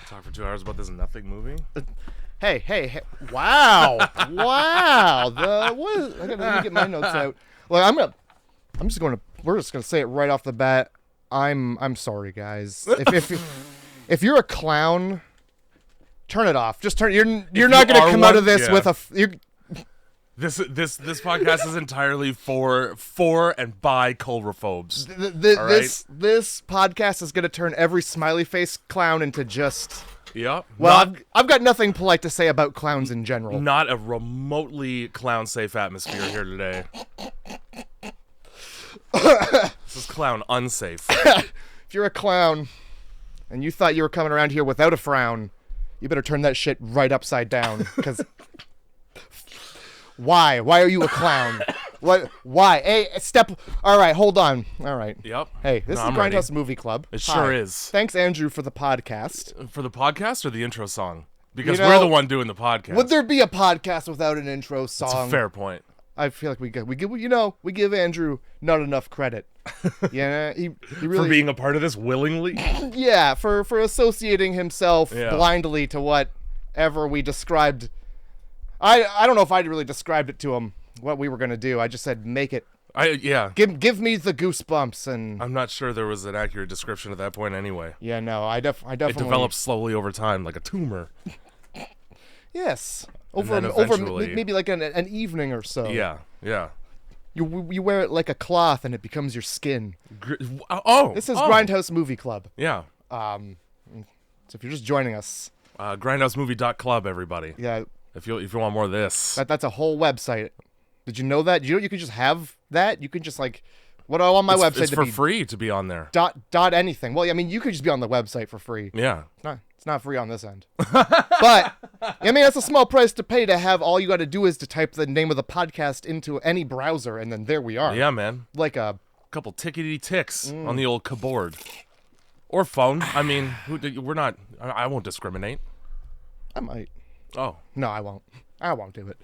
Talk for 2 hours about this nothing movie. Hey! Wow! Wow! Let me get my notes out. Well, we're just gonna say it right off the bat. I'm sorry, guys. If you're a clown, turn it off. Just turn. You're not gonna come out of this with a. This podcast is entirely for and by culrophobes. This podcast is gonna turn every smiley face clown into just. Yep. Well, I've got nothing polite to say about clowns in general. Not a remotely clown-safe atmosphere here today. This is clown unsafe. If you're a clown and you thought you were coming around here without a frown, you better turn that shit right upside down. Because why? Why are you a clown? What? Why? Hey, all right, hold on. All right. Yep. Hey, this is Grindhouse Movie Club. It sure is. Thanks, Andrew, for the podcast. For the podcast or the intro song? Because we're the one doing the podcast. Would there be a podcast without an intro song? That's a fair point. I feel like we give Andrew not enough credit. Yeah, he really for being a part of this willingly. Yeah, for associating himself blindly to whatever we described. I don't know if I really described it to him what we were gonna do. I just said make it. Give me the goosebumps, and I'm not sure there was an accurate description at that point anyway. Yeah, no, I definitely. It develops slowly over time, like a tumor. Yes. Over maybe like an evening or so. Yeah. You wear it like a cloth and it becomes your skin. This is Grindhouse Movie Club. Yeah. So if you're just joining us, grindhousemovie.club, everybody. Yeah. If you want more of this. That's a whole website. Did you know that? You could just have that? You could just what do I want my website it's to for be? free to be on there. Dot anything. Well, I mean, you could just be on the website for free. Yeah. It's not free on this end. But, I mean, that's a small price to pay to have all you got to do is to type the name of the podcast into any browser, and then there we are. Yeah, man. Like a couple tickety-ticks on the old keyboard. Or phone. I mean, I won't discriminate. I might. Oh. No, I won't. I won't do it.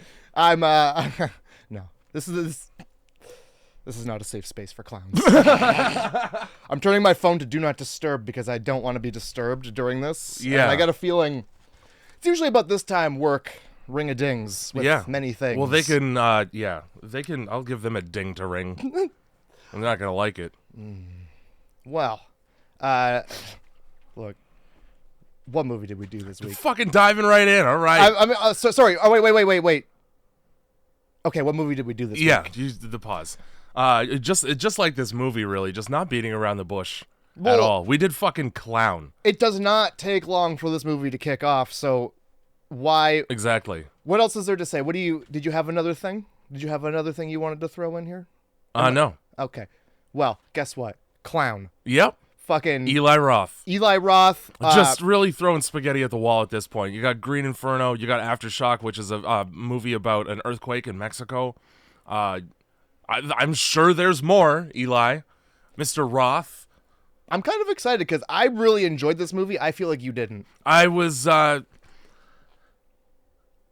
No. This is not a safe space for clowns. I'm turning my phone to do not disturb because I don't want to be disturbed during this. Yeah. And I got a feeling it's usually about this time work ring-a-dings with many things. Well, they can, I'll give them a ding to ring. I'm not going to like it. Well, look, what movie did we do this week? Fucking diving right in, all right. Sorry. Oh, wait. Okay, what movie did we do this week? Yeah, use the pause. Just like this movie, really, just not beating around the bush at all. We did fucking Clown. It does not take long for this movie to kick off, so why? Exactly. What else is there to say? Did you have another thing? Did you have another thing you wanted to throw in here? No. Okay. Well, guess what? Clown. Yep. Fucking Eli Roth. Just really throwing spaghetti at the wall at this point. You got Green Inferno. You got Aftershock, which is a movie about an earthquake in Mexico. I'm sure there's more, Eli. Mr. Roth. I'm kind of excited because I really enjoyed this movie. I feel like you didn't. I was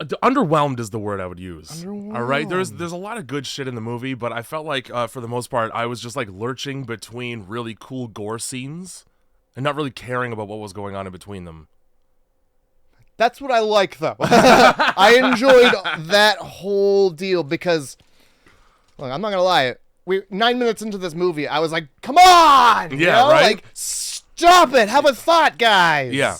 underwhelmed is the word I would use. All right, there's a lot of good shit in the movie, but I felt like for the most part I was just like lurching between really cool gore scenes and not really caring about what was going on in between them. That's what I like, though. I enjoyed that whole deal because, look, I'm not gonna lie. 9 minutes into this movie, I was like, "Come on, right? Like, stop it! Have a thought, guys." Yeah.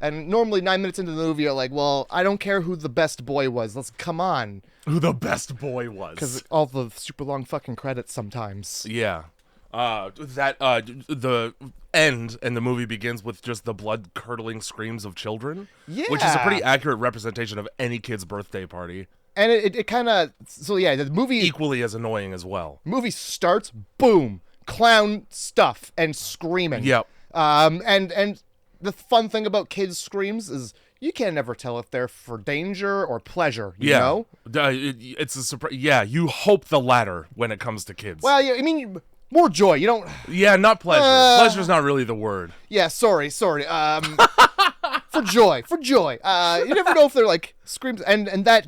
And normally 9 minutes into the movie, you're like, "Well, I don't care who the best boy was. Let's come on." Who the best boy was? Because all the super long fucking credits sometimes. Yeah. The end and the movie begins with just the blood-curdling screams of children. Yeah. Which is a pretty accurate representation of any kid's birthday party. And it kind of... So, yeah, the movie... Equally as annoying as well. Movie starts, boom, clown stuff and screaming. Yep. And the fun thing about kids' screams is you can never tell if they're for danger or pleasure, you know? It's a surprise. Yeah, you hope the latter when it comes to kids. Well, I mean... More joy, you don't... Yeah, not pleasure. Pleasure's not really the word. Yeah, sorry. For joy. You never know if they're, like, screams... And that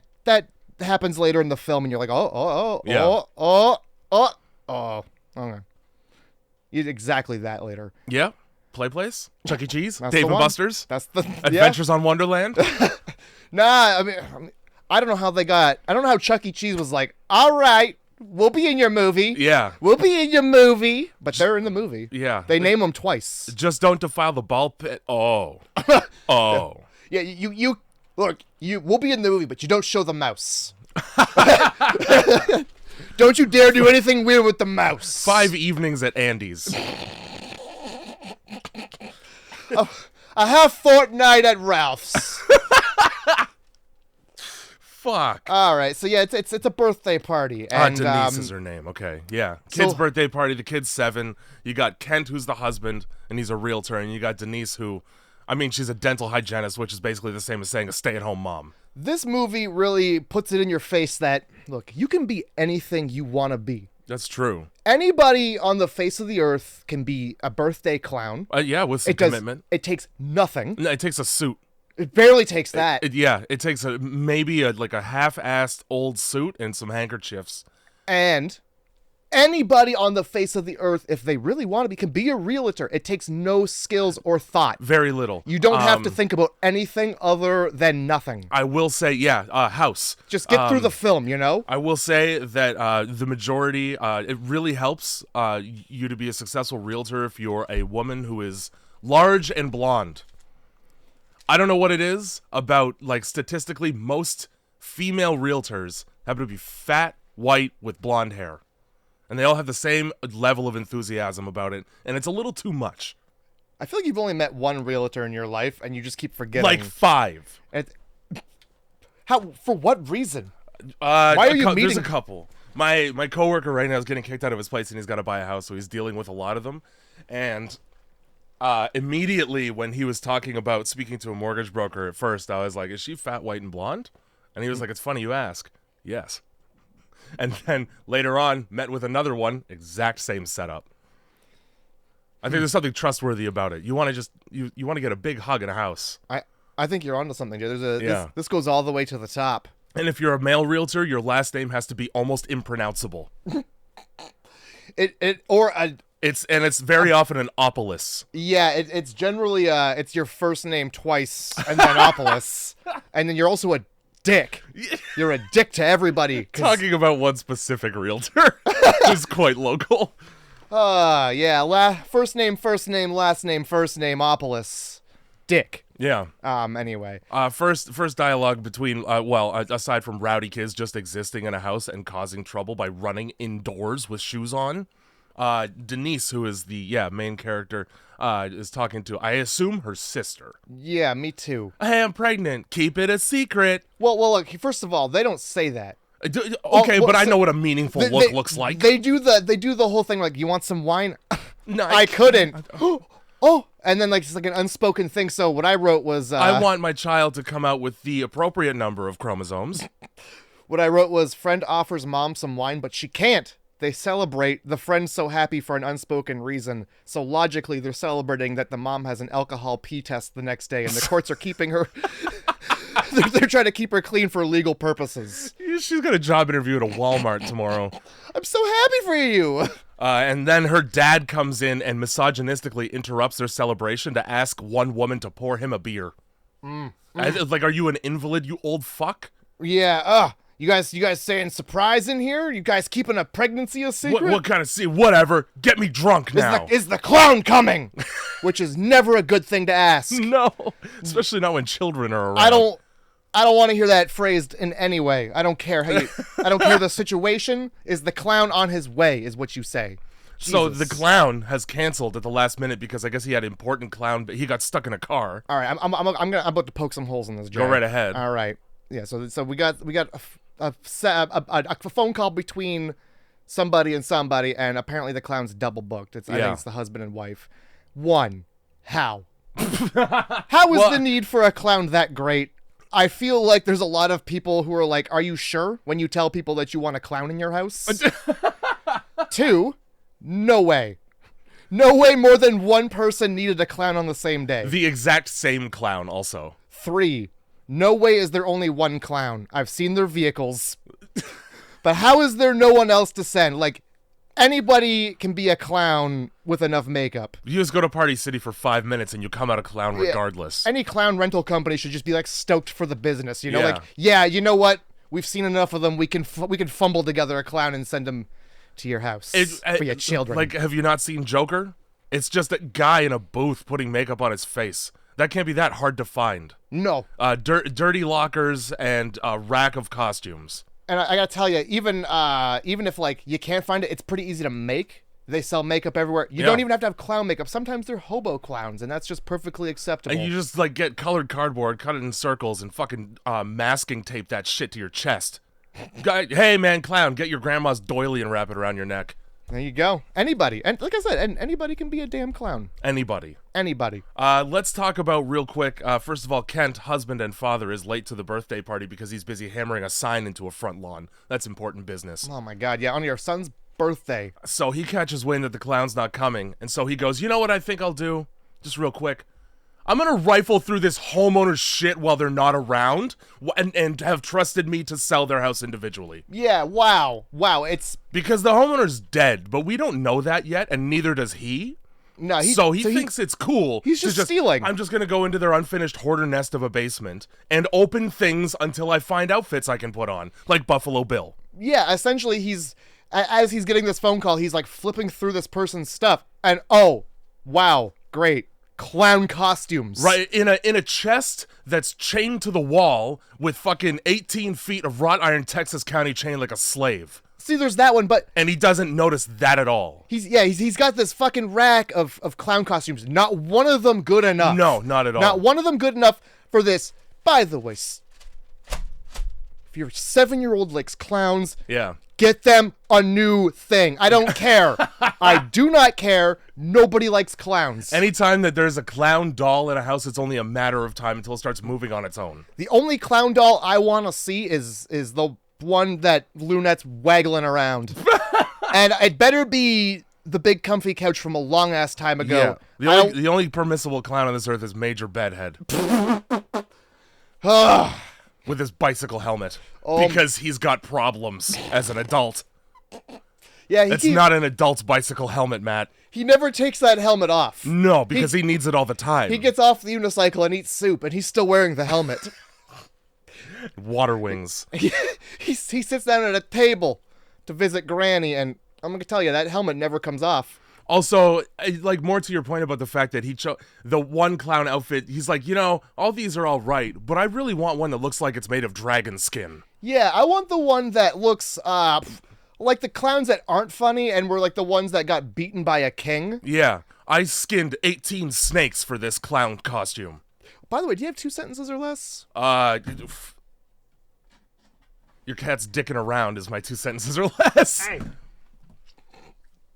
happens later in the film, and you're like, okay. Exactly that later. Yeah. Play Place? Chuck E. Cheese? That's Dave the and one. Buster's? That's the Adventures on Wonderland? Nah, I mean, I don't know how they got. I don't know how Chuck E. Cheese was like, all right, we'll be in your movie. Yeah. We'll be in your movie. But they're in the movie. Yeah. They name them twice. Just don't defile the ball pit. Oh. Oh. Yeah, you look, we'll be in the movie, but you don't show the mouse. Don't you dare do anything weird with the mouse. 5 evenings at Andy's. I have Fortnite at Ralph's. Fuck. All right, so yeah, it's a birthday party, and Denise is her name. Okay, yeah. Kid's So- birthday party. The kid's 7. You got Kent, who's the husband, and he's a realtor, and you got Denise, who, I mean, she's a dental hygienist, which is basically the same as saying a stay-at-home mom. this movie really puts it in your face that, look, you can be anything you want to be. That's true. Anybody on the face of the earth can be a birthday clown. Yeah, with some commitment. It takes nothing. No, it takes a suit. It barely takes that. It takes maybe a half-assed old suit and some handkerchiefs. And anybody on the face of the earth, if they really want to be, can be a realtor. It takes no skills or thought. Very little. You don't have to think about anything other than nothing. I will say, house. Just get through the film, you know? I will say that the majority, it really helps you to be a successful realtor if you're a woman who is large and blonde. I don't know what it is about, like, statistically, most female realtors happen to be fat, white, with blonde hair. And they all have the same level of enthusiasm about it, and it's a little too much. I feel like you've only met one realtor in your life, and you just keep forgetting. Like 5. How? For what reason? Why are you There's meeting- a couple. My coworker right now is getting kicked out of his place, and he's got to buy a house, so he's dealing with a lot of them. And immediately when he was talking about speaking to a mortgage broker at first, I was like, is she fat, white, and blonde? And he was like, it's funny you ask. Yes. And then later on, met with another one, exact same setup. I think there's something trustworthy about it. You want to just you want to get a big hug in a house. I think you're onto something, Jay. Yeah. This goes all the way to the top. And if you're a male realtor, your last name has to be almost impronounceable. It's very often an opolis. Yeah, it's generally it's your first name twice and then Opolis, and then you're also a dick. You're a dick to everybody. Talking about one specific realtor is quite local. First name, last name, first name, Opolis, dick. Yeah. Anyway. First dialogue between aside from rowdy kids just existing in a house and causing trouble by running indoors with shoes on. Denise, who is the main character, is talking to, I assume, her sister. Yeah, me too. Hey, I'm pregnant. Keep it a secret. Well, look. First of all, they don't say that. Okay, but I know what a meaningful look looks like. They do the whole thing like, you want some wine? No, I couldn't. Oh, and then like it's like an unspoken thing. So what I wrote was, I want my child to come out with the appropriate number of chromosomes. What I wrote was, friend offers mom some wine, but she can't. They celebrate. The friend's so happy for an unspoken reason. So logically, they're celebrating that the mom has an alcohol pee test the next day, and the courts are keeping her. they're trying to keep her clean for legal purposes. She's got a job interview at a Walmart tomorrow. I'm so happy for you. And then her dad comes in and misogynistically interrupts their celebration to ask one woman to pour him a beer. Like, are you an invalid, you old fuck? Yeah. You guys saying surprise in here? You guys keeping a pregnancy a secret? What kind of whatever. Get me drunk now. Is the clown coming? Which is never a good thing to ask. No, especially not when children are around. I don't want to hear that phrased in any way. I don't care I don't care the situation. Is the clown on his way? Is what you say. So Jesus. the clown has canceled at the last minute because I guess he had important clown, but he got stuck in a car. All right, I'm about to poke some holes in this. Jay. Go right ahead. All right. Yeah. So we got a phone call between somebody, and apparently the clown's double booked. I think it's the husband and wife. One, how? How is the need for a clown that great? I feel like there's a lot of people who are like, are you sure when you tell people that you want a clown in your house? 2, no way. No way more than one person needed a clown on the same day. The exact same clown also. 3, no way is there only one clown. I've seen their vehicles. But how is there no one else to send? Like, Anybody can be a clown with enough makeup. You just go to Party City for 5 minutes and you come out a clown regardless. Any clown rental company should just be like stoked for the business. You know, Yeah. like, yeah, you know what? We've seen enough of them. We can fumble together a clown and send him to your house for your children. Like, have you not seen Joker? It's just a guy in a booth putting makeup on his face. That can't be that hard to find. No. Dirty lockers and a rack of costumes. And I gotta tell you, even if like you can't find it, it's pretty easy to make. They sell makeup everywhere. You don't even have to have clown makeup. Sometimes they're hobo clowns, and that's just perfectly acceptable. And you just like get colored cardboard, cut it in circles, and fucking masking tape that shit to your chest. Hey man, clown, get your grandma's doily and wrap it around your neck. There you go. Anybody, and like I said, anybody can be a damn clown. Anybody. Let's talk about real quick. First of all, Kent, husband and father, is late to the birthday party because he's busy hammering a sign into a front lawn. That's important business. Oh my god, yeah, on your son's birthday. So he catches wind that the clown's not coming, and so he goes, you know what I think I'll do? Just real quick. I'm gonna rifle through this homeowner's shit while they're not around, and have trusted me to sell their house individually. Yeah, wow, it's... Because the homeowner's dead, but we don't know that yet, and neither does he. No, he thinks it's cool. He's just stealing. I'm just gonna go into their unfinished hoarder nest of a basement and open things until I find outfits I can put on, like Buffalo Bill. Yeah, essentially as he's getting this phone call, he's like flipping through this person's stuff, and oh, wow, great. Clown costumes. Right, in a chest that's chained to the wall with fucking 18 feet of wrought iron Texas County chain like a slave. See, there's that one, but... And he doesn't notice that at all. He's got this fucking rack of clown costumes. Not one of them good enough. No, not at all. Not one of them good enough for this. By the way, if your 7-year-old likes clowns... Yeah. Get them a new thing. I don't care. I do not care. Nobody likes clowns. Anytime that there's a clown doll in a house, it's only a matter of time until it starts moving on its own. The only clown doll I want to see is the one that Lunette's waggling around. And it better be the big comfy couch from a long-ass time ago. Yeah. The only permissible clown on this earth is Major Bedhead. With his bicycle helmet. Because he's got problems as an adult. Yeah, It's not an adult's bicycle helmet, Matt. He never takes that helmet off. No, because he needs it all the time. He gets off the unicycle and eats soup, and he's still wearing the helmet. Water wings. He sits down at a table to visit Granny, and I'm going to tell you, that helmet never comes off. Also, like, more to your point about the fact that he chose the one clown outfit, he's like, you know, all these are all right, but I really want one that looks like it's made of dragon skin. Yeah, I want the one that looks, like the clowns that aren't funny and were like the ones that got beaten by a king. Yeah, I skinned 18 snakes for this clown costume. By the way, do you have 2 sentences or less? Your cat's dicking around is my 2 sentences or less. Hey.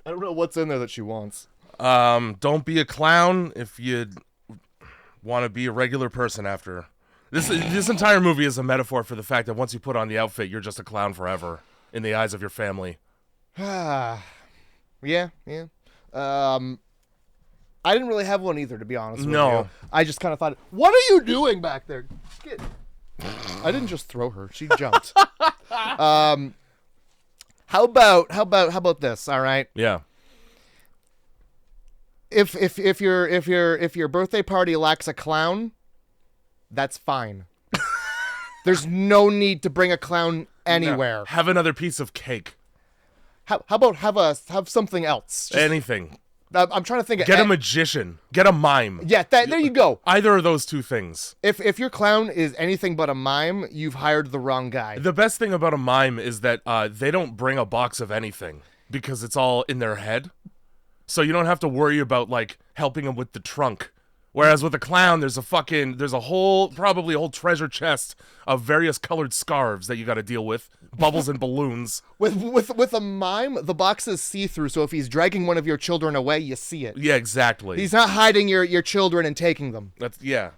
I don't know what's in there that she wants. Don't be a clown if you want to be a regular person after. This entire movie is a metaphor for the fact that once you put on the outfit, you're just a clown forever in the eyes of your family. Yeah. I didn't really have one either, to be honest with you. I just kind of thought, what are you doing back there? I didn't just throw her. She jumped. How about this? All right. Yeah. If your birthday party lacks a clown, that's fine. There's no need to bring a clown anywhere. No. Have another piece of cake. How about have something else? Anything. I'm trying to think. Get a magician. Get a mime. Yeah, there you go. Either of those two things. If your clown is anything but a mime, you've hired the wrong guy. The best thing about a mime is that they don't bring a box of anything because it's all in their head. So you don't have to worry about like helping them with the trunk. Whereas with a clown, there's probably a whole treasure chest of various colored scarves that you got to deal with, bubbles and balloons. With a mime, the box is see-through, so if he's dragging one of your children away, you see it. Yeah, exactly. He's not hiding your children and taking them. Yeah.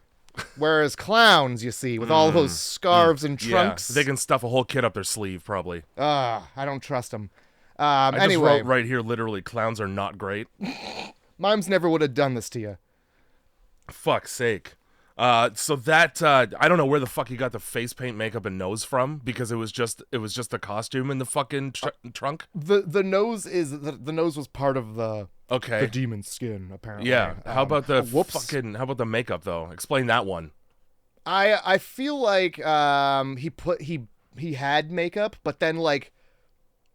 Whereas clowns, you see, with all those scarves and trunks, they can stuff a whole kid up their sleeve, probably. I don't trust them. I just Anyway, wrote right here, literally, clowns are not great. mimes never would have done this to you. Fuck's sake. So that I don't know where the fuck he got the face paint, makeup, and nose from, because it was just the costume in the fucking trunk. The nose is the nose was part of the demon's skin, apparently. Yeah. How about the whoops. how about the makeup though? Explain that one. I feel like he had makeup, but then like,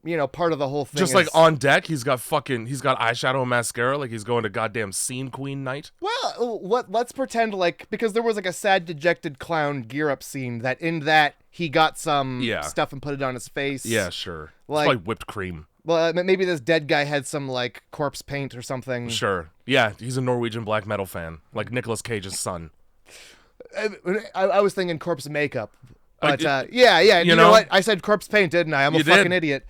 you know, part of the whole thing Just is, like on deck, he's got eyeshadow and mascara, like he's going to goddamn scene queen night. well, let's pretend like, because there was like a sad dejected clown gear up scene that in that he got some stuff and put it on his face. Yeah, sure. Like, it's like whipped cream. Well, maybe this dead guy had some like corpse paint or something. Sure. Yeah, he's a Norwegian black metal fan, like Nicolas Cage's son. I was thinking corpse makeup. But yeah, you know what? I said corpse paint, didn't I? I'm a fucking idiot.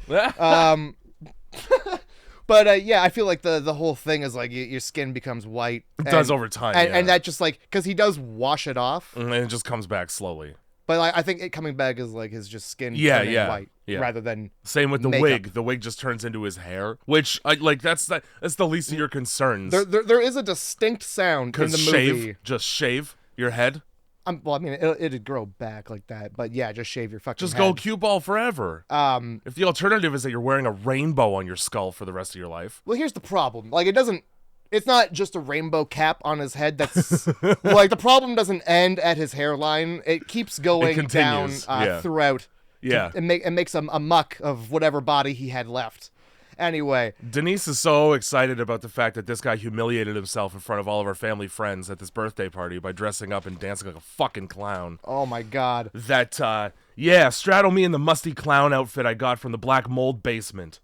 But yeah, I feel like the whole thing is like your skin becomes white. It does over time, and that just like, because he does wash it off, and it just comes back slowly. But like, I think it coming back is like his just skin turning white rather than same with the makeup. wig. The wig just turns into his hair, which like that's the least of your concerns. There is a distinct sound in the movie. Just shave your head. Well, I mean, it'd grow back like that, but yeah, just shave your fucking Just head. go cue ball forever. If the alternative is that you're wearing a rainbow on your skull for the rest of your life. Well, here's the problem. Like, it's not just a rainbow cap on his head. That's like, the problem doesn't end at his hairline. It keeps going down throughout. Yeah. It makes a muck of whatever body he had left. Anyway, Denise is so excited about the fact that this guy humiliated himself in front of all of our family friends at this birthday party by dressing up and dancing like a fucking clown. Oh my god. That, straddle me in the musty clown outfit I got from the Black Mold basement.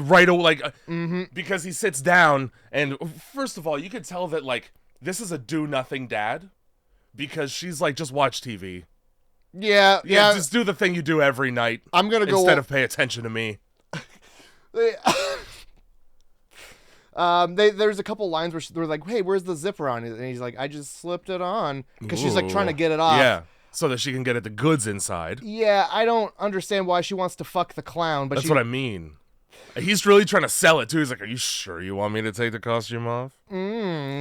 Right, like, because he sits down, and first of all, you could tell that, like, this is a do-nothing dad, because she's like, just watch TV. Yeah. Just do the thing you do every night. I'm gonna go instead of pay attention to me. There's a couple lines where they're like, "Hey, where's the zipper on it?" And he's like, "I just slipped it on," because she's like trying to get it off. Yeah, so that she can get at the goods inside. Yeah, I don't understand why she wants to fuck the clown, but that's what I mean. He's really trying to sell it too. He's like, "Are you sure you want me to take the costume off?"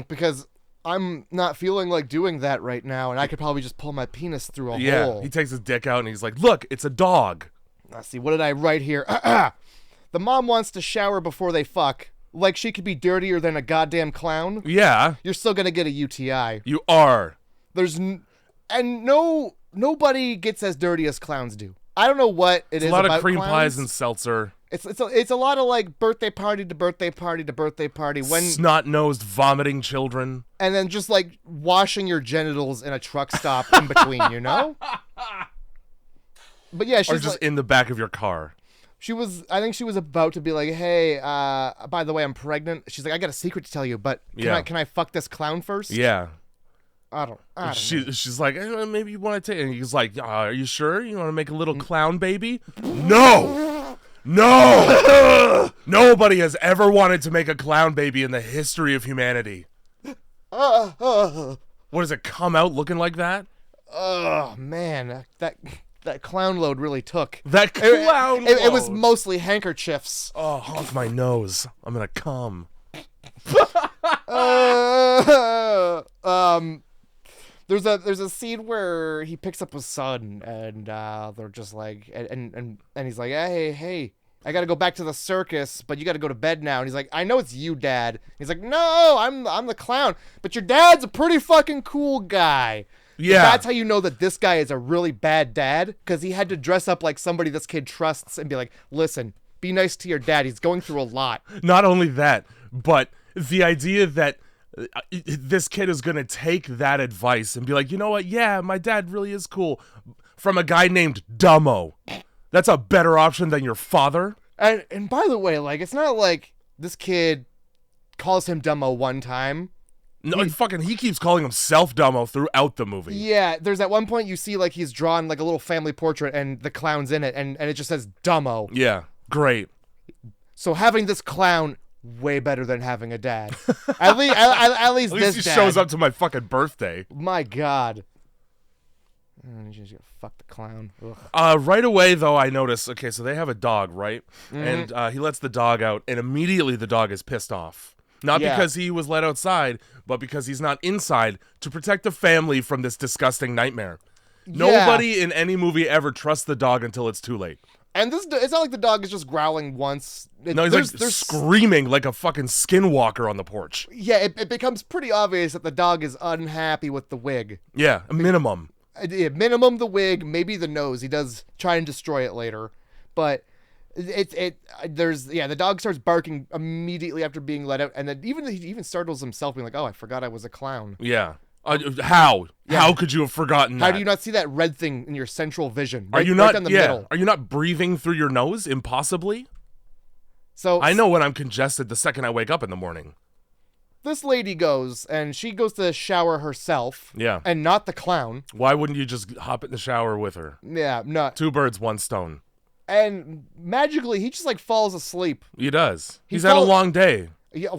Because I'm not feeling like doing that right now, and I could probably just pull my penis through a hole. Yeah, he takes his dick out and he's like, "Look, it's a dog." Let's see, what did I write here? The mom wants to shower before they fuck. Like she could be dirtier than a goddamn clown. Yeah. You're still gonna get a UTI. You are. Nobody gets as dirty as clowns do. I don't know what it is about a lot of cream clowns. pies and seltzer. It's a lot of like birthday party to birthday party to birthday party. When snot-nosed vomiting children. And then just like washing your genitals in a truck stop in between, you know? But yeah, she's or just in the back of your car. I think she was about to be like, "Hey, by the way, I'm pregnant." She's like, "I got a secret to tell you, but can I fuck this clown first?" Yeah. I don't know. She's like, maybe you want to take it. And he's like, "Are you sure? You want to make a little clown baby?" No! Nobody has ever wanted to make a clown baby in the history of humanity. What does it come out looking like that? Oh, man. That clown load really took. That clown load. It was mostly handkerchiefs. Oh, honk my nose. I'm gonna come. There's a scene where he picks up his son and they're just like and he's like, hey, I gotta go back to the circus, but you gotta go to bed now. And he's like, "I know it's you, Dad." He's like, "No, I'm the clown, but your dad's a pretty fucking cool guy." Yeah. That's how you know that this guy is a really bad dad, because he had to dress up like somebody this kid trusts and be like, "Listen, be nice to your dad. He's going through a lot." Not only that, but the idea that this kid is going to take that advice and be like, "You know what? Yeah, my dad really is cool," from a guy named Dumbo. That's a better option than your father. And by the way, like, it's not like this kid calls him Dumbo one time. No, he keeps calling himself Dumbo throughout the movie. Yeah, there's at one point you see like he's drawn like a little family portrait and the clown's in it and it just says Dumbo. Yeah, great. So having this clown, way better than having a dad. At least this he dad shows up to my fucking birthday. My God. You just gotta fuck the clown. Ugh. Right away, though, I notice, so they have a dog, right? Mm-hmm. And he lets the dog out, and immediately the dog is pissed off. Not Yeah. because he was let outside, but because he's not inside to protect the family from this disgusting nightmare. Nobody in any movie ever trusts the dog until it's too late. And it's not like the dog is just growling once. No, he's screaming like a fucking skinwalker on the porch. Yeah, it becomes pretty obvious that the dog is unhappy with the wig. Yeah, a minimum. Minimum the wig, maybe the nose. He does try and destroy it later, but the dog starts barking immediately after being let out, and then he even startles himself, being like, "Oh, I forgot I was a clown." Yeah. How? Yeah. How could you have forgotten that? How do you not see that red thing in your central vision? Are you not? Right down the middle? Are you not breathing through your nose? Impossibly. So I know when I'm congested the second I wake up in the morning. This lady goes, and she goes to shower herself. Yeah. And not the clown. Why wouldn't you just hop in the shower with her? Yeah, no. 2 birds, 1 stone. And magically, he just like falls asleep. He does. He's had a long day. Yeah.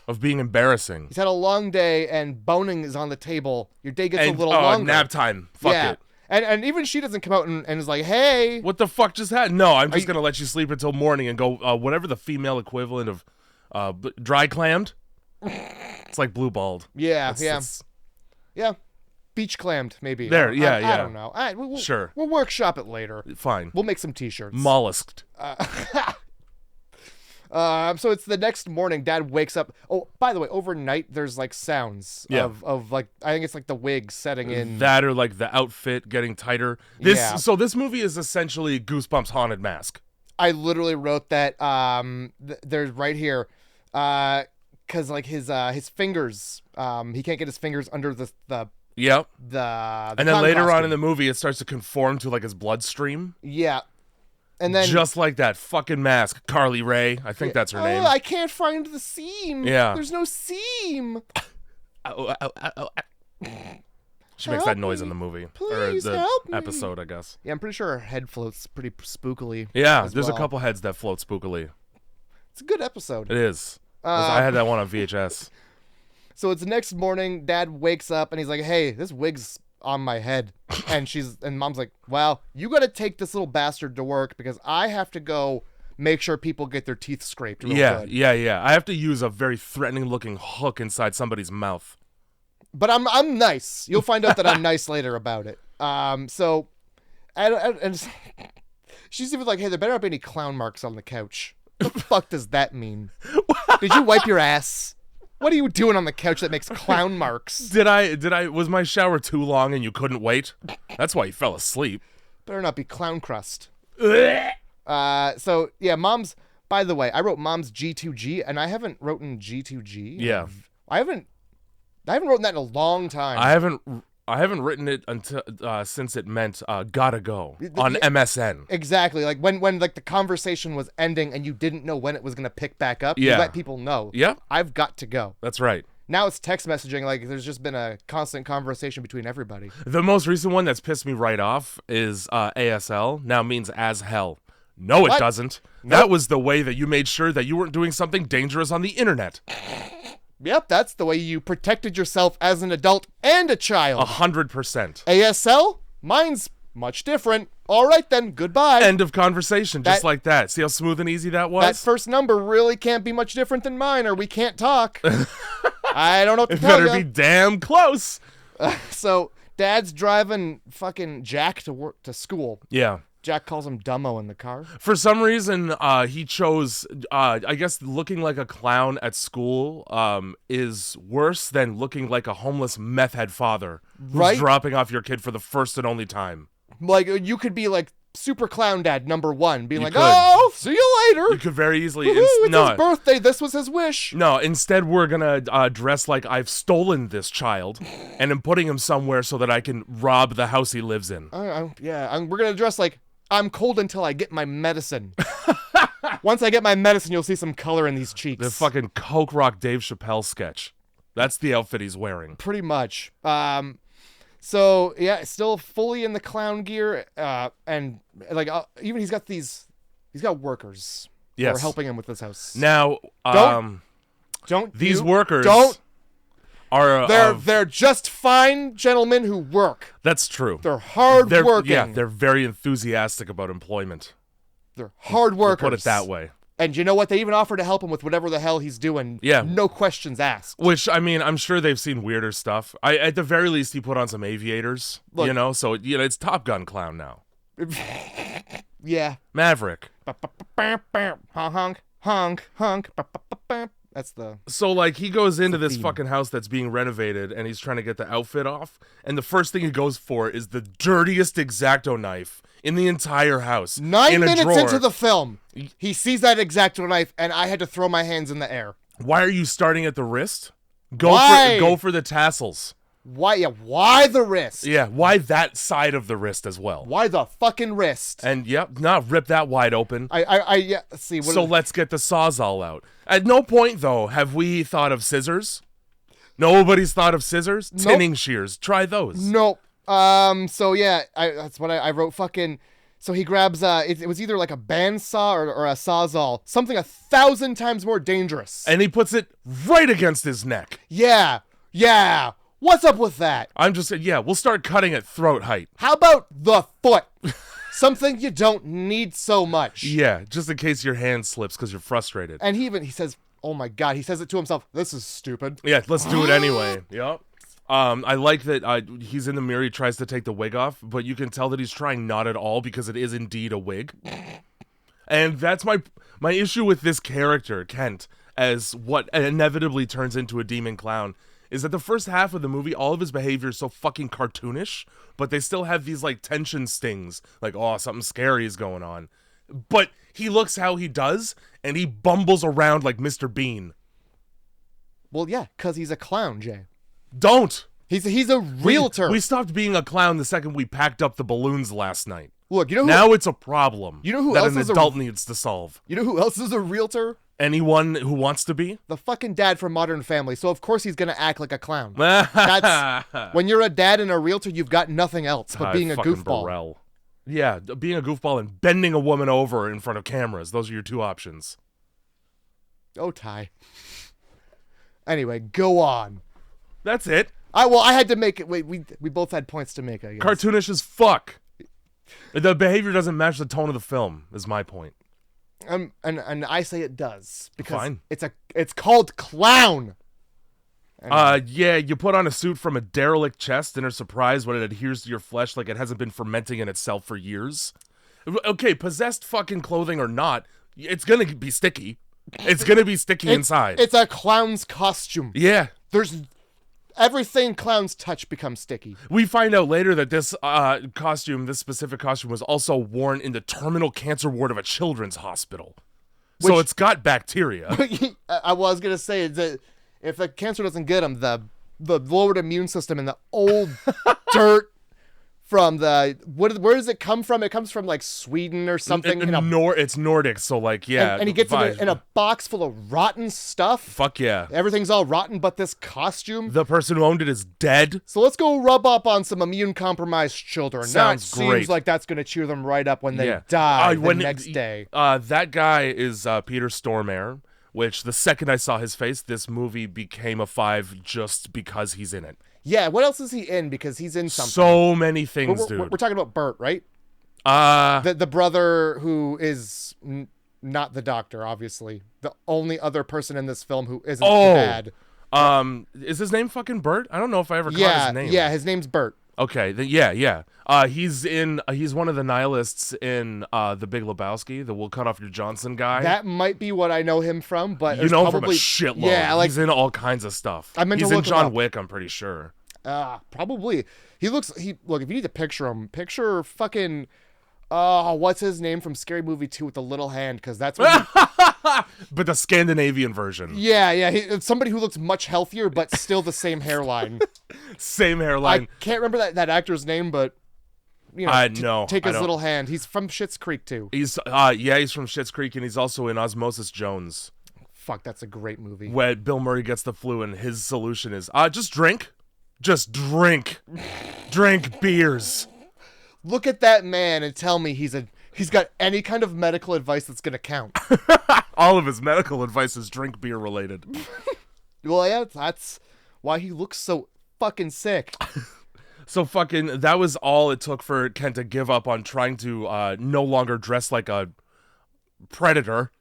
Of being embarrassing. He's had a long day, and boning is on the table. Your day gets a little longer. Nap time. Fuck it. And even she doesn't come out and is like, hey. What the fuck just happened? No, I'm just going to let you sleep until morning and go, whatever the female equivalent of dry clammed. It's like blue balled. Yeah, yeah. Beach clammed, maybe. There, yeah. I don't know. Sure. We'll workshop it later. Fine. We'll make some t-shirts. Mollusked. So it's the next morning. Dad wakes up. Oh, by the way, overnight there's like sounds of like, I think it's like the wig setting in. That or like the outfit getting tighter. So this movie is essentially Goosebumps Haunted Mask. I literally wrote that. There's right here, because like his fingers, he can't get his fingers under the Yep. And then later on in the movie, it starts to conform to like his bloodstream. Yeah. And then just like that fucking mask, Carly Rae. I think that's her name. I can't find the seam. Yeah. There's no seam. She makes that noise in the movie. Please or the help me. episode, I guess. Yeah, I'm pretty sure her head floats pretty spookily. Yeah, there's a couple heads that float spookily. It's a good episode. It is. I had that one on VHS. So it's the next morning. Dad wakes up and he's like, "Hey, this wig's on my head," and Mom's like, "Well, you got to take this little bastard to work because I have to go make sure people get their teeth scraped." Yeah. I have to use a very threatening-looking hook inside somebody's mouth. But I'm nice. You'll find out that I'm nice later about it. So, and she's even like, "Hey, there better not be any clown marks on the couch." What the fuck does that mean? Did you wipe your ass? What are you doing on the couch that makes clown marks? Was my shower too long and you couldn't wait? That's why you fell asleep. Better not be clown crust. So yeah, by the way, I wrote Mom's G2G and I haven't written G2G. Yeah. I haven't written that in a long time. I haven't written it until since it meant gotta go on MSN. Exactly, like when like the conversation was ending and you didn't know when it was gonna pick back up. You let people know. Yeah, I've got to go. That's right. Now it's text messaging. Like there's just been a constant conversation between everybody. The most recent one that's pissed me right off is ASL. Now means as hell. No, it doesn't. Nope. That was the way that you made sure that you weren't doing something dangerous on the internet. Yep, that's the way you protected yourself as an adult and a child. 100%. ASL? Mine's much different. All right then, goodbye. End of conversation, just like that. See how smooth and easy that was? That first number really can't be much different than mine, or we can't talk. I don't know what to tell you. It better be damn close. So, Dad's driving fucking Jack to school. Yeah. Jack calls him Dumbo in the car. For some reason, he chose, I guess, looking like a clown at school is worse than looking like a homeless meth head father who's dropping off your kid for the first and only time. Like, you could be like Super Clown Dad #1, being like, "Oh, see you later." You could very easily. It's his birthday. This was his wish. No, instead we're gonna dress like I've stolen this child and am putting him somewhere so that I can rob the house he lives in. We're gonna dress like I'm cold until I get my medicine. Once I get my medicine, you'll see some color in these cheeks. The fucking Coke Rock Dave Chappelle sketch. That's the outfit he's wearing. Pretty much. So yeah, still fully in the clown gear, and like even he's got workers who are helping him with this house. Now, these workers are they're just fine gentlemen who work. That's true. They're hard working. Yeah, they're very enthusiastic about employment. They're hard workers. We'll put it that way. And you know what? They even offer to help him with whatever the hell he's doing. Yeah. No questions asked. Which, I mean, I'm sure they've seen weirder stuff. At the very least, he put on some aviators, Look, you know? So, it's Top Gun clown now. Yeah. Maverick. Honk, honk, honk. That's the... So, like, he goes into this fucking house that's being renovated, and he's trying to get the outfit off, and the first thing he goes for is the dirtiest X-Acto knife in the entire house. 9 in a minutes drawer. into the film, he sees that X-Acto knife, and I had to throw my hands in the air. Why are you starting at the wrist? Why? Go for the tassels. Why? Yeah, why the wrist? Yeah, why that side of the wrist as well? Why the fucking wrist? And rip that wide open. Yeah, let's see. So let's get the Sawzall out. At no point, though, have we thought of scissors. Nobody's thought of scissors. Nope. Tinning shears. Try those. Nope. So yeah, that's what I wrote. Fucking. So he grabs. It was either like a bandsaw or a Sawzall, something 1,000 times more dangerous. And he puts it right against his neck. Yeah. What's up with that? I'm just saying, we'll start cutting at throat height. How about the foot? Something you don't need so much. Yeah, just in case your hand slips because you're frustrated. And he says, oh my God, he says it to himself, this is stupid. Yeah, let's do it anyway. Yep. I like that he's in the mirror, he tries to take the wig off, but you can tell that he's trying not at all because it is indeed a wig. And that's my issue with this character, Kent, as what inevitably turns into a demon clown, is that the first half of the movie, all of his behavior is so fucking cartoonish, but they still have these, like, tension stings. Like, oh, something scary is going on. But he looks how he does, and he bumbles around like Mr. Bean. Well, yeah, because he's a clown, Jay. Don't! He's a realtor. We stopped being a clown the second we packed up the balloons last night. Look, you know who... Now it's a problem you know who that else an is adult needs to solve. You know who else is a realtor? Anyone who wants to be? The fucking dad from Modern Family. So of course he's gonna act like a clown. That's when you're a dad and a realtor, you've got nothing else but being a goofball. Burrell. Yeah, being a goofball and bending a woman over in front of cameras. Those are your two options. Oh, Ty. Anyway, go on. That's it. I had to make it. Wait, we both had points to make, I guess. Cartoonish as fuck. The behavior doesn't match the tone of the film, is my point. And I say it does because Fine. it's called clown. Yeah, you put on a suit from a derelict chest and are surprised when it adheres to your flesh like it hasn't been fermenting in itself for years. Okay, possessed fucking clothing or not, it's gonna be sticky. It's gonna be sticky inside. It's a clown's costume. Yeah. There's everything clowns touch becomes sticky. We find out later that this specific costume, was also worn in the terminal cancer ward of a children's hospital. So it's got bacteria. I was gonna say that if the cancer doesn't get them, the lowered immune system and the old dirt from where does it come from? It comes from like Sweden or something. It's Nordic, so like and he gets it in a box full of rotten stuff. Fuck yeah. Everything's all rotten, but this costume. The person who owned it is dead. So let's go rub up on some immune compromised children. Sounds that great. Seems like that's gonna cheer them right up when they die the next day. That guy is Peter Stormare, which the second I saw his face, this movie became a 5 just because he's in it. Yeah, what else is he in? Because he's in something. So many things, dude. We're talking about Bert, right? The brother who is not the doctor, obviously. The only other person in this film who isn't bad. Is his name fucking Bert? I don't know if I ever caught his name. Yeah, his name's Bert. Okay, yeah. He's one of the nihilists in The Big Lebowski, the "We'll cut off your Johnson" guy. That might be what I know him from, but you know him probably, from a shitload. Yeah, like he's in all kinds of stuff. He's in John Wick, I'm pretty sure. Probably. Look, if you need to picture him, picture fucking what's his name from Scary Movie 2 with the little hand, because that's what but the Scandinavian version. Yeah, it's somebody who looks much healthier, but still the same hairline. Same hairline. I can't remember that actor's name, but you know, take his little hand. He's from Schitt's Creek too. He's from Schitt's Creek, and he's also in Osmosis Jones. Fuck, that's a great movie. Where Bill Murray gets the flu, and his solution is just drink. Just drink. Drink beers. Look at that man and tell me he's got any kind of medical advice that's gonna count. All of his medical advice is drink beer related. Well, yeah, that's why he looks so fucking sick. So fucking, that was all it took for Kent to give up on trying to no longer dress like a predator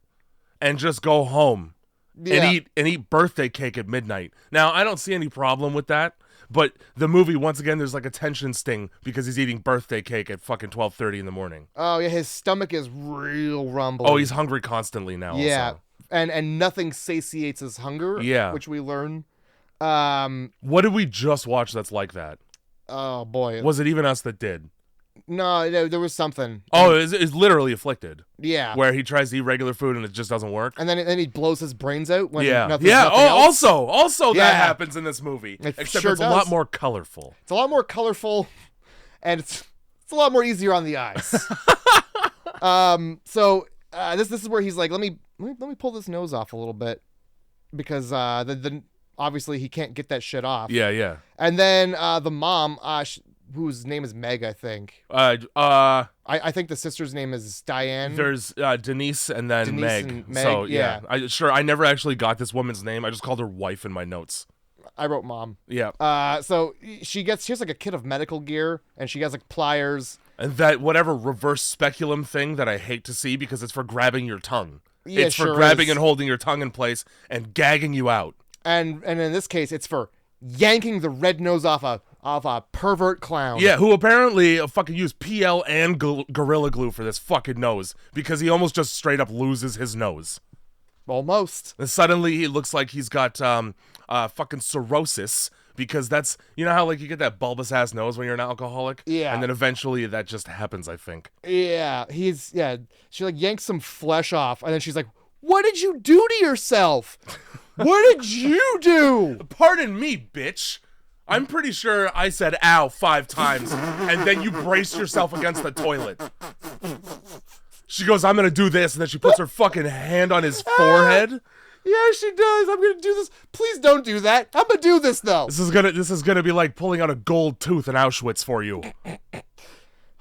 and just go home Yeah. and eat birthday cake at midnight. Now, I don't see any problem with that, but the movie, once again, there's like a tension sting because he's eating birthday cake at fucking 12:30 in the morning. Oh yeah, his stomach is real rumbly. Oh, he's hungry constantly now. Yeah, Also. and nothing satiates his hunger. Yeah. Which we learn. What did we just watch that's like that? Oh boy. Was it even us that did? No, there was something. Oh, it's literally Afflicted. Yeah. Where he tries to eat regular food and it just doesn't work. And then he blows his brains out when Yeah. nothing Yeah. else. Also Yeah. that happens in this movie. It Except sure it's a does. lot more colorful. It's a lot more colorful, and it's a lot more easier on the eyes. So this is where he's like, let me pull this nose off a little bit, because the obviously he can't get that shit off. Yeah. And then the mom, whose name is Meg, I think. I think the sister's name is Diane. There's Denise and then Denise Meg. and Meg, So yeah. I never actually got this woman's name. I just called her wife in my notes. I wrote mom. Yeah. So she has like a kit of medical gear, and she has like pliers. And that whatever reverse speculum thing that I hate to see because it's for grabbing your tongue. Yeah, it's for sure grabbing is. and holding your tongue in place and gagging you out. And in this case, it's for yanking the red nose off a pervert clown. Yeah, who apparently fucking used PL and Gorilla Glue for this fucking nose because he almost just straight up loses his nose. Almost. And suddenly he looks like he's got fucking cirrhosis because that's, you know how like you get that bulbous ass nose when you're an alcoholic? Yeah. And then eventually that just happens, I think. Yeah, she like yanks some flesh off, and then she's like, "What did you do to yourself? What did you do?" Pardon me, bitch. I'm pretty sure I said ow 5 times, and then you braced yourself against the toilet. She goes, I'm gonna do this, and then she puts her fucking hand on his forehead. Yeah, she does. I'm gonna do this. Please don't do that. I'm gonna do this though. This is gonna be like pulling out a gold tooth in Auschwitz for you.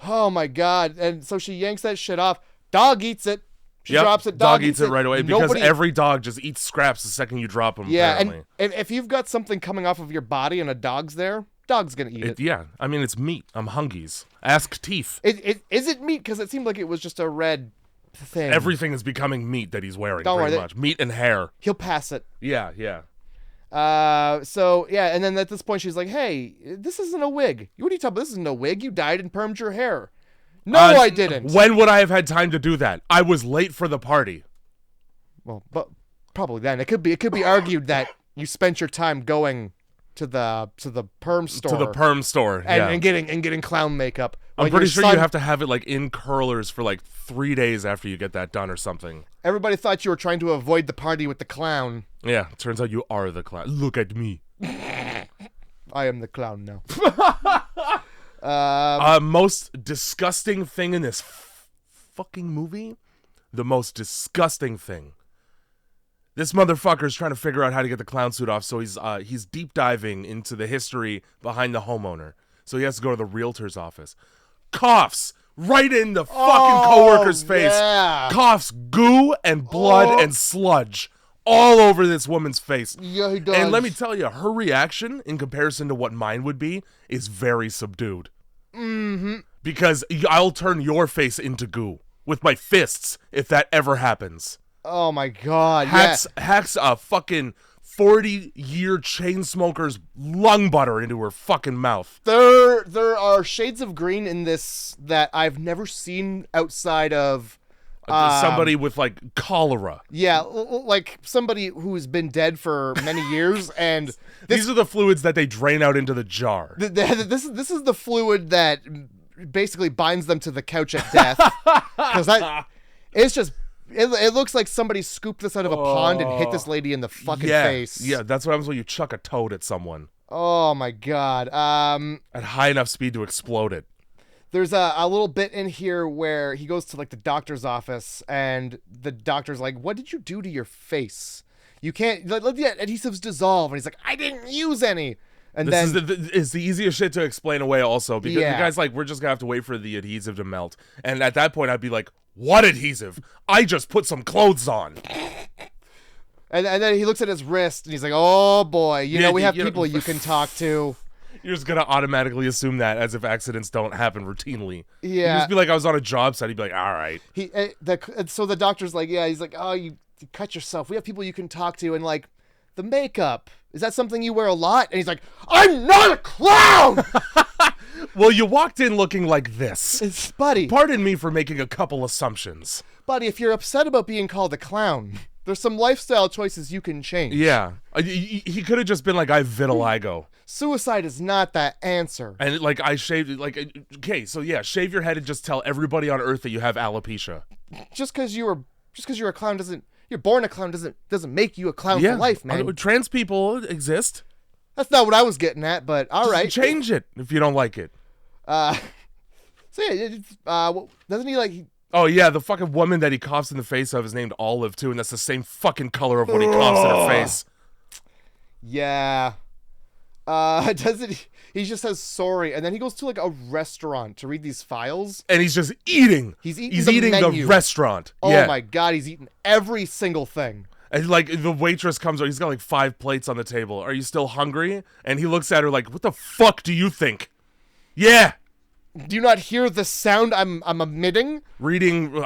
Oh my god. And so she yanks that shit off. Dog eats it. She Yep, drops it. Dog eats it right away because Nobody... every dog just eats scraps the second you drop them. Yeah, apparently. and if you've got something coming off of your body and a dog's there, dog's gonna eat it. Yeah, I mean it's meat. I'm hungies. Ask Teeth. Is it meat? Because it seemed like it was just a red thing. Everything is becoming meat that he's wearing. Don't pretty worry, much meat and hair. He'll pass it. Yeah. So yeah, and then at this point she's like, "Hey, this isn't a wig. What are you talking about? This isn't a wig. You dyed and permed your hair." No, I didn't. When would I have had time to do that? I was late for the party. Well, but probably then. It could be argued that you spent your time going to the perm store. To the perm store. And getting clown makeup. I'm pretty sure you have to have it like in curlers for like 3 days after you get that done or something. Everybody thought you were trying to avoid the party with the clown. Yeah, turns out you are the clown. Look at me. I am the clown now. Most disgusting thing in this fucking movie? The most disgusting thing. This motherfucker's trying to figure out how to get the clown suit off, so he's deep diving into the history behind the homeowner. So he has to go to the realtor's office. Coughs right in the fucking coworker's face. Yeah. Coughs goo and blood and sludge all over this woman's face. Yeah, he does. And let me tell you, her reaction in comparison to what mine would be is very subdued. Mm-hmm. Because I'll turn your face into goo with my fists if that ever happens. Oh my god. Hacks a fucking 40-year chain smoker's lung butter into her fucking mouth. There are shades of green in this that I've never seen outside of somebody with like cholera. Yeah, like somebody who's been dead for many years, and these are the fluids that they drain out into the jar. This is the fluid that basically binds them to the couch at death. Because it's just. It looks like somebody scooped this out of a pond and hit this lady in the fucking face. Yeah, that's what happens when you chuck a toad at someone. Oh my god. At high enough speed to explode it. There's a little bit in here where he goes to like the doctor's office and the doctor's like, "What did you do to your face? You can't let the adhesives dissolve." And he's like, "I didn't use any." And this then is the easiest shit to explain away also because the guy's like, we're just gonna have to wait for the adhesive to melt. And at that point I'd be like, what adhesive? I just put some clothes on. And then he looks at his wrist and he's like, oh boy, you know, we have people you can talk to. You're just gonna automatically assume that as if accidents don't happen routinely. Yeah. You'd just be like, I was on a job site. He'd be like, all right. So the doctor's like, yeah, he's like, oh, you cut yourself. We have people you can talk to, and like the makeup. Is that something you wear a lot? And he's like, I'm not a clown. Well, you walked in looking like this. It's buddy. Pardon me for making a couple assumptions. Buddy, if you're upset about being called a clown, there's some lifestyle choices you can change. Yeah. He could have just been like, I have vitiligo. Suicide is not that answer. And like, I shaved, like, okay, so yeah, shave your head and just tell everybody on earth that you have alopecia. Just because you're a clown doesn't, you're born a clown doesn't make you a clown for life, man. Trans people exist. That's not what I was getting at, but all right. Change it if you don't like it. So yeah, doesn't he like... Oh yeah, the fucking woman that he coughs in the face of is named Olive too, and that's the same fucking color of what he coughs in her face. Yeah. Doesn't he just says sorry, and then he goes to like a restaurant to read these files, and he's just eating. He's eating the restaurant. Oh my god, he's eating every single thing. And like the waitress comes over, he's got like 5 plates on the table. Are you still hungry? And he looks at her like, "What the fuck do you think?" Yeah. Do you not hear the sound I'm emitting? Reading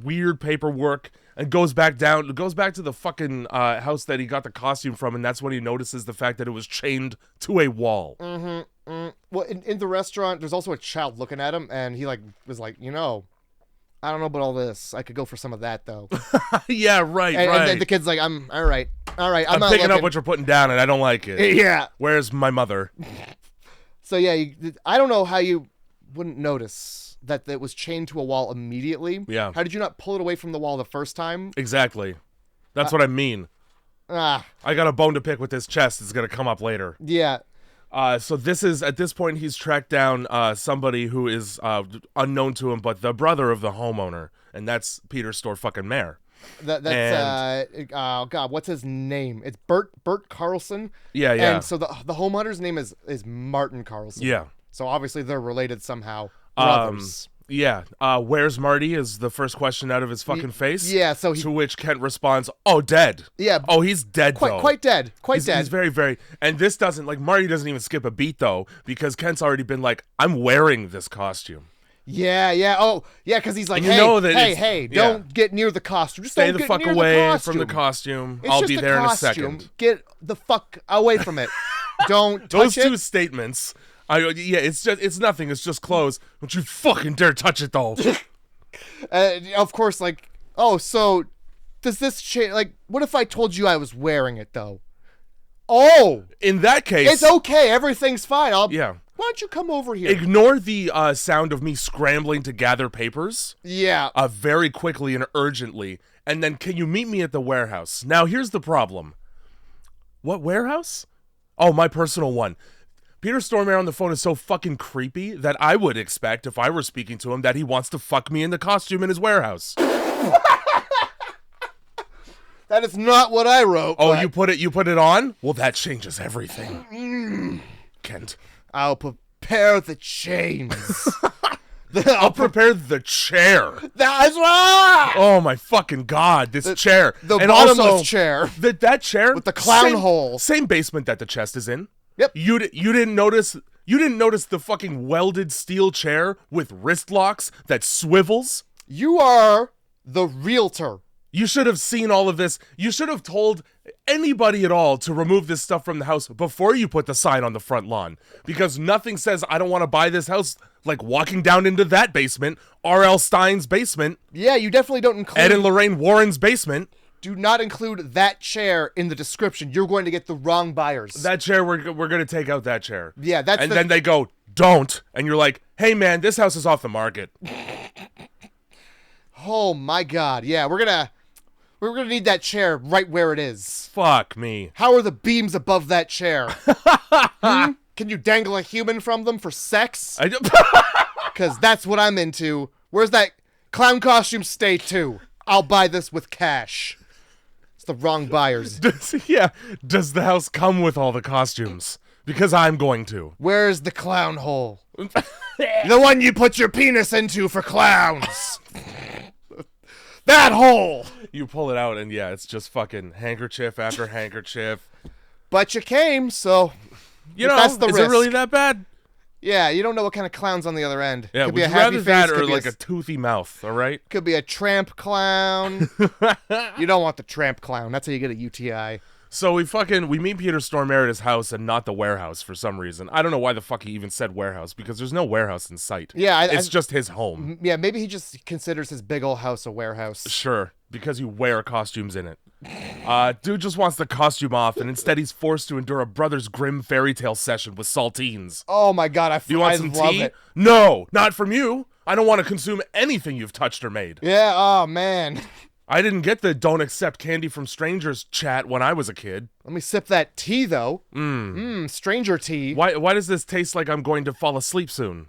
weird paperwork, and goes back to the fucking house that he got the costume from, and that's when he notices the fact that it was chained to a wall. Well, in the restaurant, there's also a child looking at him, and he like was like, I don't know about all this. I could go for some of that though. Yeah, right. And the kid's like, I'm all right. I'm not picking looking. Up what you're putting down, and I don't like it. Yeah. Where's my mother? So yeah, I don't know how you wouldn't notice that it was chained to a wall immediately. Yeah. How did you not pull it away from the wall the first time? Exactly. That's what I mean. I got a bone to pick with this chest. It's gonna come up later. Yeah. So this is, at this point, he's tracked down somebody who is unknown to him, but the brother of the homeowner, and that's Peter Storfucking-Mare. Oh god, what's his name? It's Bert Carlson. Yeah. And so the homeowner's name is Martin Carlson. Yeah. So obviously they're related somehow. Brothers. Yeah. Where's Marty is the first question out of his fucking face. Yeah, so to which Kent responds, "Oh, dead." Yeah. Oh, he's dead though. Quite dead. He's very, very. And this doesn't, like, Marty doesn't even skip a beat though, because Kent's already been like, "I'm wearing this costume." Yeah. Oh, yeah, because he's like, hey, don't get near the costume. Just stay don't the get fuck near away the from the costume. It's I'll just be there in a second. Get the fuck away from it. Don't Those touch it. two statements. It's nothing. It's just clothes. Don't you fucking dare touch it though. Of course, like, oh, so does this change? Like, what if I told you I was wearing it though? Oh, in that case, it's okay. Everything's fine. Yeah. Why don't you come over here? Ignore the sound of me scrambling to gather papers. Yeah. Very quickly and urgently. And then, can you meet me at the warehouse? Now, here's the problem. What warehouse? Oh, my personal one. Peter Stormare on the phone is so fucking creepy that I would expect, if I were speaking to him, that he wants to fuck me in the costume in his warehouse. That is not what I wrote. Oh, you put it on? Well, that changes everything. Kent. I'll prepare the chains. I'll prepare the chair. That's right. Oh my fucking god, this chair. The and bottomless also, chair. That chair with the clown hole. Same basement that the chest is in. Yep. You didn't notice the fucking welded steel chair with wrist locks that swivels? You are the realtor. You should have seen all of this. You should have told anybody at all to remove this stuff from the house before you put the sign on the front lawn. Because nothing says I don't want to buy this house like walking down into that basement, R.L. Stein's basement. Yeah, you definitely don't include... Ed and Lorraine Warren's basement. Do not include that chair in the description. You're going to get the wrong buyers. That chair, we're going to take out that chair. Yeah, that's And then they go, don't. And you're like, hey man, this house is off the market. Oh my god. Yeah, we're gonna need that chair right where it is. Fuck me. How are the beams above that chair? Can you dangle a human from them for sex? Because that's what I'm into. Where's that clown costume stay to? I'll buy this with cash. It's the wrong buyers. Does the house come with all the costumes? Because I'm going to. Where's the clown hole? The one you put your penis into for clowns. That hole. You pull it out and yeah, it's just fucking handkerchief after handkerchief. But you came, so you know, that's the is risk. it really that bad? Yeah, you don't know what kind of clown's on the other end. Yeah, could would be you a happy rather face, that could or be like a toothy mouth, all right? could be a tramp clown. You don't want the tramp clown. That's how you get a UTI. So we meet Peter Stormare at his house and not the warehouse for some reason. I don't know why the fuck he even said warehouse, because there's no warehouse in sight. Yeah, it's just his home. Yeah, maybe he just considers his big old house a warehouse. Sure, because you wear costumes in it. Dude just wants the costume off, and instead he's forced to endure a brother's grim fairy tale session with saltines. Oh my god, Do you want some love tea? it. No, not from you. I don't want to consume anything you've touched or made. Yeah, oh man. I didn't get the don't accept candy from strangers chat when I was a kid. Let me sip that tea though. Stranger tea. Why does this taste like I'm going to fall asleep soon?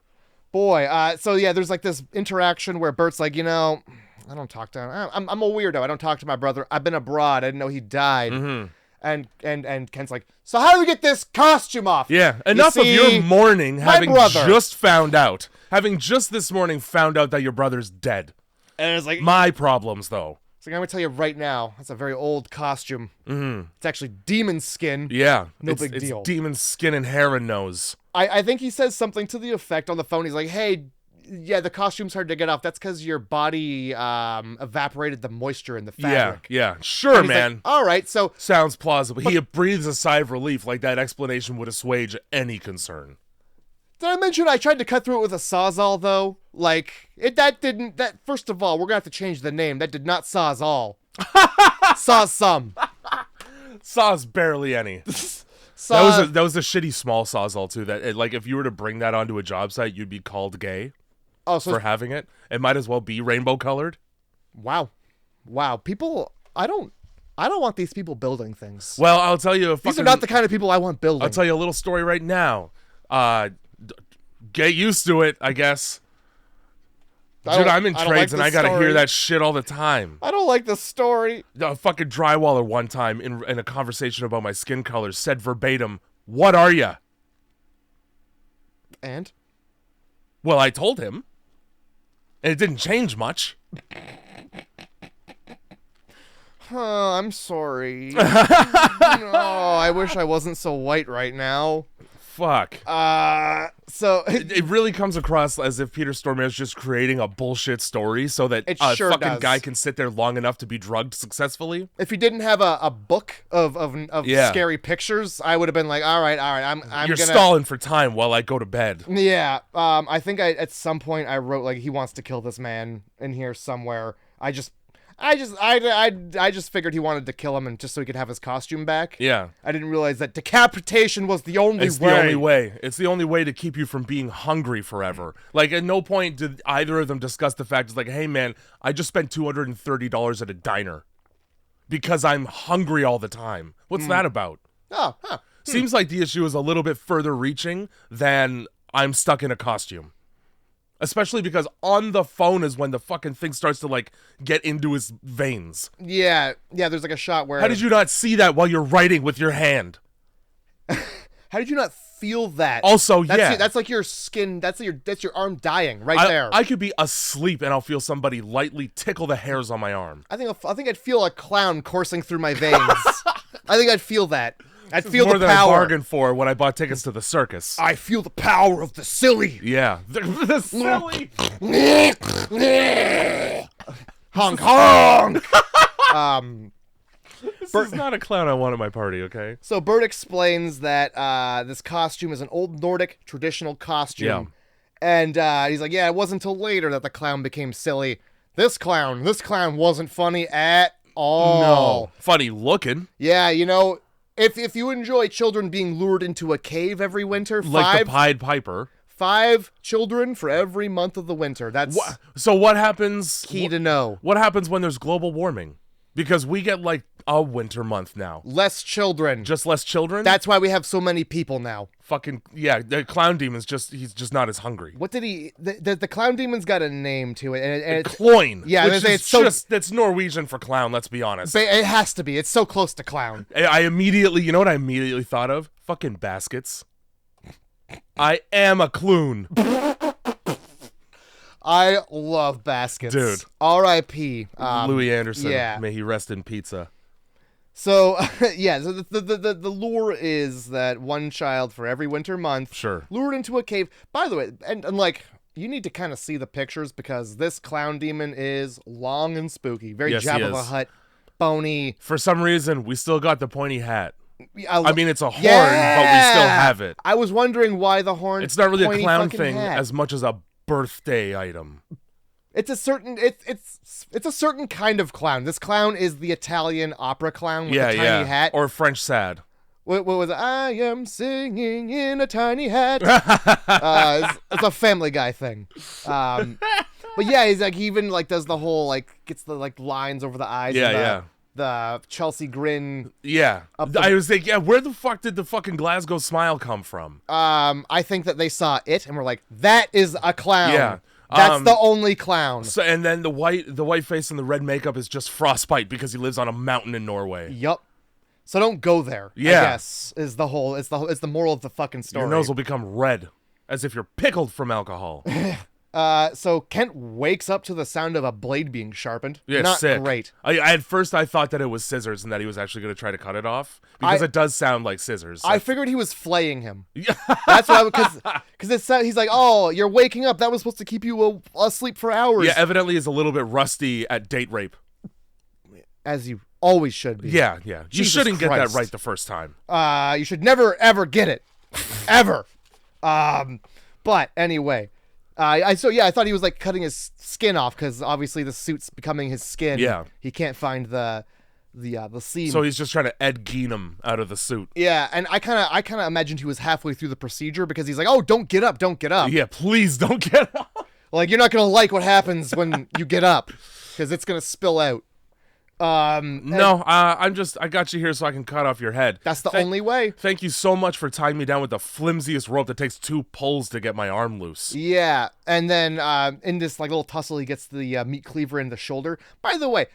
Boy, so yeah, there's like this interaction where Bert's like, I don't talk to him. I'm a weirdo. I don't talk to my brother. I've been abroad. I didn't know he died. Mm-hmm. And Ken's like, so how do we get this costume off? Yeah, enough of your mourning having brother. having just this morning found out that your brother's dead. And it's like, My problems, though. it's like, I'm gonna tell you right now, that's a very old costume. Mm-hmm. It's actually demon skin. Yeah. No it's, big it's deal. demon skin and hair and nose. I think he says something to the effect on the phone. He's like, hey, yeah, the costume's hard to get off. That's because your body evaporated the moisture in the fabric. Yeah. Sure, man. Like, all right, so Sounds plausible. He breathes a sigh of relief, like that explanation would assuage any concern. did I mention I tried to cut through it with a Sawzall though? Like that first of all, we're gonna have to change the name. That did not Sawzall. Saw some. Saw's barely any. Saw. That was a shitty small sawzall too. That like if you were to bring that onto a job site, you'd be called gay for having it. It might as well be rainbow colored. Wow. People, I don't want these people building things. Well, I'll tell you. These are not the kind of people I want building. I'll tell you a little story right now. Get used to it, I guess. Dude, I'm in trades and I gotta hear that shit all the time. I don't like the story. A fucking drywall one time in a conversation about my skin color said verbatim, "What are ya?" And? Well, I told him. And it didn't change much. I'm sorry. No, I wish I wasn't so white right now. Fuck. So it really comes across as if Peter Stormare is just creating a bullshit story so that a fucking guy can sit there long enough to be drugged successfully. If he didn't have a book of scary pictures, I would have been like, all right, You're stalling for time while I go to bed. Yeah. I think at some point I wrote like he wants to kill this man in here somewhere. I just figured he wanted to kill him and just so he could have his costume back. Yeah. I didn't realize that decapitation was the only way. It's the only way. It's the only way to keep you from being hungry forever. Like, at no point did either of them discuss the fact, it's like, hey, man, I just spent $230 at a diner because I'm hungry all the time. What's that about? Oh, huh. Seems like the issue is a little bit further reaching than I'm stuck in a costume. Especially because on the phone is when the fucking thing starts to, like, get into his veins. Yeah, there's like a shot where... How did you not see that while you're writing with your hand? How did you not feel that? Also, that's like your skin, that's your arm dying right there. I could be asleep and I'll feel somebody lightly tickle the hairs on my arm. I think I'd feel a clown coursing through my veins. I think I'd feel that. I'd feel more the than power. I bargained for when I bought tickets to the circus. I feel the power of the silly. Yeah. The silly. Honk honk. This is not a clown I want at my party, okay? So Bert explains that this costume is an old Nordic traditional costume. Yeah. And he's like, yeah, it wasn't until later that the clown became silly. This clown wasn't funny at all. No. Funny looking. Yeah, if you enjoy children being lured into a cave every winter, like the Pied Piper. 5 children for every month of the winter. That's so what happens? Key to know. What happens when there's global warming? Because we get like a winter month now. Less children. Just less children? That's why we have so many people now. Fucking, yeah, the clown demon's he's just not as hungry. What did he, the clown demon's got a name to it. And it's Cloyne. Yeah, which is that's Norwegian for clown, let's be honest. It has to be. It's so close to clown. I immediately, you know what I immediately thought of? Fucking baskets. I am a clown. I love baskets. Dude. R.I.P. Louis Anderson. Yeah. May he rest in pizza. So yeah, so the lure is that one child for every winter month, Sure, lured into a cave. By the way, and like you need to kind of see the pictures because this clown demon is long and spooky, very Yes, Jabba he the is. Hutt, bony. For some reason, we still got the pointy hat. I mean, it's a horn, yeah! but we still have it. I was wondering why the horn. It's not really a pointy clown fucking thing hat. as much as a birthday item. It's a certain it's a certain kind of clown. This clown is the Italian opera clown with the tiny hat. Or French sad. What was it? I am singing in a tiny hat. It's a Family Guy thing. But yeah, he's like he even like does the whole like gets the like lines over the eyes. Yeah, The Chelsea grin. Yeah. I was thinking, where the fuck did the fucking Glasgow smile come from? I think that they saw it and were like, that is a clown. Yeah. That's the only clown. So, and then the white face and the red makeup is just frostbite because he lives on a mountain in Norway. Yup. So don't go there. Yeah. I guess is the whole. It's the moral of the fucking story. Your nose will become red, as if you're pickled from alcohol. So Kent wakes up to the sound of a blade being sharpened. Yeah, Not sick. great. At first I thought that it was scissors and that he was actually going to try to cut it off because it does sound like scissors. I figured he was flaying him. That's why, because it said he's like, oh, you're waking up. That was supposed to keep you asleep for hours. Yeah, evidently is a little bit rusty at date rape. As you always should be. Yeah. You Jesus shouldn't get Christ. that right the first time. You should never ever get it, ever. But anyway. I thought he was like cutting his skin off because obviously the suit's becoming his skin. Yeah. He can't find the seam. So he's just trying to Ed Gein him out of the suit. Yeah, and I kind of imagined he was halfway through the procedure because he's like, "Oh, don't get up. Yeah, please don't get up. Like you're not going to like what happens when you get up because it's going to spill out." No, I got you here so I can cut off your head. That's the only way. Thank you so much for tying me down with the flimsiest rope that takes 2 pulls to get my arm loose. Yeah, and then in this like little tussle, he gets the meat cleaver in the shoulder. By the way,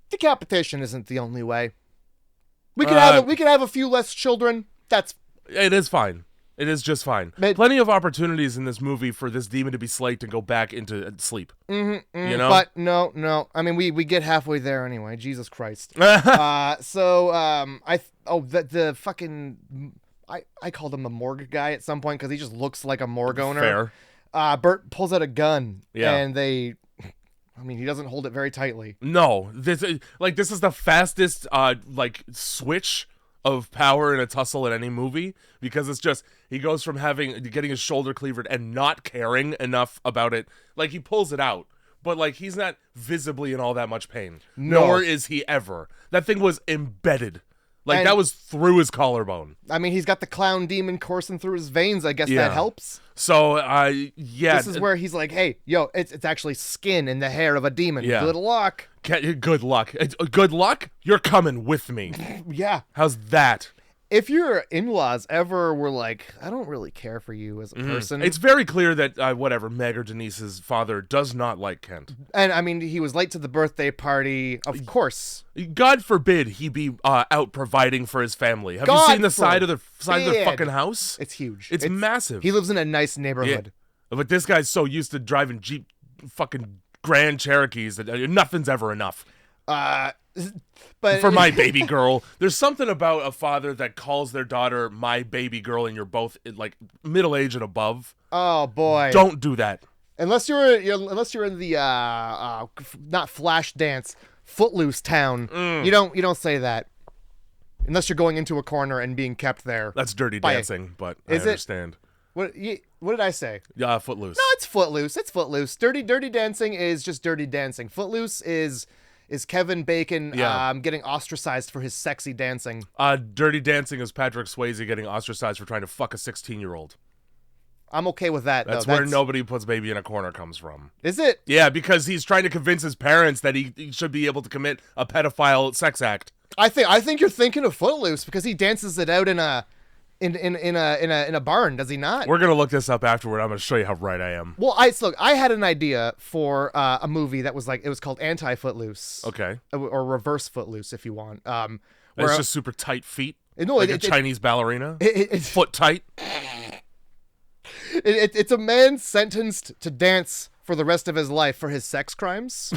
decapitation isn't the only way. We could have a few less children. It is fine. It is just fine. Plenty of opportunities in this movie for this demon to be slaked and go back into sleep. You know? But no. I mean, we get halfway there anyway. Jesus Christ. The fucking I called him the morgue guy at some point because he just looks like a morgue owner. Fair. Bert pulls out a gun. Yeah. And he doesn't hold it very tightly. No, this is the fastest switch of power in a tussle in any movie because it's just he goes from getting his shoulder cleavered and not caring enough about it. Like he pulls it out, but like he's not visibly in all that much pain. No. Nor is he ever. That thing was embedded. Like that was through his collarbone. I mean, he's got the clown demon coursing through his veins. I guess that helps. So, This is where he's like, hey, yo, it's actually skin in the hair of a demon. Yeah. Good luck. Good luck. Good luck? You're coming with me. Yeah. How's that? If your in-laws ever were like, I don't really care for you as a person. It's very clear that, Meg or Denise's father does not like Kent. And, I mean, he was late to the birthday party. Of course. God forbid he be out providing for his family. Have you seen the side of the fucking house? It's huge. It's massive. He lives in a nice neighborhood. Yeah. But this guy's so used to driving Jeep fucking Grand Cherokees that nothing's ever enough. But for my baby girl. There's something about a father that calls their daughter my baby girl and you're both like middle age and above. Oh boy. Don't do that. Unless you're in the not flash dance Footloose town. You don't say that. Unless you're going into a corner and being kept there. That's dirty dancing, but I understand. What did I say? Footloose. No, it's Footloose. It's Footloose. Dirty dancing is just dirty dancing. Footloose is Kevin Bacon getting ostracized for his sexy dancing. Dirty dancing is Patrick Swayze getting ostracized for trying to fuck a 16-year-old. I'm okay with that. That's where nobody puts baby in a corner comes from. Is it? Yeah, because he's trying to convince his parents that he should be able to commit a pedophile sex act. I think you're thinking of Footloose because he dances it out in a barn, does he not? We're gonna look this up afterward. I'm gonna show you how right I am. Well, I had an idea for a movie that was it was called Anti-Footloose. Okay. Or Reverse Footloose, if you want. It's just super tight feet. No, like a Chinese ballerina. It's foot tight. It's a man sentenced to dance for the rest of his life for his sex crimes.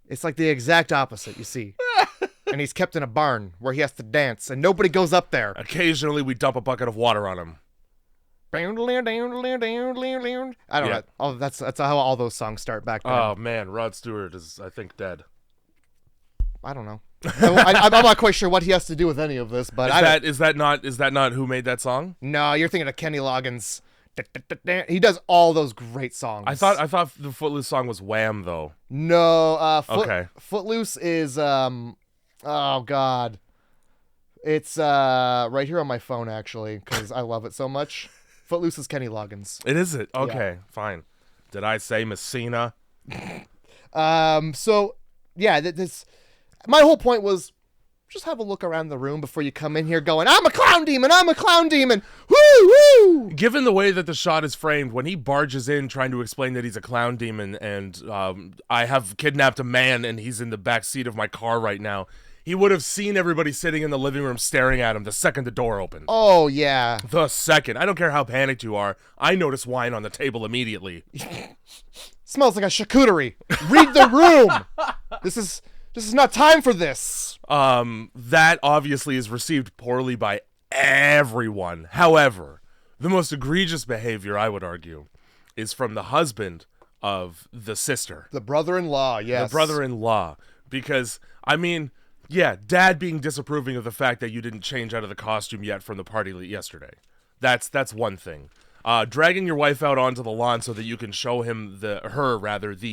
It's like the exact opposite, you see. and he's kept in a barn where he has to dance, and nobody goes up there. Occasionally, we dump a bucket of water on him. I don't know. Oh, that's how all those songs start back then. Oh man, Rod Stewart is, I think, dead. I don't know. I'm not quite sure what he has to do with any of this, but is that not who made that song? No, you're thinking of Kenny Loggins. He does all those great songs. I thought the Footloose song was Wham though. No, okay. Footloose is oh god, it's right here on my phone actually because I love it so much. Footloose is Kenny Loggins. Is it? Okay, fine. Did I say Messina? So yeah, this. My whole point was just have a look around the room before you come in here going, I'm a clown demon, I'm a clown demon, woo, woo! Given the way that the shot is framed, when he barges in trying to explain that he's a clown demon and I have kidnapped a man and he's in the back seat of my car right now, he would have seen everybody sitting in the living room staring at him the second the door opened. Oh, yeah. The second. I don't care how panicked you are. I notice wine on the table immediately. Smells like a charcuterie. Read the room. This is not time for this. That obviously is received poorly by everyone. However, the most egregious behavior, I would argue, is from the husband of the sister. The brother-in-law, yes. The brother-in-law. Because, I mean, yeah, dad being disapproving of the fact that you didn't change out of the costume yet from the party yesterday. That's one thing. Dragging your wife out onto the lawn so that you can show him the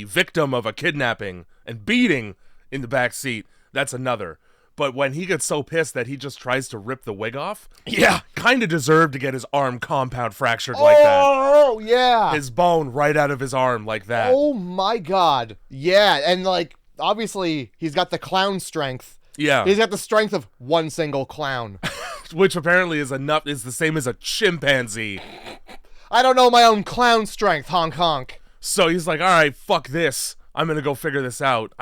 victim of a kidnapping and beating in the back seat, that's another. But when he gets so pissed that he just tries to rip the wig off, yeah, kind of deserved to get his arm compound fractured like that. Oh, yeah. His bone right out of his arm like that. Oh, my God. Yeah, and, like, obviously, he's got the clown strength. Yeah. He's got the strength of one single clown. Which apparently is the same as a chimpanzee. I don't know my own clown strength, honk honk. So he's like, all right, fuck this. I'm going to go figure this out.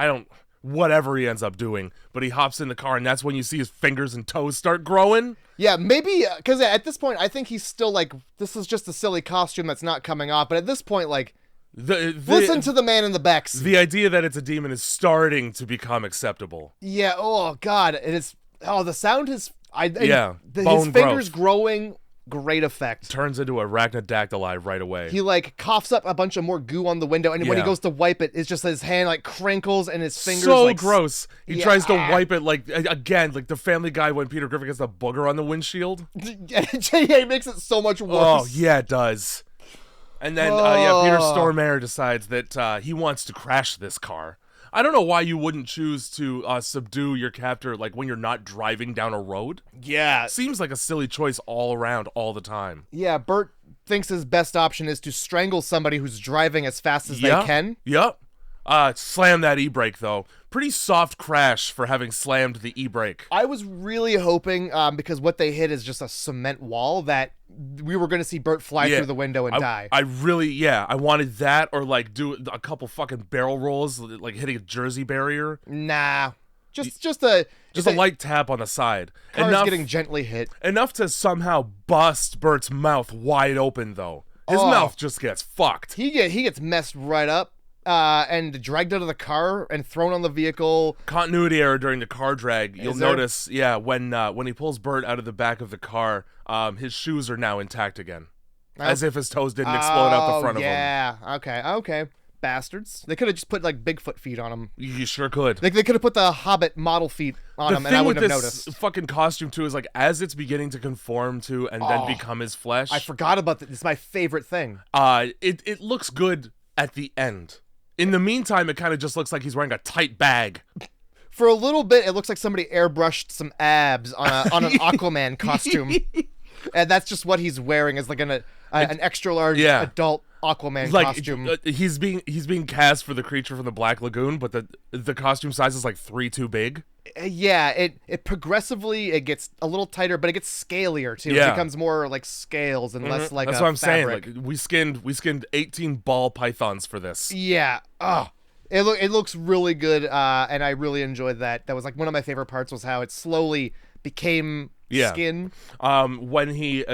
Whatever he ends up doing. But he hops in the car, and that's when you see his fingers and toes start growing. Yeah, maybe, because at this point, I think he's still like, this is just a silly costume that's not coming off. But at this point, like, listen to the man in the back seat. The idea that it's a demon is starting to become acceptable. Yeah, oh, God. It is, the sound is, bone his fingers growing, great effect. Turns into arachnodactyli right away. He, like, coughs up a bunch of more goo on the window, and when he goes to wipe it, it's just his hand, like, crinkles, and his fingers, so like... gross. He tries to wipe it, like, again, like the Family Guy when Peter Griffin gets the booger on the windshield. Yeah, it makes it so much worse. Oh, yeah, it does. And then, Peter Stormare decides that he wants to crash this car. I don't know why you wouldn't choose to subdue your captor, like, when you're not driving down a road. Yeah. Seems like a silly choice all around, all the time. Yeah, Bert thinks his best option is to strangle somebody who's driving as fast as they can. Yep. Slam that e-brake, though. Pretty soft crash for having slammed the e-brake. I was really hoping, because what they hit is just a cement wall, that we were going to see Bert fly through the window and die. I wanted that, or, like, do a couple fucking barrel rolls, like hitting a Jersey barrier. Nah. Just a light tap on the side. Car's getting gently hit. Enough to somehow bust Bert's mouth wide open, though. His mouth just gets fucked. He gets messed right up. And dragged out of the car and thrown on the vehicle. Continuity error during the car drag. You'll notice, when he pulls Bert out of the back of the car, his shoes are now intact again. As if his toes didn't explode out the front of him. Yeah, okay. Bastards. They could have just put, like, Bigfoot feet on him. You sure could. They could have put the Hobbit model feet on him, and I wouldn't have noticed. The fucking costume, too, is, like, as it's beginning to conform to and then become his flesh. I forgot about this. It's my favorite thing. It looks good at the end. In the meantime, it kind of just looks like he's wearing a tight bag. For a little bit, it looks like somebody airbrushed some abs on an Aquaman costume. And that's just what he's wearing, is like an extra large adult Aquaman costume. He's being cast for the creature from the Black Lagoon, but the costume size is like 3 too big. Yeah, it progressively it gets a little tighter, but it gets scalier too. Yeah. It becomes more like scales and less like that's a what I'm fabric. saying. Like we skinned 18 ball pythons for this. Yeah. It looks really good, and I really enjoyed that. That was like one of my favorite parts, was how it slowly became skin. When he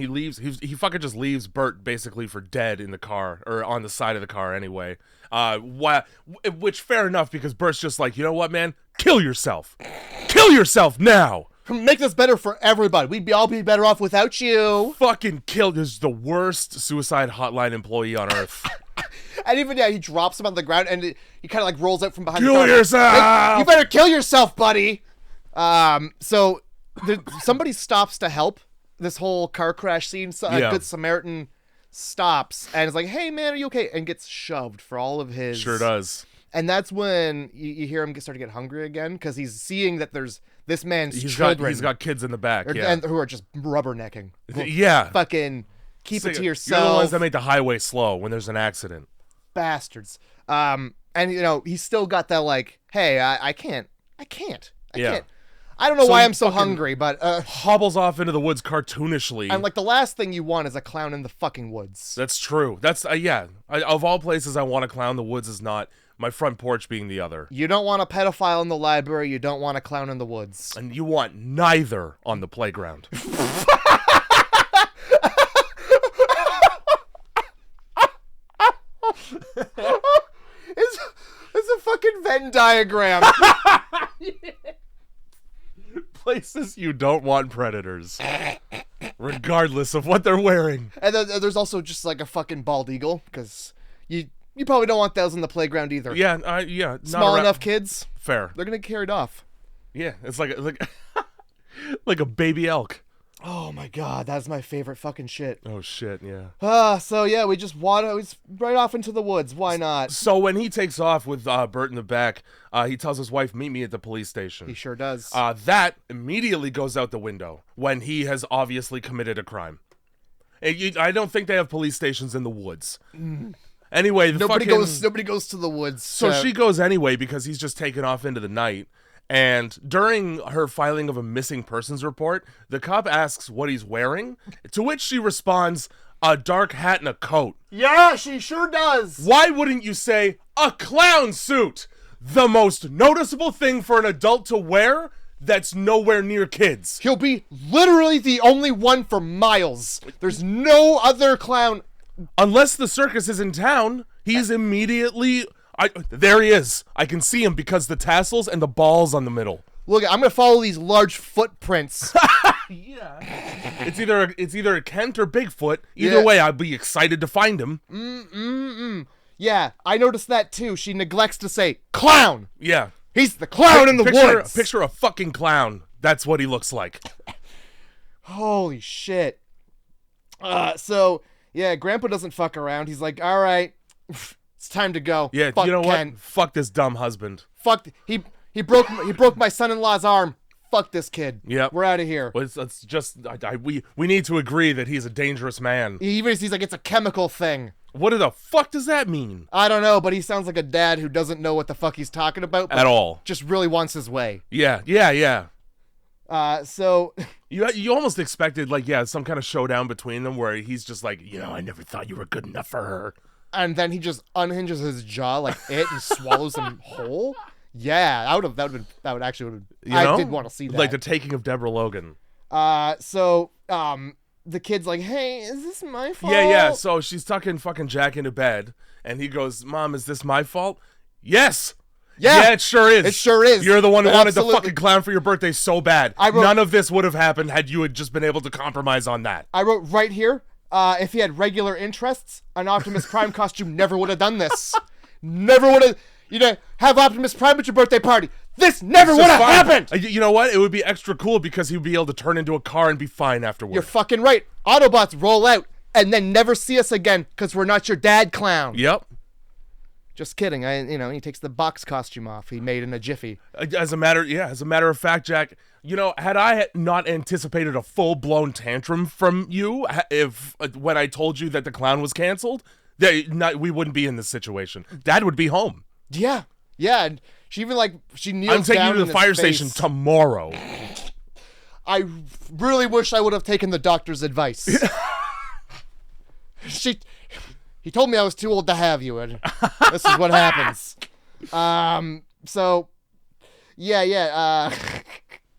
leaves, he fucking just leaves Bert basically for dead in the car, or on the side of the car anyway. Which fair enough, because Bert's just like, you know what, man, kill yourself now. Make this better for everybody. We'd all be better off without you. Fucking kill. This is the worst suicide hotline employee on earth. And even, he drops him on the ground, and he kind of like rolls out from behind Kill the car. yourself! Hey, you better kill yourself, buddy! So somebody stops to help this whole car crash scene. So a Good Samaritan stops and is like, hey, man, are you okay? And gets shoved for all of his... Sure does. And that's when you hear him start to get hungry again, because he's seeing that there's this man's children. He's got kids in the back, and who are just rubbernecking. Yeah. Fucking keep it to yourself. You're the ones that make the highway slow when there's an accident. Bastards. And, he's still got that, like, hey, I can't. I can't. I don't know why I'm so hungry, but... hobbles off into the woods cartoonishly. And, like, the last thing you want is a clown in the fucking woods. That's true. That's, of all places I want a clown, the woods is not. My front porch being the other. You don't want a pedophile in the library. You don't want a clown in the woods. And you want neither on the playground. It's a fucking Venn diagram. Places you don't want predators. Regardless of what they're wearing. And then there's also just like a fucking bald eagle, because you probably don't want those in the playground either. Yeah. Small enough kids. Fair. They're going to get carried off. Yeah, it's like like a baby elk. Oh my god, that's my favorite fucking shit. Oh shit, yeah. So yeah, we just he's right off into the woods. Why not? So when he takes off with Bert in the back, he tells his wife, meet me at the police station. He sure does. That immediately goes out the window when he has obviously committed a crime. I don't think they have police stations in the woods. Anyway, nobody goes to the woods. So she goes anyway because he's just taken off into the night. And during her filing of a missing persons report, the cop asks what he's wearing, to which she responds, a dark hat and a coat. Yeah, she sure does. Why wouldn't you say a clown suit? The most noticeable thing for an adult to wear that's nowhere near kids. He'll be literally the only one for miles. There's no other clown. Unless the circus is in town, he's immediately... there he is. I can see him because the tassels and the balls on the middle. Look, I'm gonna follow these large footprints. Yeah. It's either a Kent or Bigfoot. Either way, I'd be excited to find him. Yeah, I noticed that too. She neglects to say clown. Yeah. He's the clown in the woods. Picture a fucking clown. That's what he looks like. Holy shit. So, yeah, Grandpa doesn't fuck around. He's like, all right, it's time to go. Yeah, fuck you know Ken. what? Fuck this dumb husband. Fuck, he broke my son-in-law's arm. Fuck this kid. Yep. We're out of here. Well, it's just, we need to agree that he's a dangerous man. He's like, it's a chemical thing. What the fuck does that mean? I don't know, but he sounds like a dad who doesn't know what the fuck he's talking about. At all. Just really wants his way. Yeah. So... You almost expected, some kind of showdown between them where he's just like, I never thought you were good enough for her. And then he just unhinges his jaw like it and swallows him whole. Yeah, I did want to see that. Like the taking of Deborah Logan. So the kid's like, hey, is this my fault? Yeah. So she's tucking fucking Jack into bed, and he goes, Mom, is this my fault? Yes. Yeah, it sure is. It sure is. You're the one who wanted the fucking clown for your birthday so bad. None of this would have happened had you had just been able to compromise on that. I wrote right here, if he had regular interests, an Optimus Prime costume never would have done this. Never would have, have Optimus Prime at your birthday party. This never would have happened. You know what? It would be extra cool because he'd be able to turn into a car and be fine afterwards. You're fucking right. Autobots roll out and then never see us again because we're not your dad clown. Yep. Just kidding. He takes the box costume off he made in a jiffy. As a matter of fact, Jack, had I not anticipated a full-blown tantrum from you when I told you that the clown was canceled, we wouldn't be in this situation. Dad would be home. Yeah. And she even she kneels down. I'm taking you to the fire station tomorrow. I really wish I would have taken the doctor's advice. He told me I was too old to have you, and this is what happens. So, yeah.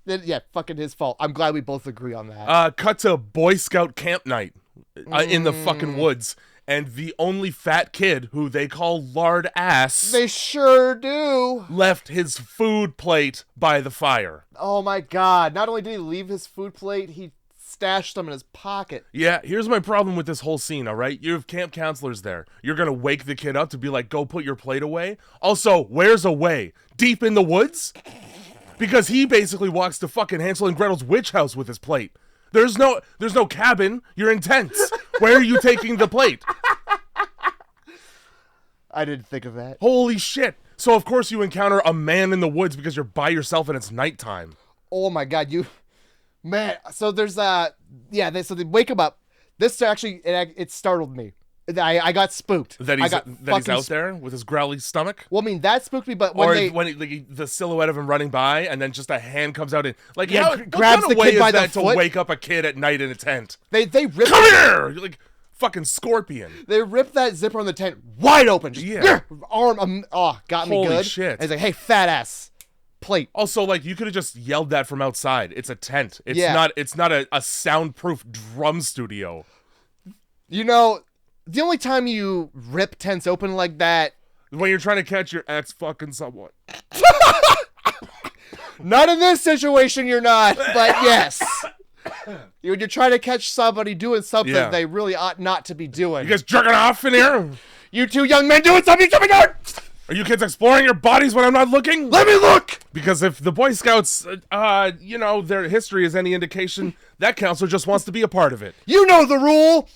Then, yeah, fucking his fault. I'm glad we both agree on that. Cut to Boy Scout camp night in the fucking woods. And the only fat kid, who they call Lard Ass, They sure do. left his food plate by the fire. Oh my god. Not only did he leave his food plate, he stashed them in his pocket. Yeah, here's my problem with this whole scene, all right? You have camp counselors there. You're going to wake the kid up to be like, go put your plate away? Also, where's away? Deep in the woods? Because he basically walks to fucking Hansel and Gretel's witch house with his plate. There's no cabin. You're in tents. Where are you taking the plate? I didn't think of that. Holy shit. So, of course, you encounter a man in the woods because you're by yourself and it's nighttime. Oh my god, man. So there's so they wake him up. This actually it startled me. I got spooked. That he's out there with his growly stomach. Well, I mean that spooked me, but when the silhouette of him running by and then just a hand comes out and like grabs the kid by the foot to wake up a kid at night in a tent. They rip. Come here, you're like fucking scorpion. They ripped that zipper on the tent wide open. Just, arm. Got me Holy good. Shit. And he's like, hey, fat ass. Plate. Also, like, you could have just yelled that from outside. It's a tent. It's not a soundproof drum studio. You know, the only time you rip tents open like that, when you're trying to catch your ex fucking someone. Not in this situation, you're not. But yes, you're trying to catch somebody doing something they really ought not to be doing. You guys jerking off in here? You two young men doing something you shouldn't be doing. Are you kids exploring your bodies when I'm not looking? Let me look! Because if the Boy Scouts, their history is any indication, that counselor just wants to be a part of it. You know the rule!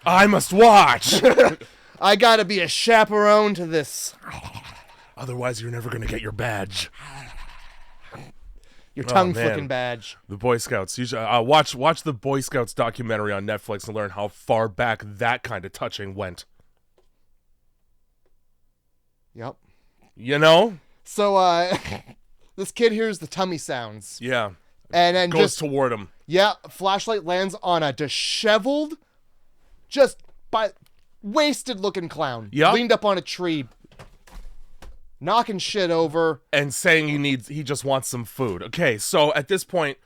I must watch! I gotta be a chaperone to this. Otherwise, you're never gonna get your badge. Your tongue-flicking badge. The Boy Scouts. You should, watch the Boy Scouts documentary on Netflix and learn how far back that kind of touching went. Yep. You know? So, this kid hears the tummy sounds. Yeah. And then goes toward him. Yeah, flashlight lands on a disheveled, wasted-looking clown. Yep. Leaned up on a tree, knocking shit over. And saying he just wants some food. Okay, so at this point,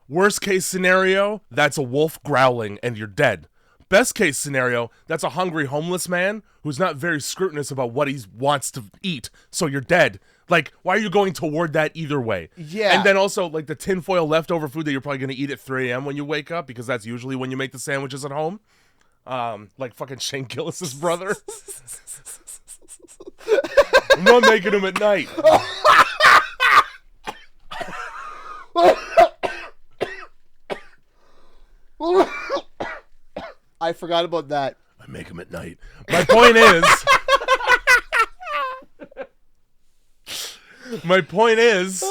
worst case scenario, that's a wolf growling and you're dead. Best case scenario, that's a hungry homeless man who's not very scrutinous about what he wants to eat, so you're dead. Like, why are you going toward that either way? Yeah. And then also, like, the tinfoil leftover food that you're probably going to eat at 3 a.m. when you wake up, because that's usually when you make the sandwiches at home. Like fucking Shane Gillis's brother. I'm not making them at night. I forgot about that. I make them at night. My point is,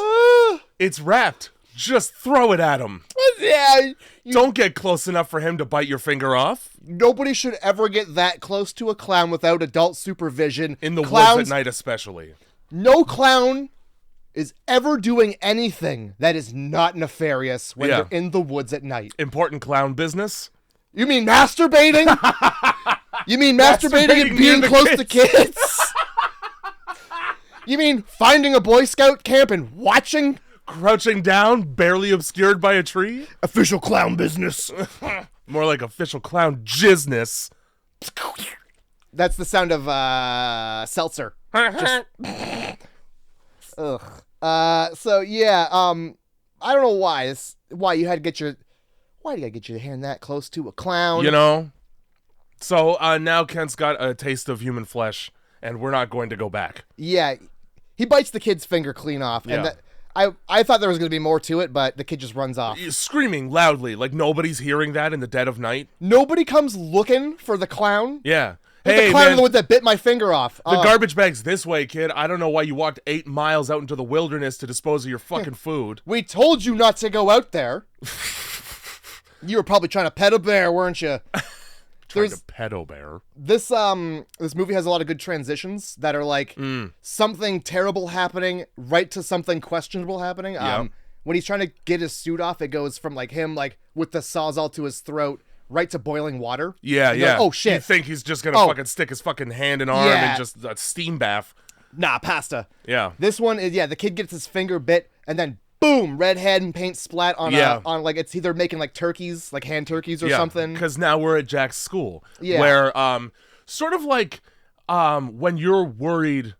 it's wrapped. Just throw it at him. Yeah. Don't get close enough for him to bite your finger off. Nobody should ever get that close to a clown without adult supervision. In the woods at night especially. No clown is ever doing anything that is not nefarious when they're in the woods at night. Important clown business? You mean masturbating? You mean masturbating and being close to kids? You mean finding a Boy Scout camp and watching? Crouching down, barely obscured by a tree? Official clown business. More like official clown jizzness. That's the sound of seltzer. Ugh. So yeah, I don't know why you had to get your hand that close to a clown. You know? So now Kent's got a taste of human flesh, and we're not going to go back. Yeah, he bites the kid's finger clean off, and I thought there was going to be more to it, but the kid just runs off. He's screaming loudly, like nobody's hearing that in the dead of night. Nobody comes looking for the clown? Yeah. Hey, the clown man, that bit my finger off. The garbage bag's this way, kid. I don't know why you walked 8 miles out into the wilderness to dispose of your fucking food. We told you not to go out there. You were probably trying to pet a bear, weren't you? Trying to pedo bear. This movie has a lot of good transitions that are like something terrible happening right to something questionable happening. When he's trying to get his suit off, it goes from like him like with the sawzall to his throat right to boiling water. Yeah, yeah. Like, oh shit! You think he's just gonna fucking stick his fucking hand and arm and just a steam bath? Nah, pasta. Yeah. This one is the kid gets his finger bit and then boom, red hand and paint splat on Yeah. on like it's either making like turkeys, like hand turkeys or something. Because now we're at Jack's school, Yeah. where sort of like when you're worried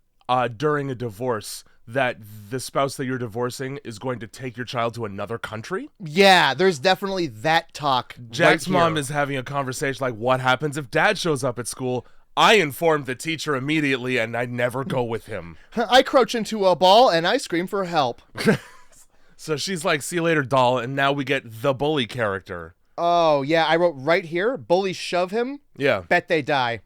during a divorce that the spouse that you're divorcing is going to take your child to another country. Yeah, there's definitely that talk. Jack's right mom here. is having a conversation like, what happens if dad shows up at school? I informed the teacher immediately and I never go with him. I crouch into a ball and I scream for help. So she's like, see you later, doll. And now we get the bully character. Oh, yeah, I wrote right here, bullies shove him, Yeah. bet they die.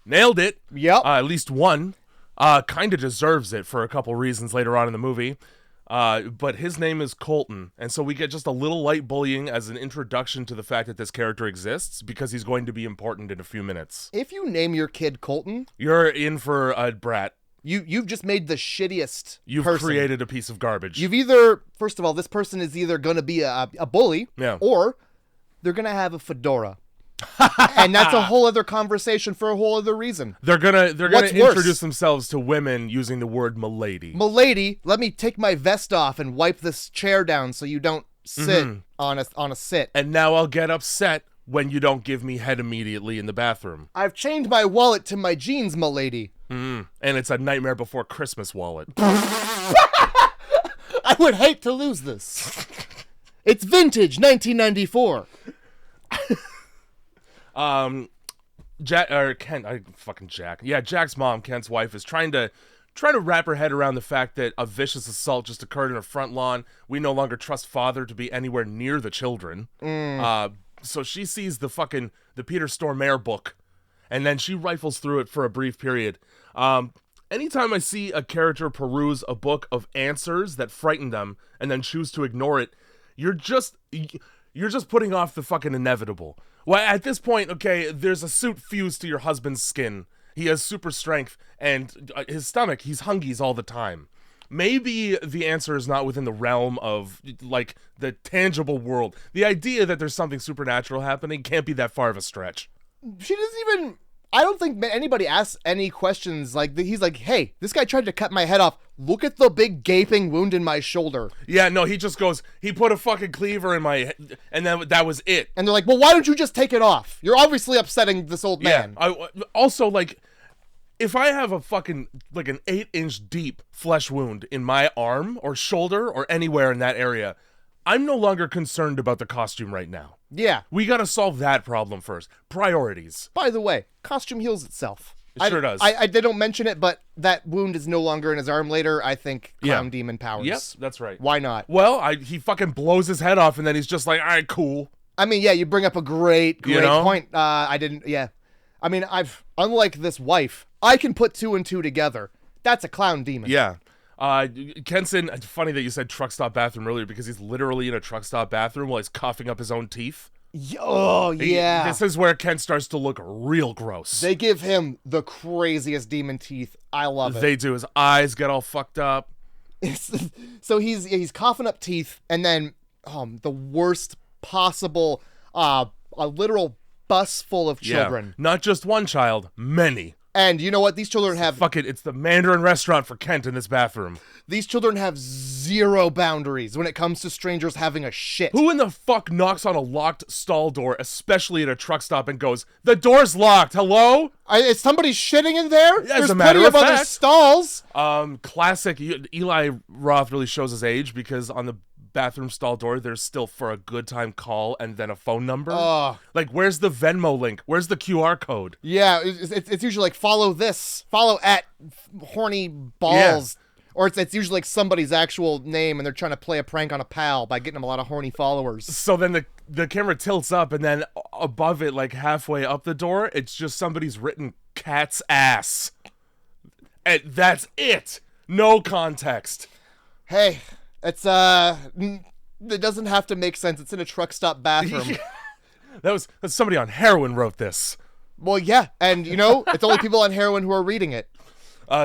Nailed it. Yep. At least one. Kind of deserves it for a couple reasons later on in the movie. But his name is Colton. And so we get just a little light bullying as an introduction to the fact that this character exists because he's going to be important in a few minutes. If you name your kid Colton, You're in for a brat. you've just made the shittiest You've person. created a piece of garbage. You've either, first of all, this person is either going to be a bully, Yeah. or they're going to have a fedora. And that's a whole other conversation for a whole other reason. They're gonna What's introduce worse? themselves to women using the word milady. Milady, let me take my vest off and wipe this chair down so you don't sit on a sit. And now I'll get upset when you don't give me head immediately in the bathroom. I've chained my wallet to my jeans, milady. And it's a Nightmare Before Christmas wallet. I would hate to lose this. It's vintage 1994. Jack or Kent, Jack. Yeah, Jack's mom, Kent's wife, is trying to wrap her head around the fact that a vicious assault just occurred in her front lawn. We no longer trust father to be anywhere near the children. So she sees the Peter Stormare book, and then she rifles through it for a brief period. Anytime I see a character peruse a book of answers that frighten them and then choose to ignore it, you're just putting off the fucking inevitable. Well, at this point, okay, there's a suit fused to your husband's skin. He has super strength, and his stomach, he's hungies all the time. Maybe the answer is not within the realm of, like, the tangible world. The idea that there's something supernatural happening can't be that far of a stretch. She doesn't even... I don't think anybody asks any questions. Like, he's like, hey, this guy tried to cut my head off. Look at the big gaping wound in my shoulder. Yeah, no, he just goes, he put a fucking cleaver in my head, and then that was it. And they're like, well, why don't you just take it off? You're obviously upsetting this old man. Also, like, if I have a fucking, like, an 8-inch deep flesh wound in my arm or shoulder or anywhere in that area, I'm no longer concerned about the costume right now. Yeah. We gotta solve that problem first. Priorities. By the way, costume heals itself. It sure does. They don't mention it, but that wound is no longer in his arm later. I think clown demon powers. Yep, that's right. Why not? Well, he fucking blows his head off, and then he's just like, all right, cool. I mean, yeah, you bring up a great You know? point. I mean, unlike this wife, I can put two and two together. That's a clown demon. Yeah. Kenson, it's funny that you said truck stop bathroom earlier because he's literally in a truck stop bathroom while he's coughing up his own teeth. Oh, yeah. This is where Kent starts to look real gross. They give him the craziest demon teeth. I love it. They do. His eyes get all fucked up. So he's coughing up teeth, and then the worst possible, a literal bus full of children. Yeah. Not just one child, many. And you know what? These children have... Fuck it, it's the Mandarin restaurant for Kent in this bathroom. These children have zero boundaries when it comes to strangers having a shit. Who in the fuck knocks on a locked stall door, especially at a truck stop, and goes, the door's locked, hello? Is somebody shitting in there? As There's a matter plenty of other fact. stalls. Classic. Eli Roth really shows his age because on the bathroom stall door, there's still for a good time call and then a phone number. Like, where's the Venmo link? Where's the QR code? Yeah, it's usually like follow at horny balls. Yeah. Or it's usually like somebody's actual name and they're trying to play a prank on a pal by getting them a lot of horny followers. So then the camera tilts up and then above it, like halfway up the door, it's just somebody's written cat's ass. And that's it. No context. Hey, it's it doesn't have to make sense. It's in a truck stop bathroom. That's somebody on heroin wrote this. Well, yeah, and you know, it's only people on heroin who are reading it.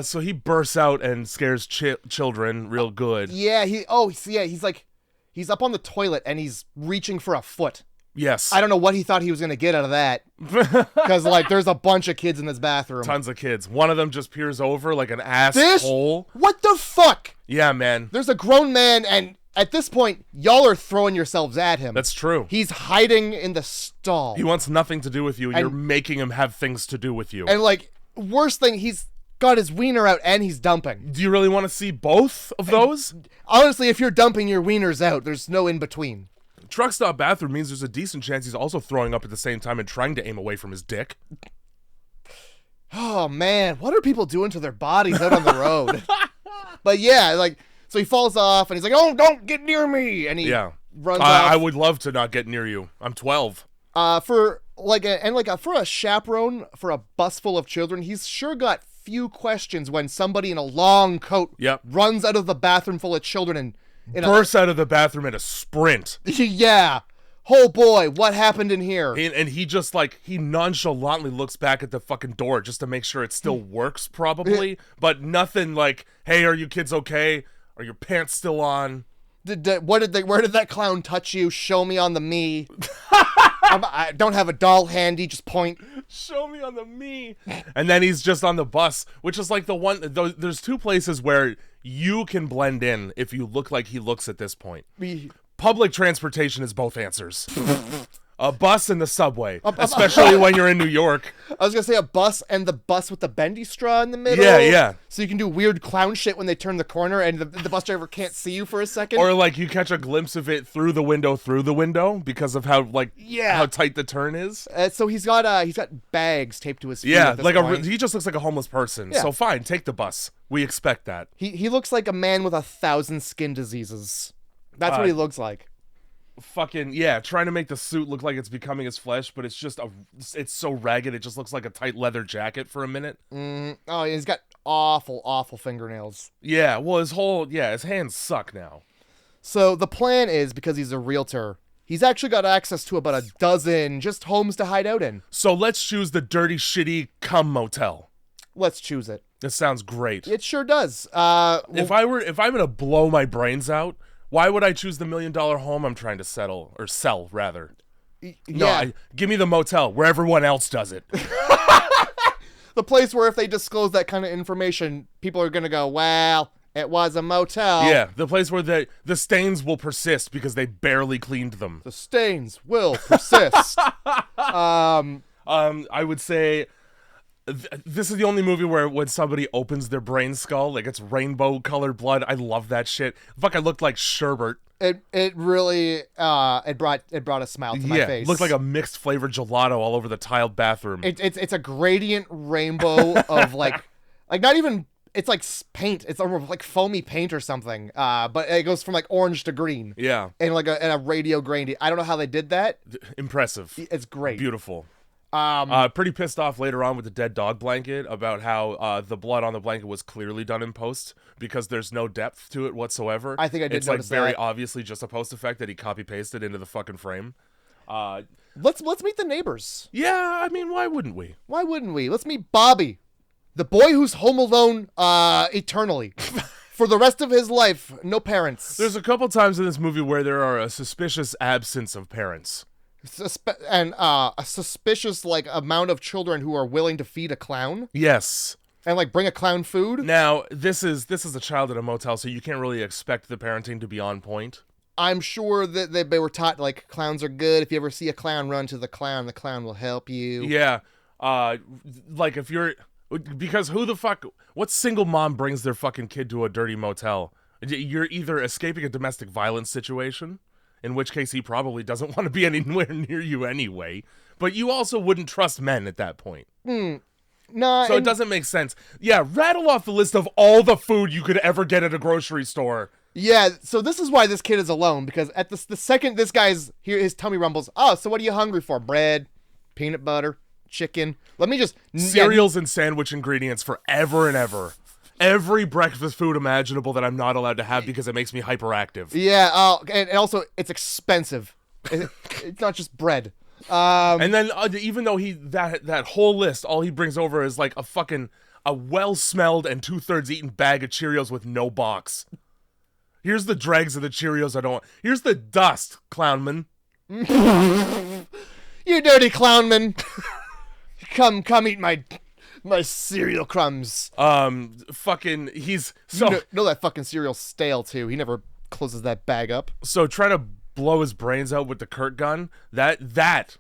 So he bursts out and scares children real good. Yeah, he's up on the toilet and he's reaching for a foot. Yes. I don't know what he thought he was going to get out of that. Because, like, there's a bunch of kids in this bathroom. Tons of kids. One of them just peers over like an asshole. What the fuck? Yeah, man. There's a grown man, and at this point, y'all are throwing yourselves at him. That's true. He's hiding in the stall. He wants nothing to do with you. You're making him have things to do with you. And, like, worst thing, he's got his wiener out and he's dumping. Do you really want to see both of those? Honestly, if you're dumping your wieners out, there's no in between. Truck stop bathroom means there's a decent chance he's also throwing up at the same time and trying to aim away from his dick. Oh, man. What are people doing to their bodies out on the road? But, yeah, like, so he falls off and he's like, oh, don't get near me. And he runs off. I would love to not get near you. I'm 12. For a chaperone for a bus full of children, he's sure got few questions when somebody in a long coat runs out of the bathroom full of children and bursts out of the bathroom in a sprint. Yeah. Oh boy, what happened in here? And he just he nonchalantly looks back at the fucking door just to make sure it still works, probably. But nothing like, hey, are you kids okay? Are your pants still on? Where did that clown touch you? Show me on the me. I don't have a doll handy, just point. Show me on the me. And then he's just on the bus, which is like there's two places where you can blend in if you look like he looks at this point. Public transportation is both answers. A bus and the subway, especially when you're in New York. I was going to say a bus and the bus with the bendy straw in the middle. Yeah. So you can do weird clown shit when they turn the corner and the bus driver can't see you for a second. Or like you catch a glimpse of it through the window because of how how tight the turn is. So he's got bags taped to his feet. Yeah, he just looks like a homeless person. Yeah. So fine, take the bus. We expect that. He looks like a man with 1,000 skin diseases. That's what he looks like. Fucking trying to make the suit look like it's becoming his flesh, but it's just it's so ragged it just looks like a tight leather jacket for a minute. Oh, he's got awful fingernails. Yeah, well his hands suck now. So the plan is, because he's a realtor, he's actually got access to about a dozen just homes to hide out in. So let's choose the dirty, shitty cum motel. Let's choose it. This sounds great. It sure does. If I'm gonna blow my brains out, why would I choose the $1 million home I'm trying to sell rather? No, give me the motel where everyone else does it. The place where if they disclose that kind of information, people are going to go, well, it was a motel. Yeah, the place where the stains will persist because they barely cleaned them. The stains will persist. I would say this is the only movie where when somebody opens their brain skull, like it's rainbow colored blood. I love that shit. Fuck, I looked like sherbet. It really it brought a smile to my face. It looked like a mixed flavored gelato all over the tiled bathroom. It's a gradient rainbow of like not even, it's like paint. It's like foamy paint or something. But it goes from like orange to green. Yeah. And like a radio grain. I don't know how they did that. Impressive. It's great. Beautiful. Pretty pissed off later on with the dead dog blanket about how the blood on the blanket was clearly done in post because there's no depth to it whatsoever. I think I did It's notice very that. obviously just a post effect that he copy pasted into the fucking frame. Let's meet the neighbors. Yeah, I mean, why wouldn't we? Why wouldn't we? Let's meet Bobby, the boy who's home alone eternally. For the rest of his life, no parents. There's a couple times in this movie where there are a suspicious absence of parents. A suspicious amount of children who are willing to feed a clown. Yes. And bring a clown food. Now, this is a child at a motel, so you can't really expect the parenting to be on point. I'm sure that they were taught clowns are good. If you ever see a clown, run to the clown will help you. Yeah. If you're, because what single mom brings their fucking kid to a dirty motel? You're either escaping a domestic violence situation, in which case he probably doesn't want to be anywhere near you anyway. But you also wouldn't trust men at that point. No. So it doesn't make sense. Yeah, rattle off the list of all the food you could ever get at a grocery store. Yeah, so this is why this kid is alone, because at the second this guy's here, his tummy rumbles. Oh, so what are you hungry for? Bread, peanut butter, chicken. Let me just... Cereals and sandwich ingredients forever and ever. Every breakfast food imaginable that I'm not allowed to have because it makes me hyperactive. Yeah, and also it's expensive. It's not just bread. And then even though that whole list, all he brings over is a well-smelled and 2/3 eaten bag of Cheerios with no box. Here's the dregs of the Cheerios I don't want. Here's the dust, clownman. You dirty clownman. Come eat my My cereal crumbs. Fucking, he's so... You know that fucking cereal's stale, too. He never closes that bag up. So trying to blow his brains out with the Kurt gun, that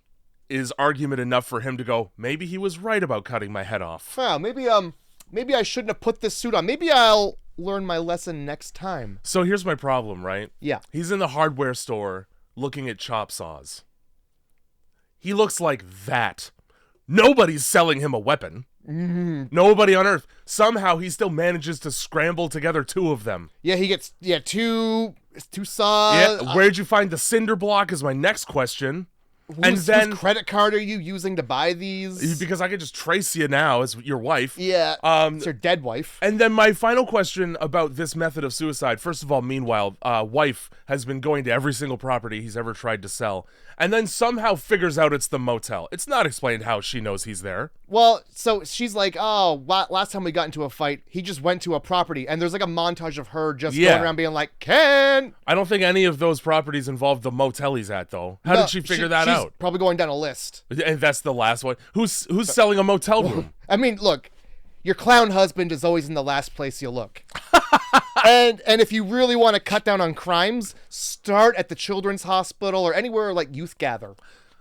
is argument enough for him to go, maybe he was right about cutting my head off. Wow, maybe I shouldn't have put this suit on. Maybe I'll learn my lesson next time. So here's my problem, right? Yeah. He's in the hardware store looking at chop saws. He looks like that. Nobody's selling him a weapon. Mm-hmm. Nobody on Earth. Somehow he still manages to scramble together two of them. Yeah, he gets two saws. Yeah, where'd you find the cinder block is my next question. Whose credit card are you using to buy these? Because I could just trace you now as your wife. Yeah, it's your dead wife. And then my final question about this method of suicide. First of all, meanwhile, wife has been going to every single property he's ever tried to sell. And then somehow figures out it's the motel. It's not explained how she knows he's there. Well, so she's like, oh, last time we got into a fight, he just went to a property. And there's like a montage of her just going around being like, Ken! I don't think any of those properties involved the motel he's at, though. How did she figure that out? She's probably going down a list. And that's the last one. Who's selling a motel room? I mean, look, your clown husband is always in the last place you look. and if you really want to cut down on crimes, start at the children's hospital or anywhere like youth gather.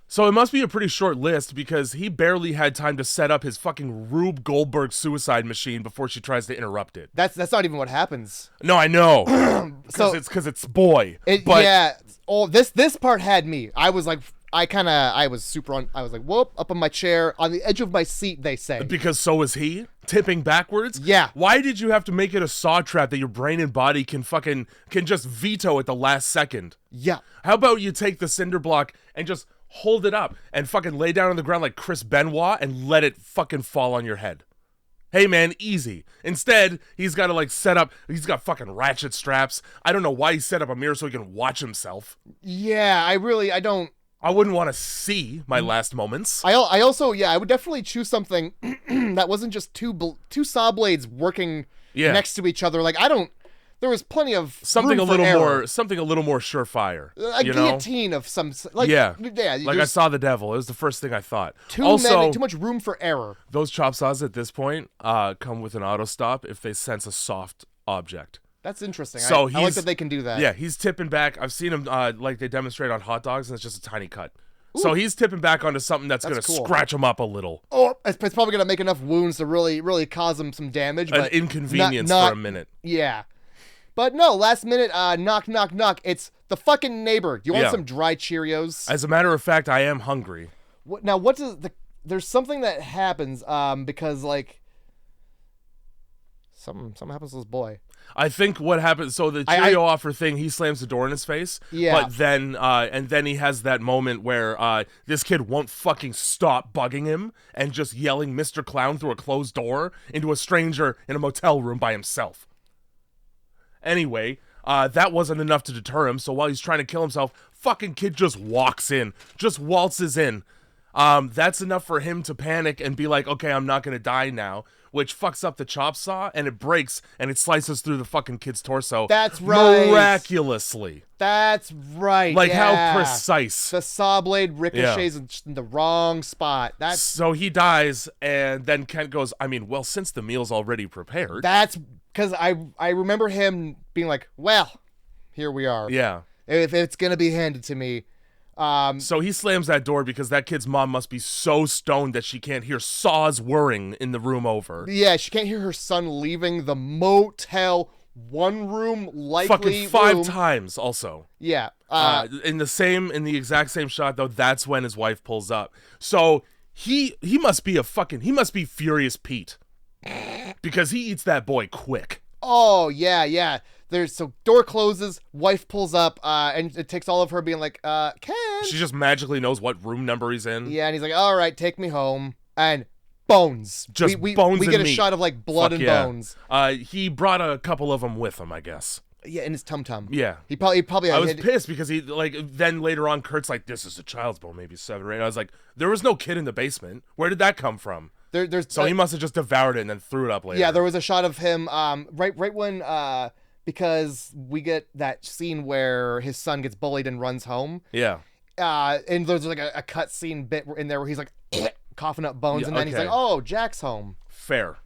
So it must be a pretty short list because he barely had time to set up his fucking Rube Goldberg suicide machine before she tries to interrupt it. That's not even what happens. No, I know. Because it's boy. Yeah. Oh, this part had me. I was like, I was super on. I was like, whoop, up on my chair, on the edge of my seat. They say because so was he tipping backwards. Yeah. Why did you have to make it a saw trap that your brain and body can just veto at the last second? Yeah. How about you take the cinder block and just hold it up and fucking lay down on the ground like Chris Benoit and let it fucking fall on your head? Hey man, easy. Instead, he's got to he's got fucking ratchet straps. I don't know why he set up a mirror so he can watch himself. Yeah, I wouldn't want to see my last moments. I also, I would definitely choose something that wasn't just two saw blades working next to each other. Like, there was plenty of something room a little for more, error. something a little more surefire. A guillotine of some, like, I saw the devil. It was the first thing I thought. Too much room for error. Those chop saws at this point come with an auto stop if they sense a soft object. That's interesting. So I like that they can do that. Yeah, he's tipping back. I've seen him like they demonstrate on hot dogs, and it's just a tiny cut. Ooh. So he's tipping back onto something that's going to scratch him up a little. Or it's probably going to make enough wounds to really, really cause him some damage. But an inconvenience for a minute. Yeah. But no, last minute, knock, knock, knock. It's the fucking neighbor. Do you want some dry Cheerios? As a matter of fact, I am hungry. There's something that happens because, like, something happens to this boy. I think what happens, so the Cheerio offer thing, he slams the door in his face. Yeah. But then, and then he has that moment where this kid won't fucking stop bugging him and just yelling Mr. Clown through a closed door into a stranger in a motel room by himself. Anyway, that wasn't enough to deter him, so while he's trying to kill himself, fucking kid just walks in, just waltzes in. That's enough for him to panic and be like, okay, I'm not going to die now, which fucks up the chop saw, and it breaks, and it slices through the fucking kid's torso. That's right. Miraculously. That's right. Like, how precise. The saw blade ricochets in the wrong spot. So he dies, and then Kent goes, well, since the meal's already prepared. That's because I remember him being like, well, here we are. Yeah. If it's going to be handed to me. So he slams that door because that kid's mom must be so stoned that she can't hear saws whirring in the room over. Yeah, she can't hear her son leaving the motel, one room, likely fucking 5 room. times also. Yeah. In the exact same shot though, that's when his wife pulls up. So he must be Furious Pete. Because he eats that boy quick. Oh, yeah. So door closes, wife pulls up, and it takes all of her being like, Ken. She just magically knows what room number he's in. Yeah, and he's like, all right, take me home. And bones. Just we bones We and get a meat. shot of like blood and bones. He brought a couple of them with him, I guess. Yeah, in his tum-tum. Yeah. He probably I was pissed because he, then later on, Kurt's like, this is a child's bone, maybe 7 or 8. I was like, there was no kid in the basement. Where did that come from? So he must have just devoured it and then threw it up later. Yeah, there was a shot of him, right when, because we get that scene where his son gets bullied and runs home. Yeah. And there's like a cut scene bit in there where he's like coughing up bones, and then he's like, oh, Jack's home. Fair.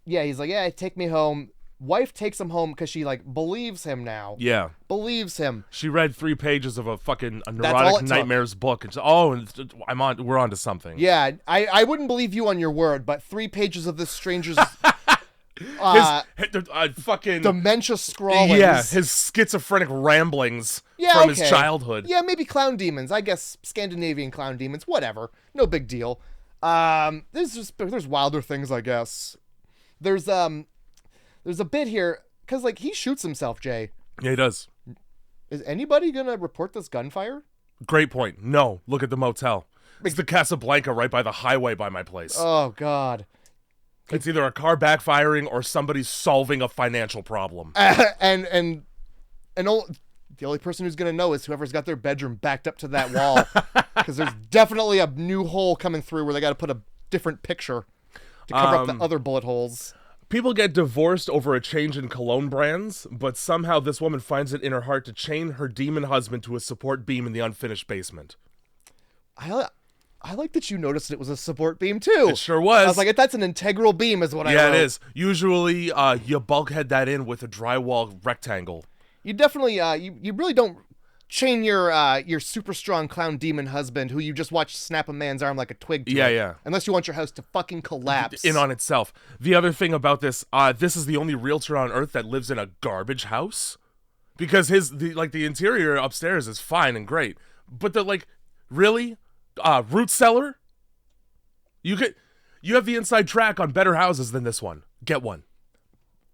He's like, yeah, take me home. Wife takes him home because she like believes him now. Yeah. Believes him. She read 3 pages of a neurotic nightmares book, and we're on to something. Yeah, I wouldn't believe you on your word, but 3 pages of this stranger's fucking dementia scrawlings. Yeah, his schizophrenic ramblings from his childhood. Yeah, maybe clown demons. I guess Scandinavian clown demons. Whatever, no big deal. There's wilder things, I guess. There's a bit here because like he shoots himself, Jay. Yeah, he does. Is anybody gonna report this gunfire? Great point. No, look at the motel. It's the Casablanca right by the highway by my place. Oh God. It's either a car backfiring or somebody solving a financial problem. The only person who's gonna know is whoever's got their bedroom backed up to that wall, because there's definitely a new hole coming through where they got to put a different picture to cover up the other bullet holes. People get divorced over a change in cologne brands, but somehow this woman finds it in her heart to chain her demon husband to a support beam in the unfinished basement. I like that you noticed it was a support beam too. It sure was. I was like, that's an integral beam is what I wrote. Yeah, it is. Usually, you bulkhead that in with a drywall rectangle. You definitely, you really don't chain your super strong clown demon husband who you just watched snap a man's arm like a twig to it. Yeah. Unless you want your house to fucking collapse. In on itself. The other thing about this, this is the only realtor on Earth that lives in a garbage house. Because the interior upstairs is fine and great. But they're like, really? Root cellar? You have the inside track on better houses than this one. Get one.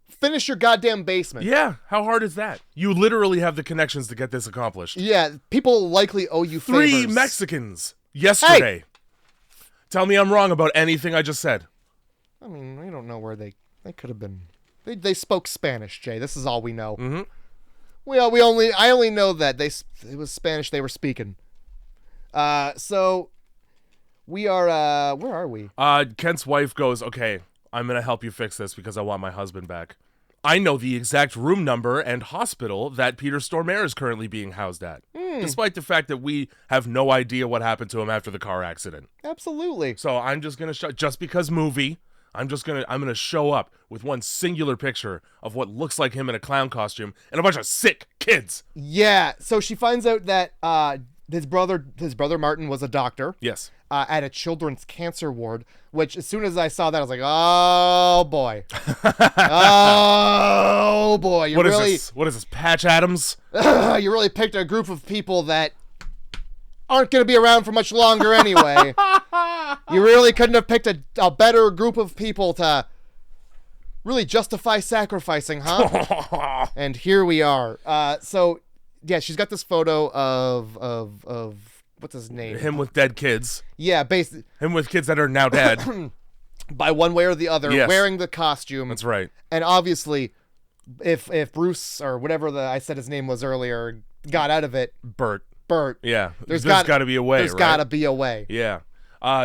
Finish your goddamn basement. Yeah, how hard is that? You literally have the connections to get this accomplished. Yeah, people likely owe you favors. 3 Mexicans yesterday. Hey! Tell me I'm wrong about anything I just said. I mean, I don't know where they could have been. They spoke Spanish, Jay. This is all we know. Mm-hmm. I only know that it was Spanish they were speaking. So we are where are we? Kent's wife goes, "Okay, I'm going to help you fix this because I want my husband back. I know the exact room number and hospital that Peter Stormare is currently being housed at, despite the fact that we have no idea what happened to him after the car accident." Absolutely. So I'm just going to just because movie, I'm going to show up with one singular picture of what looks like him in a clown costume and a bunch of sick kids. Yeah, so she finds out that his brother Martin was a doctor. Yes. At a children's cancer ward, which as soon as I saw that, I was like, oh boy. Oh boy. What is this, Patch Adams? You really picked a group of people that aren't going to be around for much longer anyway. You really couldn't have picked a better group of people to really justify sacrificing, huh? And here we are. So, yeah, she's got this photo of what's his name? Him with dead kids. Yeah, basically. Him with kids that are now dead. By one way or the other, yes. Wearing the costume. That's right. And obviously, if Bruce, or whatever I said his name was earlier, got out of it. Bert. Yeah. There's got to be a way, There's got to be a way. Yeah.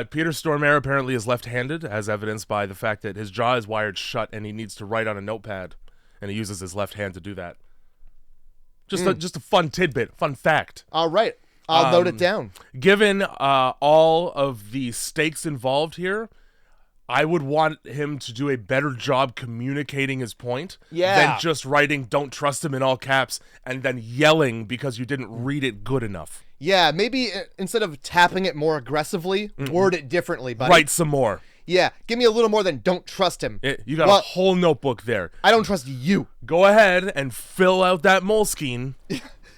Peter Stormare apparently is left-handed, as evidenced by the fact that his jaw is wired shut and he needs to write on a notepad. And he uses his left hand to do that. Just a fun tidbit, fun fact. All right. I'll note it down. Given all of the stakes involved here, I would want him to do a better job communicating his point than just writing "don't trust him" in all caps and then yelling because you didn't read it good enough. Yeah, maybe instead of tapping it more aggressively, word it differently, buddy. Write some more. Yeah, give me a little more than "don't trust him." You got a whole notebook there. I don't trust you. Go ahead and fill out that Moleskine.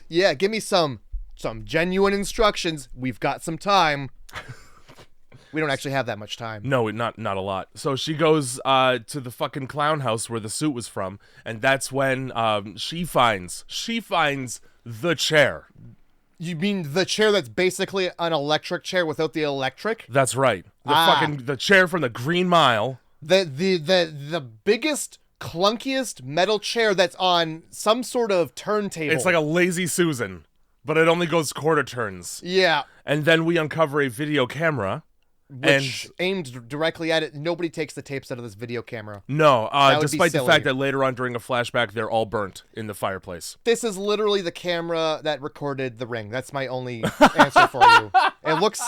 Yeah, give me some genuine instructions. We've got some time. We don't actually have that much time. No, not a lot. So she goes to the fucking clown house where the suit was from, and that's when she finds the chair. You mean the chair that's basically an electric chair without the electric? That's right. The chair from the Green Mile. The biggest, clunkiest metal chair that's on some sort of turntable. It's like a Lazy Susan, but it only goes quarter turns. Yeah. And then we uncover a video camera which aimed directly at it. Nobody takes the tapes out of this video camera. No, would be despite the silly. fact that later on during a flashback, they're all burnt in the fireplace. This is literally the camera that recorded The Ring. That's my only answer for you.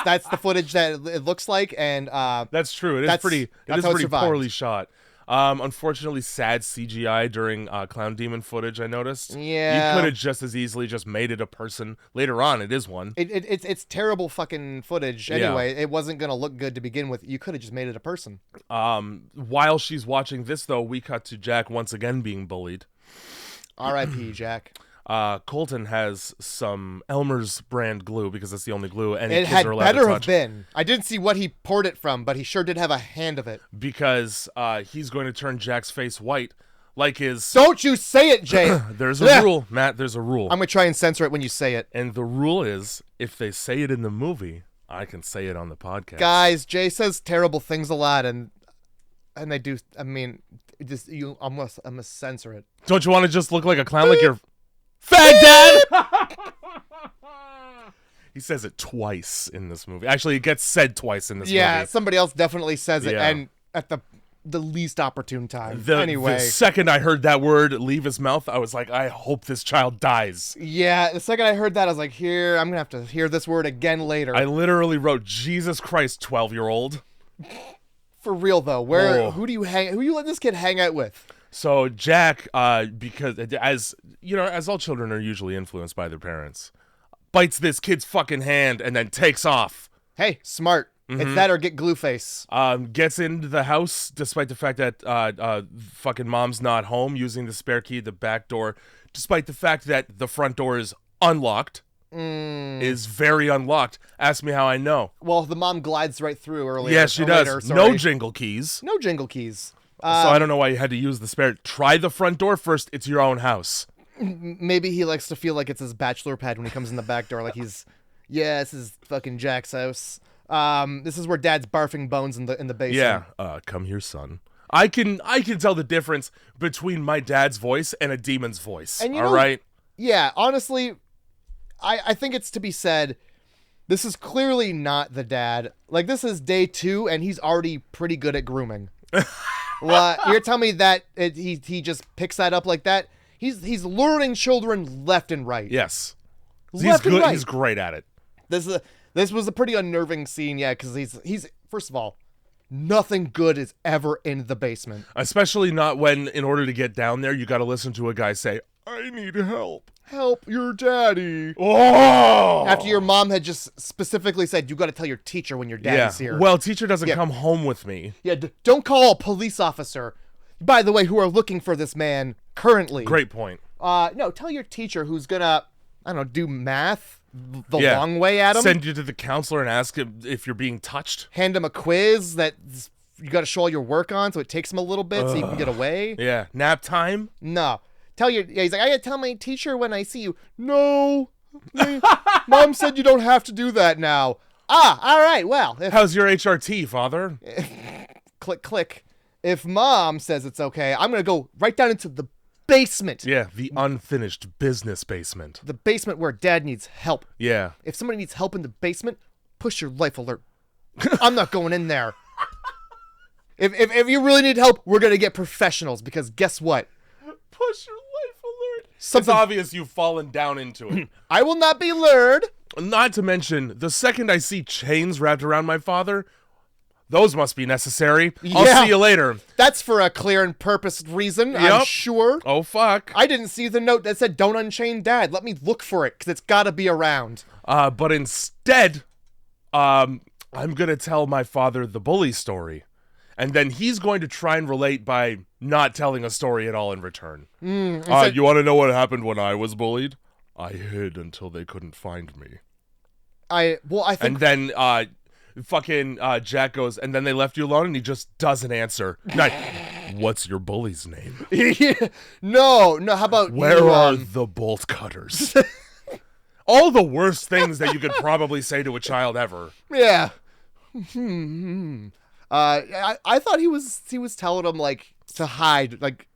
That's the footage that it looks like, and that's true. It is pretty poorly shot. Unfortunately, sad CGI during Clown Demon footage, I noticed. Yeah. You could have just as easly just made it a person. Later on, it is one. It's terrible fucking footage. Anyway, it wasn't going to look good to begin with. You could have just made it a person. While she's watching this, though, we cut to Jack once again being bullied. R.I.P. Jack. Colton has some Elmer's brand glue because that's the only glue any it kids are allowed had to better touch. have been. I didn't see what he poured it from, but he sure did have a hand of it. Because he's going to turn Jack's face white like his... Don't you say it, Jay! There's a rule, Matt. There's a rule. I'm going to try and censor it when you say it. And the rule is, if they say it in the movie, I can say it on the podcast. Guys, Jay says terrible things a lot, and they do... I mean, I'm going to censor it. Don't you want to just look like a clown like your... Fat Dad! He says it twice in this movie. Actually, it gets said twice in this movie. Yeah, somebody else definitely says it, and at the least opportune time. Anyway. The second I heard that word leave his mouth, I was like, I hope this child dies. Yeah, the second I heard that, I was like, I'm going to have to hear this word again later. I literally wrote, Jesus Christ, 12-year-old. For real, though, who do you let this kid hang out with? So Jack, because as you know, as all children are usually influenced by their parents, bites this kid's fucking hand and then takes off. Hey, smart. Mm-hmm. It's that or get glue face. Gets into the house despite the fact that fucking mom's not home, using the spare key at the back door, despite the fact that the front door is unlocked. Is very unlocked. Ask me how I know. Well, the mom glides right through earlier. Yes, she does. Later, no jingle keys. No jingle keys. So I don't know why you had to use the spare. Try the front door first. It's your own house. Maybe he likes to feel like it's his bachelor pad when he comes in the back door. Like this is fucking Jack's house. This is where Dad's barfing bones in the basement. Yeah. Come here, son. I can tell the difference between my dad's voice and a demon's voice. And all right. Yeah. Honestly, I think it's to be said. This is clearly not the dad. Like, this is day 2, and he's already pretty good at grooming. Well, you're telling me that he just picks that up like that? He's luring children left and right. Yes, he's good. Right. He's great at it. This was a pretty unnerving scene, yeah, because he's first of all, nothing good is ever in the basement. Especially not when, in order to get down there, you got to listen to a guy say, "I need help. Help your daddy." Oh! After your mom had just specifically said, you got to tell your teacher when your daddy's here. Well, teacher doesn't come home with me. Yeah, don't call a police officer, by the way, who are looking for this man currently. Great point. No, tell your teacher who's gonna, I don't know, do math the long way at him. Send you to the counselor and ask him if you're being touched. Hand him a quiz that you got to show all your work on, so it takes him a little bit so you can get away. Yeah, nap time? No. He's like, I gotta tell my teacher when I see you. No. Mom said you don't have to do that now. All right, well. How's your HRT, father? Click, click. If mom says it's okay, I'm gonna go right down into the basement. Yeah, the unfinished business basement. The basement where dad needs help. Yeah. If somebody needs help in the basement, push your life alert. I'm not going in there. If you really need help, we're gonna get professionals, because guess what? Push your life alert. It's obvious you've fallen down into it. I will not be lured. Not to mention, the second I see chains wrapped around my father, those must be necessary. I'll see you later. That's for a clear and purposed reason, I'm sure. Oh, fuck. I didn't see the note that said, don't unchain dad. Let me look for it, because it's got to be around. But instead, I'm going to tell my father the bully story. And then he's going to try and relate by not telling a story at all in return. You want to know what happened when I was bullied? I hid until they couldn't find me. I think... And then fucking Jack goes, and then they left you alone, and he just doesn't answer. What's your bully's name? No, how about... Where are the bolt cutters? All the worst things that you could probably say to a child ever. Yeah. I thought he was telling him, like, to hide, like,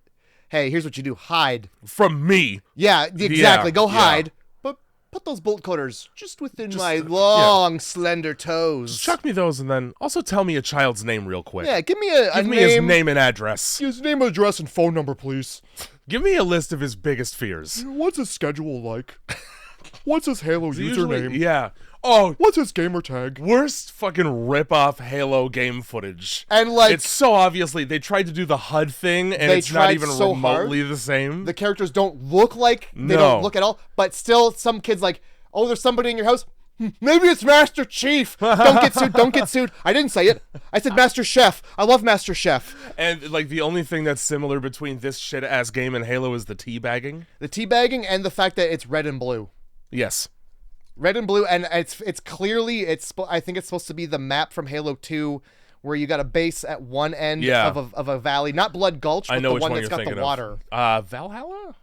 hey, here's what you do, hide from me. Yeah, exactly. Go hide. But put those bolt cutters just within my long, slender toes. Just chuck me those, and then also tell me a child's name real quick. Yeah, give me a Give me name. his name and address. His name, address, and phone number, please. Give me a list of his biggest fears. What's his schedule like? What's his Halo username? Yeah. Oh, What's his gamer tag? worst fucking rip-off Halo game footage. And like, It's so obviously, they tried to do the HUD thing, and They it's not tried even so remotely the same. the characters don't look like they No. don't look at all, but still, some kids like, oh, there's somebody in your house. Maybe it's Master Chief. Don't get sued. Don't get sued. I didn't say it. I said Master Chef. I love Master Chef. And like the only thing that's similar between this shit-ass game and Halo is the teabagging. The teabagging and the fact that it's red and blue. Yes. Red and blue, and it's clearly I think it's supposed to be the map from Halo 2, where you got a base at one end of a valley, not Blood Gulch, but I know the which one one that's you're got thinking the water. of. Valhalla?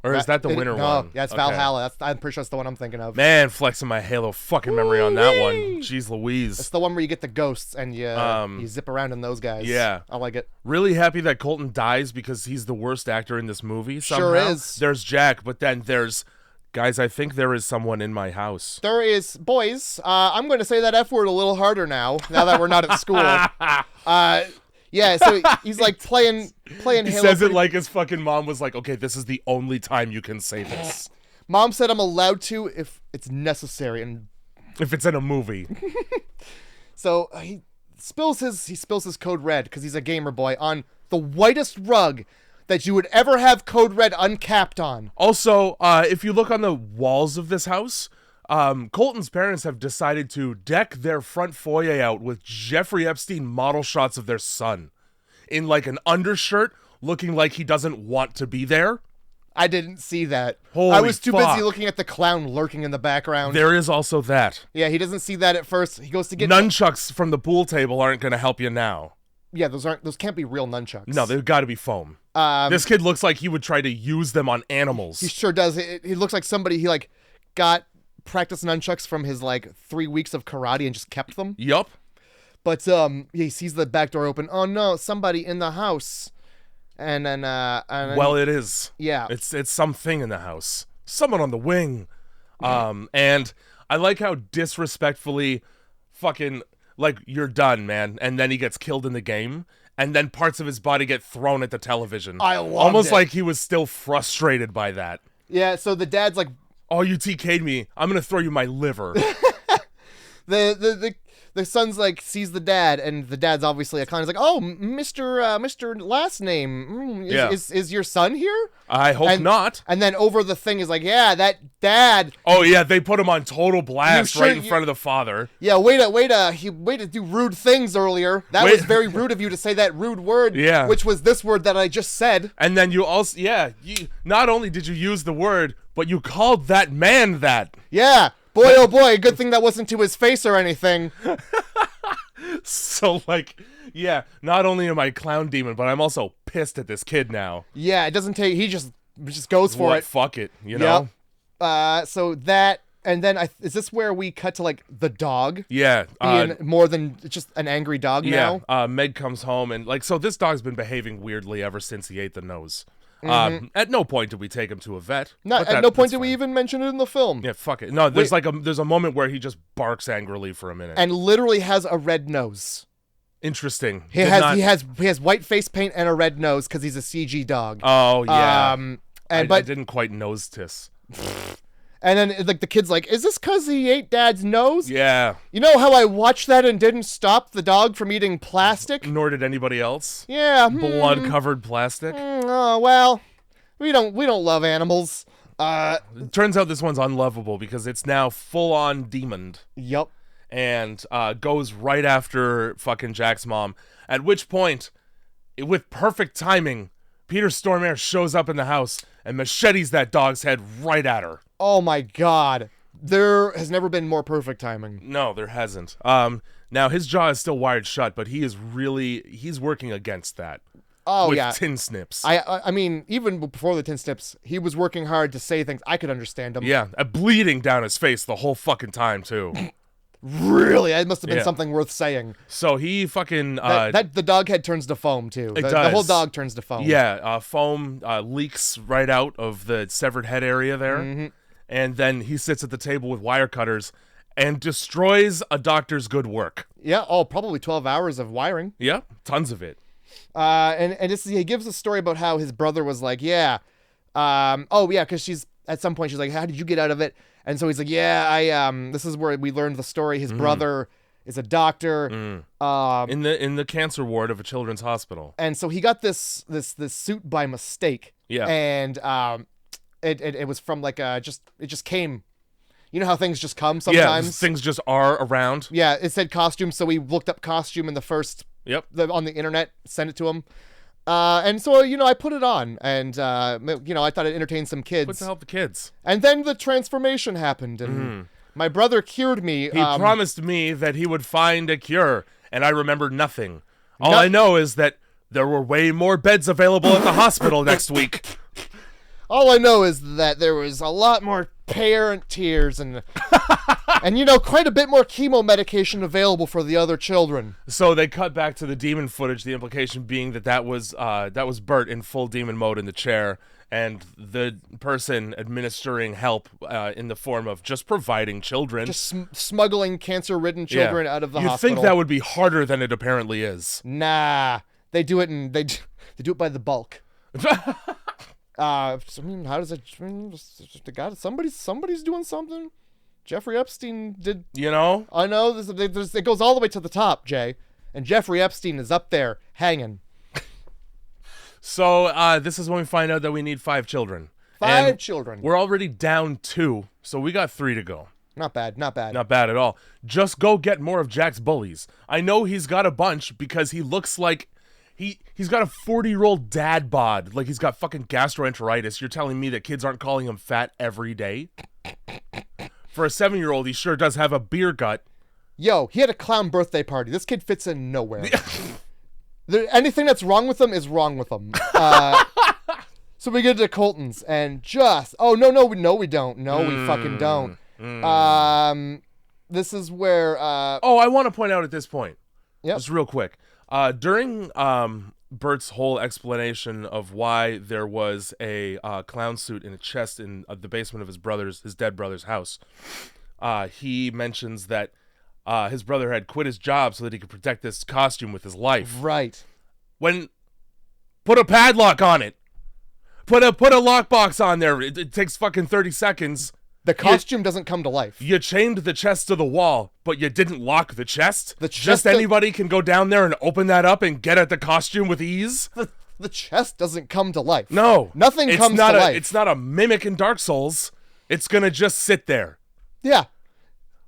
Or is that the winter no, one? yeah, it's Okay. Valhalla. I'm pretty sure that's the one I'm thinking of. Man, flexing my Halo fucking memory on that one. Woo-wee. Jeez Louise. It's the one where you get the ghosts and you zip around in those guys. Yeah. I like it. Really happy that Colton dies because he's the worst actor in this movie somehow. Sure is. There's Jack, but then there's... Guys, I think there is someone in my house. There is, boys, I'm going to say that F word a little harder now that we're not at school. Yeah, so he's like playing He Halo. says it like his fucking mom was like, okay, this is the only time you can say this. Mom said I'm allowed to if it's necessary, and If it's in a movie. so he spills his code red because he's a gamer boy on the whitest rug that you would ever have code red uncapped on. Also, if you look on the walls of this house, Colton's parents have decided to deck their front foyer out with Jeffrey Epstein model shots of their son. In like an undershirt, looking like he doesn't want to be there. I didn't see that. Holy I was too fuck. busy looking at the clown lurking in the background. There is also that. Yeah, he doesn't see that at first. He goes to get Nunchucks from the pool table aren't going to help you now. Yeah, those can't be real nunchucks. No, they've got to be foam. This kid looks like he would try to use them on animals. He sure does. He looks like somebody he like got practice nunchucks from his like 3 weeks of karate and just kept them. Yup. But he sees the back door open. Oh no, somebody in the house. And then Well, it is. Yeah. It's something in the house. Someone on the wing. And I like how disrespectfully fucking like you're done, man. And then he gets killed in the game. And then parts of his body get thrown at the television. I loved Almost it. like he was still frustrated by that. Yeah, so the dad's like Oh, you TK'd me. I'm going to throw you my liver. the son's like sees the dad, and the dad's obviously a clown. He's like, "Oh, Mr. Last name, Yeah. is your son here?" I hope not. And then over the thing is like, "Yeah, that dad. Oh, yeah, they put him on total blast You sure right in front of the father. Yeah, way to do rude things earlier. That was very rude of you to say that rude word. Yeah. Which was this word that I just said. And then you also, you not only did you use the word, but you called that man that. Yeah, boy, oh boy, good thing that wasn't to his face or anything. So, like, yeah, not only am I clown demon, but I'm also pissed at this kid now. Yeah, it doesn't take. He just goes for What? it. Fuck it, you know? Yep. So that, and then is this where we cut to like the dog? Yeah. Being more than just an angry dog yeah. now. Meg comes home and, like, so this dog's been behaving weirdly ever since he ate the nose. Mm-hmm. At no point did we take him to a vet. At no point did we even mention it in the film. Yeah, fuck it. No, there's there's a moment where he just barks angrily for a minute. And literally has a red nose. Interesting. He has white face paint and a red nose because he's a CG dog. Oh yeah. I didn't quite nose tiss. And then like the kid's like, "Is this because he ate Dad's nose?" Yeah. You know how I watched that and didn't stop the dog from eating plastic? Nor did anybody else. Yeah. Blood covered plastic. Oh well, we don't love animals. It turns out this one's unlovable because it's now full on demoned. Yup. And goes right after fucking Jack's mom. At which point, with perfect timing, Peter Stormare shows up in the house and machetes that dog's head right at her. Oh my god. There has never been more perfect timing. No, there hasn't. Now his jaw is still wired shut, but he's working against that. Oh with yeah. tin snips. I mean, even before the tin snips, he was working hard to say things. I could understand him. Yeah, bleeding down his face the whole fucking time too. Really? That must have been Yeah. something worth saying. So he fucking that the dog head turns to foam too. It The does. whole dog turns to foam. Yeah, foam leaks right out of the severed head area there. Mm-hmm. and then he sits at the table with wire cutters and destroys a doctor's good work. Yeah, probably 12 hours of wiring. Yeah, tons of it. And he gives a story about how his brother was like, because at some point she's like, how did you get out of it? And so he's like, this is where we learned the story. His brother is a doctor in the cancer ward of a children's hospital. And so he got this suit by mistake. Yeah. And it was from like it just came. You know how things just come sometimes? Yeah, things just are around. Yeah, it said costume, so we looked up costume in the first on the internet, sent it to him. And so, I put it on, and, I thought it entertained some kids. What to help the kids? And then the transformation happened, and my brother cured me. He promised me that he would find a cure, and I remember nothing. All I know is that there were way more beds available at the hospital next week. All I know is that there was a lot more parent tears and quite a bit more chemo medication available for the other children. So they cut back to the demon footage, the implication being that was Bert in full demon mode in the chair, and the person administering help in the form of just providing children. Just smuggling cancer-ridden children out of the hospital. You'd think that would be harder than it apparently is. Nah. They do it they do it by the bulk. How does it? Somebody's doing something. Jeffrey Epstein did. I know it goes all the way to the top, Jay, and Jeffrey Epstein is up there hanging. So this is when we find out that we need 5 children. 5 children. We're already down 2, so we got 3 to go. Not bad. Not bad at all. Just go get more of Jack's bullies. I know he's got a bunch because he looks like. He's got a 40-year-old dad bod. Like, he's got fucking gastroenteritis. You're telling me that kids aren't calling him fat every day? For a 7-year-old, he sure does have a beer gut. Yo, he had a clown birthday party. This kid fits in nowhere. Anything that's wrong with him is wrong with him. So we get to Colton's and no, we don't. No, we fucking don't. This is where... I want to point out at this point. Yep. Just real quick. During Bert's whole explanation of why there was a clown suit in a chest in the basement of his dead brother's house, he mentions that his brother had quit his job so that he could protect this costume with his life. Right. Put a padlock on it. Put a lockbox on there. It takes fucking 30 seconds. The costume doesn't come to life. You chained the chest to the wall, but you didn't lock the chest? Just anybody can go down there and open that up and get at the costume with ease? The chest doesn't come to life. No. Nothing comes to life. It's not a mimic in Dark Souls. It's gonna just sit there. Yeah.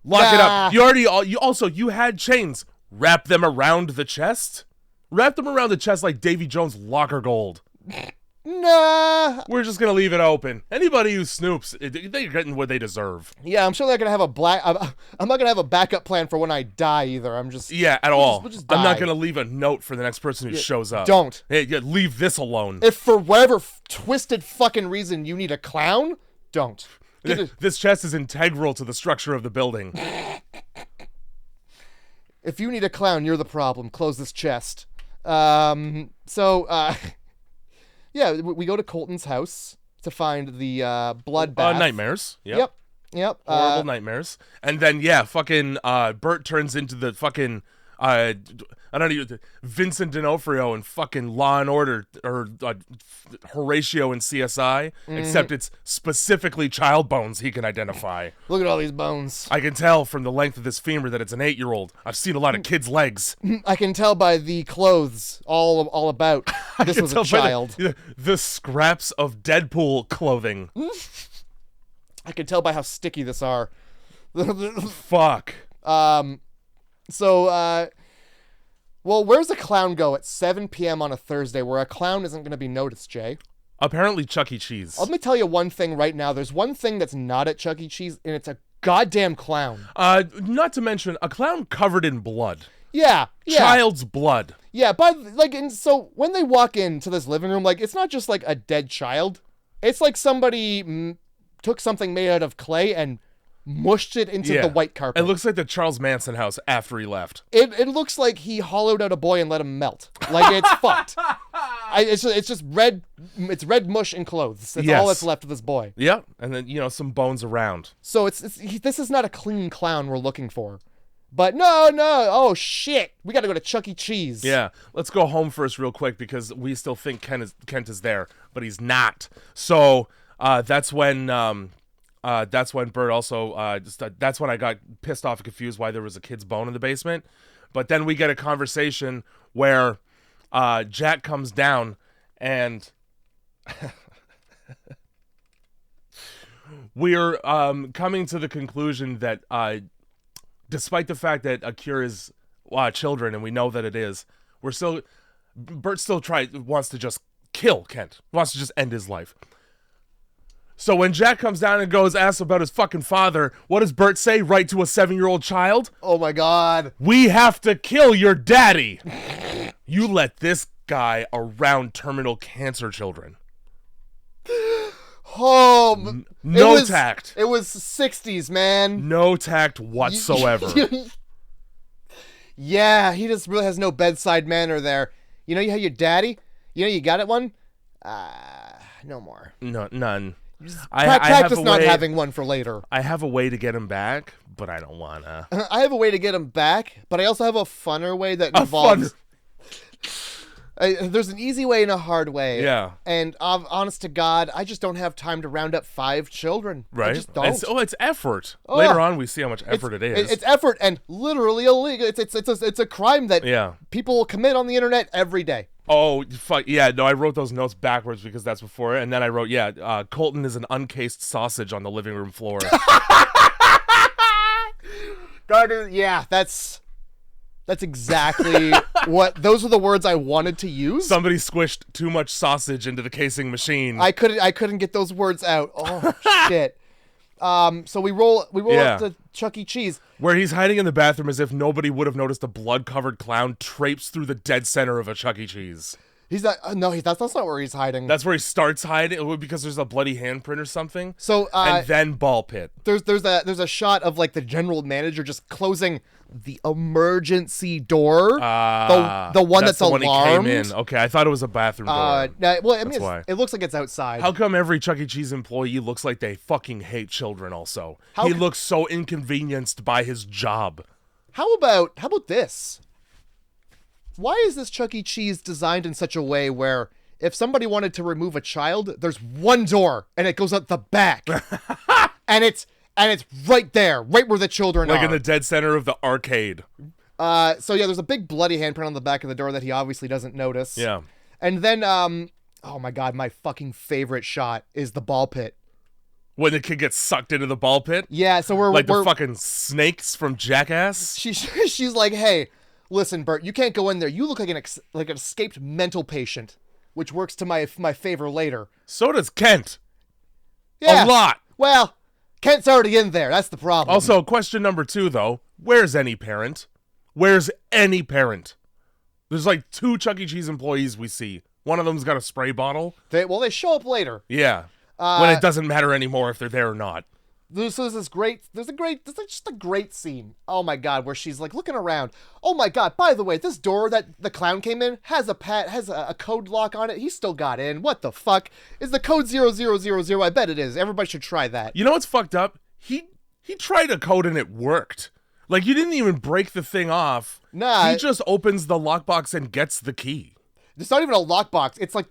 Lock it up. You had chains. Wrap them around the chest? Wrap them around the chest like Davy Jones' locker gold. Nah. We're just going to leave it open. Anybody who snoops, they're getting what they deserve. Yeah, I'm sure they're going to have I'm not going to have a backup plan for when I die either. I'm just... Yeah, at all. We'll just die. I'm not going to leave a note for the next person who shows up. Don't. Hey, leave this alone. If for whatever twisted fucking reason you need a clown, don't. This chest is integral to the structure of the building. If you need a clown, you're the problem. Close this chest. Yeah, we go to Colton's house to find the bloodbath. Nightmares. Yep. Horrible nightmares. And then, fucking Bert turns into the fucking, Vincent D'Onofrio in fucking Law and Order, or Horatio in CSI, except it's specifically child bones he can identify. Look at all these bones. I can tell from the length of this femur that it's an 8-year-old. I've seen a lot of kids' legs. I can tell by the clothes all about. This was a child. The scraps of Deadpool clothing. I can tell by how sticky this are. Fuck. Well, where's a clown go at 7 p.m. on a Thursday where a clown isn't going to be noticed, Jay? Apparently Chuck E. Cheese. Let me tell you one thing right now. There's one thing that's not at Chuck E. Cheese, and it's a goddamn clown. Not to mention a clown covered in blood. Yeah. Child's blood. Yeah, and so when they walk into this living room, it's not just like a dead child. It's like somebody took something made out of clay and mushed it into the white carpet. It looks like the Charles Manson house after he left. It looks like he hollowed out a boy and let him melt. Like, it's fucked. It's just red. It's red mush and clothes. That's all that's left of this boy. Yeah, and then some bones around. So this is not a clean clown we're looking for. But no, oh shit, we got to go to Chuck E. Cheese. Yeah, let's go home first real quick because we still think Kent is there, but he's not. So that's when Bert also that's when I got pissed off and confused why there was a kid's bone in the basement. But then we get a conversation where Jack comes down and we're coming to the conclusion that despite the fact that a cure is children, and we know that it is, Bert still wants to just kill Kent, wants to just end his life. So when Jack comes down and asks about his fucking father, what does Bert say right to a 7-year-old child? Oh my God. We have to kill your daddy. You let this guy around terminal cancer children. Oh, no tact. It was 60s, man. No tact whatsoever. Yeah, he just really has no bedside manner there. You know, you have your daddy. You know, you got it one. No more. No, none. Practice not having one for later. I have a way to get him back, but I don't wanna. I have a way to get him back, but I also have a funner way that involves. There's an easy way and a hard way. Yeah. And honest to God, I just don't have time to round up 5 children. Right. I just don't. It's effort. Later on, we see how much effort it is. It's effort and literally illegal. It's a crime that people will commit on the internet every day. Oh, fuck. Yeah, no, I wrote those notes backwards because that's before it. And then I wrote, Colton is an uncased sausage on the living room floor. That's exactly those are the words I wanted to use. Somebody squished too much sausage into the casing machine. I couldn't get those words out. Oh shit. So we roll up to Chuck E. Cheese, where he's hiding in the bathroom as if nobody would have noticed a blood-covered clown traipse through the dead center of a Chuck E. Cheese. He's not. No, that's not where he's hiding. That's where he starts hiding because there's a bloody handprint or something. So and then ball pit. There's a shot of like the general manager just closing the emergency door. The one that's alarmed. The one he came in. Okay, I thought it was a bathroom door. It looks like it's outside. How come every Chuck E. Cheese employee looks like they fucking hate children? Also, he looks so inconvenienced by his job. How about this? Why is this Chuck E. Cheese designed in such a way where if somebody wanted to remove a child, there's one door and it goes out the back, and it's right there, right where the children are, like in the dead center of the arcade. So yeah, there's a big bloody handprint on the back of the door that he obviously doesn't notice. Yeah, and then oh my God, my fucking favorite shot is the ball pit. When the kid gets sucked into the ball pit. Yeah, so we're the fucking snakes from Jackass. She's like, hey. Listen, Bert, you can't go in there. You look like an escaped mental patient, which works to my favor later. So does Kent. Yeah. A lot. Well, Kent's already in there. That's the problem. Also, question number 2, though. Where's any parent? Where's any parent? There's like 2 Chuck E. Cheese employees we see. One of them's got a spray bottle. They show up later. Yeah. When it doesn't matter anymore if they're there or not. There's just a great scene. Oh my God, where she's like looking around. Oh my God, by the way, this door that the clown came in has a code lock on it. He still got in. What the fuck? Is the code 0000? I bet it is. Everybody should try that. You know what's fucked up? He tried a code and it worked. Like, you didn't even break the thing off. Nah. He just opens the lockbox and gets the key. It's not even a lockbox. It's like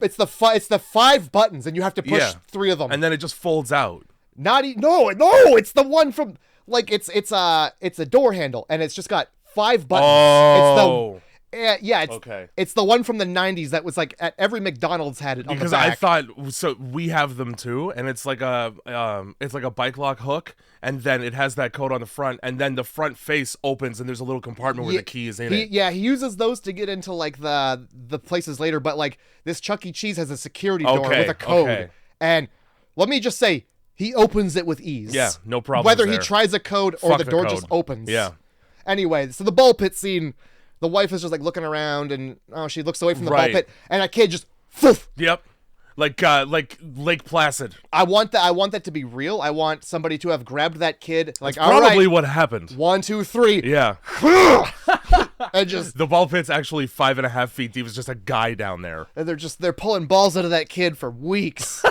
it's the 5 buttons and you have to push 3 of them. And then it just folds out. No, it's the one from like it's a door handle and it's just got 5 buttons. Oh. It's the one from the 90s that was like at every McDonald's had it on because the back. I thought so we have them too, and it's like a bike lock hook, and then it has that code on the front, and then the front face opens and there's a little compartment where the key is in it. Yeah, he uses those to get into like the places later, but like this Chuck E. Cheese has a security door with a code. And let me just say, he opens it with ease. Yeah, no problem. Whether he tries a code or the door just opens. Yeah. Anyway, so the ball pit scene, the wife is just like looking around and she looks away from the ball pit and a kid just poof. Yep. Like Lake Placid. I want that to be real. I want somebody to have grabbed that kid. Like, That's all probably right, what happened. 1, 2, 3. Yeah. And just The ball pit's actually 5.5 feet deep. It's just a guy down there. and they're pulling balls out of that kid for weeks.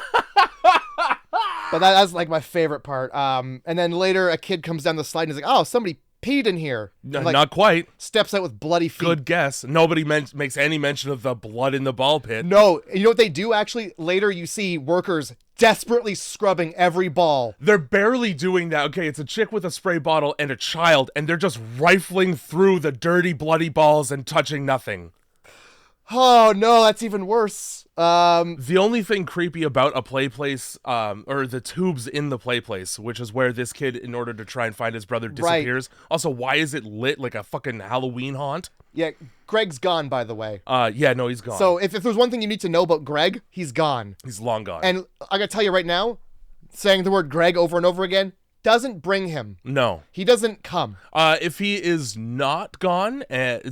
But that's like my favorite part. And then later a kid comes down the slide and is like, "Oh, somebody peed in here." And, like, Not quite. steps out with bloody feet. Good guess. Nobody makes any mention of the blood in the ball pit. No, you know what they do actually? Later you see workers desperately scrubbing every ball. They're barely doing that. Okay, it's a chick with a spray bottle and a child, and they're just rifling through the dirty, bloody balls and touching nothing. Oh no, that's even worse. The only thing creepy about a play place, or the tubes in the play place, which is where this kid, in order to try and find his brother, disappears. Right. Also, why is it lit like a fucking Halloween haunt? Yeah, Greg's gone, by the way. Yeah, no, he's gone. So if there's one thing you need to know about Greg, he's gone. He's long gone. And I gotta tell you right now, saying the word Greg over and over again doesn't bring him. No. He doesn't come. If he is not gone,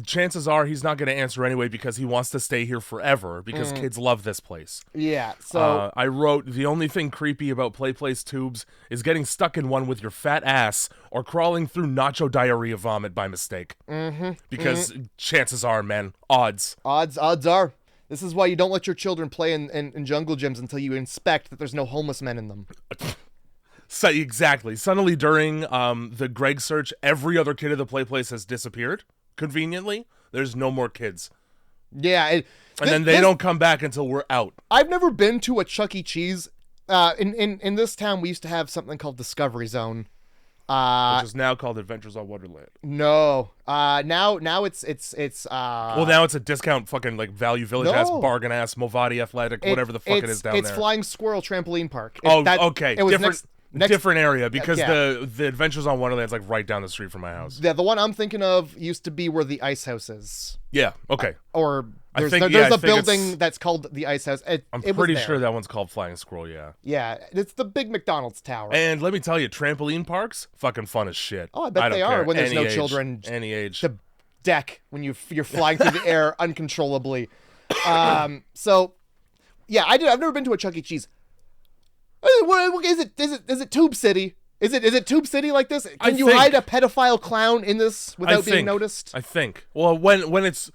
chances are he's not going to answer anyway because he wants to stay here forever because kids love this place. Yeah, so... I wrote, the only thing creepy about play place tubes is getting stuck in one with your fat ass or crawling through nacho diarrhea vomit by mistake. Because chances are, man, odds. Odds are. This is why you don't let your children play in jungle gyms until you inspect that there's no homeless men in them. So, exactly. Suddenly, during the Greg search, every other kid at the play place has disappeared. Conveniently, there's no more kids. Yeah, and then they don't come back until we're out. I've never been to a Chuck E. Cheese. In this town, we used to have something called Discovery Zone, which is now called Adventures on Wonderland. No, now it's well, now it's a discount fucking like Value Village ass bargain ass Movati Athletic whatever the fuck it is down there. It's Flying Squirrel Trampoline Park. Okay. It was different area because the Adventures on Wonderland's like right down the street from my house. Yeah, the one I'm thinking of used to be where the Ice House is. Yeah, okay. Or there's a building that's called the Ice House. I'm pretty sure that one's called Flying Squirrel, yeah. Yeah, it's the big McDonald's tower. And let me tell you, trampoline parks, fucking fun as shit. Oh, I bet they are when there's no children. Any age. The deck when you're flying through the air uncontrollably. So, yeah, I've never been to a Chuck E. Cheese. Is it Tube City? Is it Tube City like this? Can you hide a pedophile clown in this without being noticed? I think. Well, when it's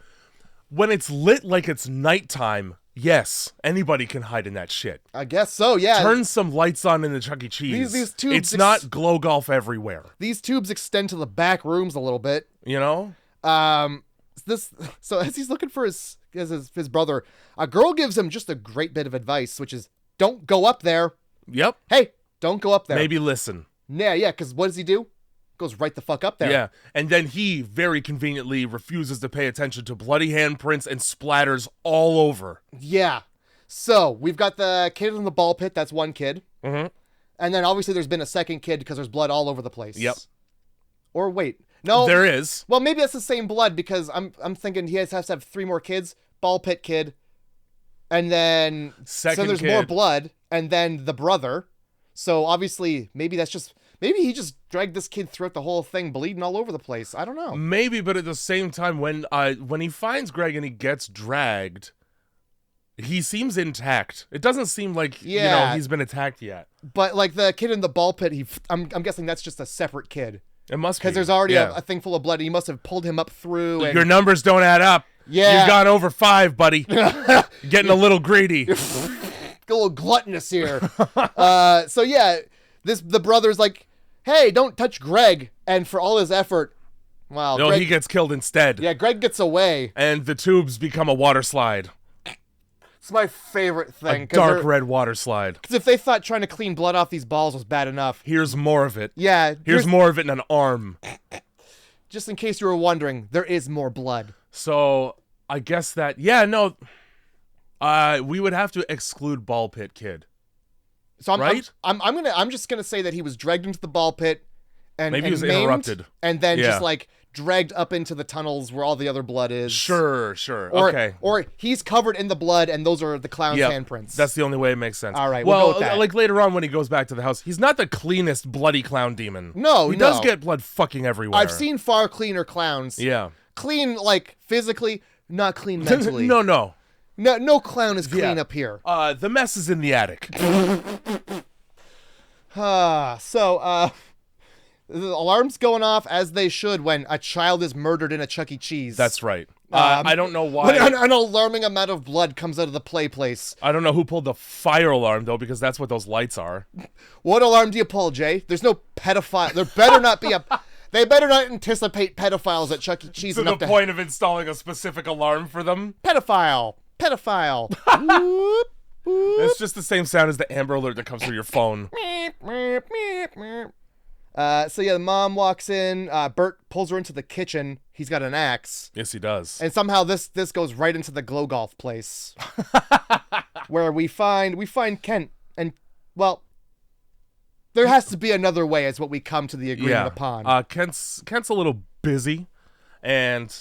lit like it's nighttime, yes, anybody can hide in that shit. I guess so. Yeah. Turn some lights on in the Chuck E. Cheese. These tubes. It's not glow golf everywhere. These tubes extend to the back rooms a little bit. You know. So as he's looking for his brother, a girl gives him just a great bit of advice, which is don't go up there. Yep. Hey, don't go up there. Maybe listen. Yeah, because what does he do? Goes right the fuck up there. Yeah, and then he very conveniently refuses to pay attention to bloody handprints and splatters all over. Yeah. So, we've got the kid in the ball pit. That's one kid. Mm-hmm. And then obviously there's been a second kid because there's blood all over the place. Yep. Or wait. No. There is. Well, maybe that's the same blood because I'm thinking he has to have 3 more kids. Ball pit kid. And then second so there's kid. More blood. And then the brother. So obviously maybe he just dragged this kid throughout the whole thing, bleeding all over the place. I don't know. Maybe, but at the same time, when he finds Greg and he gets dragged, he seems intact. It doesn't seem like he's been attacked yet. But like the kid in the ball pit, I'm guessing that's just a separate kid. It must be. Because there's already a thing full of blood. And he must have pulled him up through. And... Your numbers don't add up. Yeah. You've gone over 5, buddy. Getting a little greedy. A little gluttonous here. So yeah, the brother's like, hey, don't touch Greg. And for all his effort, wow. No, Greg, he gets killed instead. Yeah, Greg gets away. And the tubes become a water slide. It's my favorite thing. A dark red water slide. Because if they thought trying to clean blood off these balls was bad enough. Here's more of it. Yeah. Here's more of it in an arm. Just in case you were wondering, there is more blood. So, I guess that, we would have to exclude ball pit kid. So right? I'm just gonna say that he was dragged into the ball pit and maybe he was maimed, interrupted. And then just like dragged up into the tunnels where all the other blood is. Sure. Okay. Or he's covered in the blood and those are the clown's handprints. That's the only way it makes sense. All right, we'll go with that. Like later on when he goes back to the house, he's not the cleanest bloody clown demon. No, he does get blood fucking everywhere. I've seen far cleaner clowns. Yeah. Clean like physically, not clean mentally. No. No clown is clean up here. The mess is in the attic. The alarms going off as they should when a child is murdered in a Chuck E. Cheese. That's right. I don't know why. An alarming amount of blood comes out of the play place. I don't know who pulled the fire alarm, though, because that's what those lights are. What alarm do you pull, Jay? There's no pedophile. There better not be a... They better not anticipate pedophiles at Chuck E. Cheese. To the point of installing a specific alarm for them? Pedophile. Whoop, whoop. It's just the same sound as the Amber Alert that comes through your phone. The mom walks in. Bert pulls her into the kitchen. He's got an axe. Yes, he does. And somehow this goes right into the glow golf place, where we find Kent. And well, there has to be another way. Is what we come to the agreement upon. Kent's a little busy, and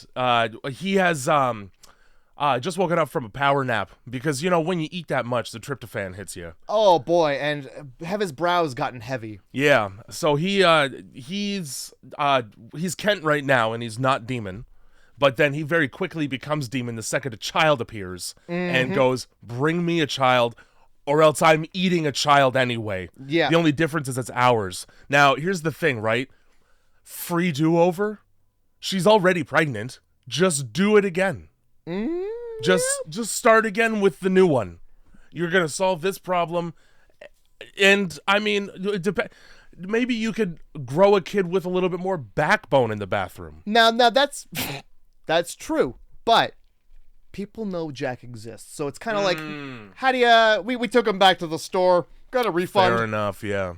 he has just woken up from a power nap because, when you eat that much, the tryptophan hits you. Oh, boy. And have his brows gotten heavy? Yeah. So he's Kent right now, and he's not demon. But then he very quickly becomes demon the second a child appears and goes, bring me a child, or else I'm eating a child anyway. Yeah. The only difference is it's ours. Now, here's the thing, right? Free do-over? She's already pregnant. Just do it again. Just start again with the new one. You're gonna solve this problem, and I mean, maybe you could grow a kid with a little bit more backbone in the bathroom. Now that's true, but people know Jack exists, so it's kind of like, how do you? We took him back to the store, got a refund. Fair enough, yeah.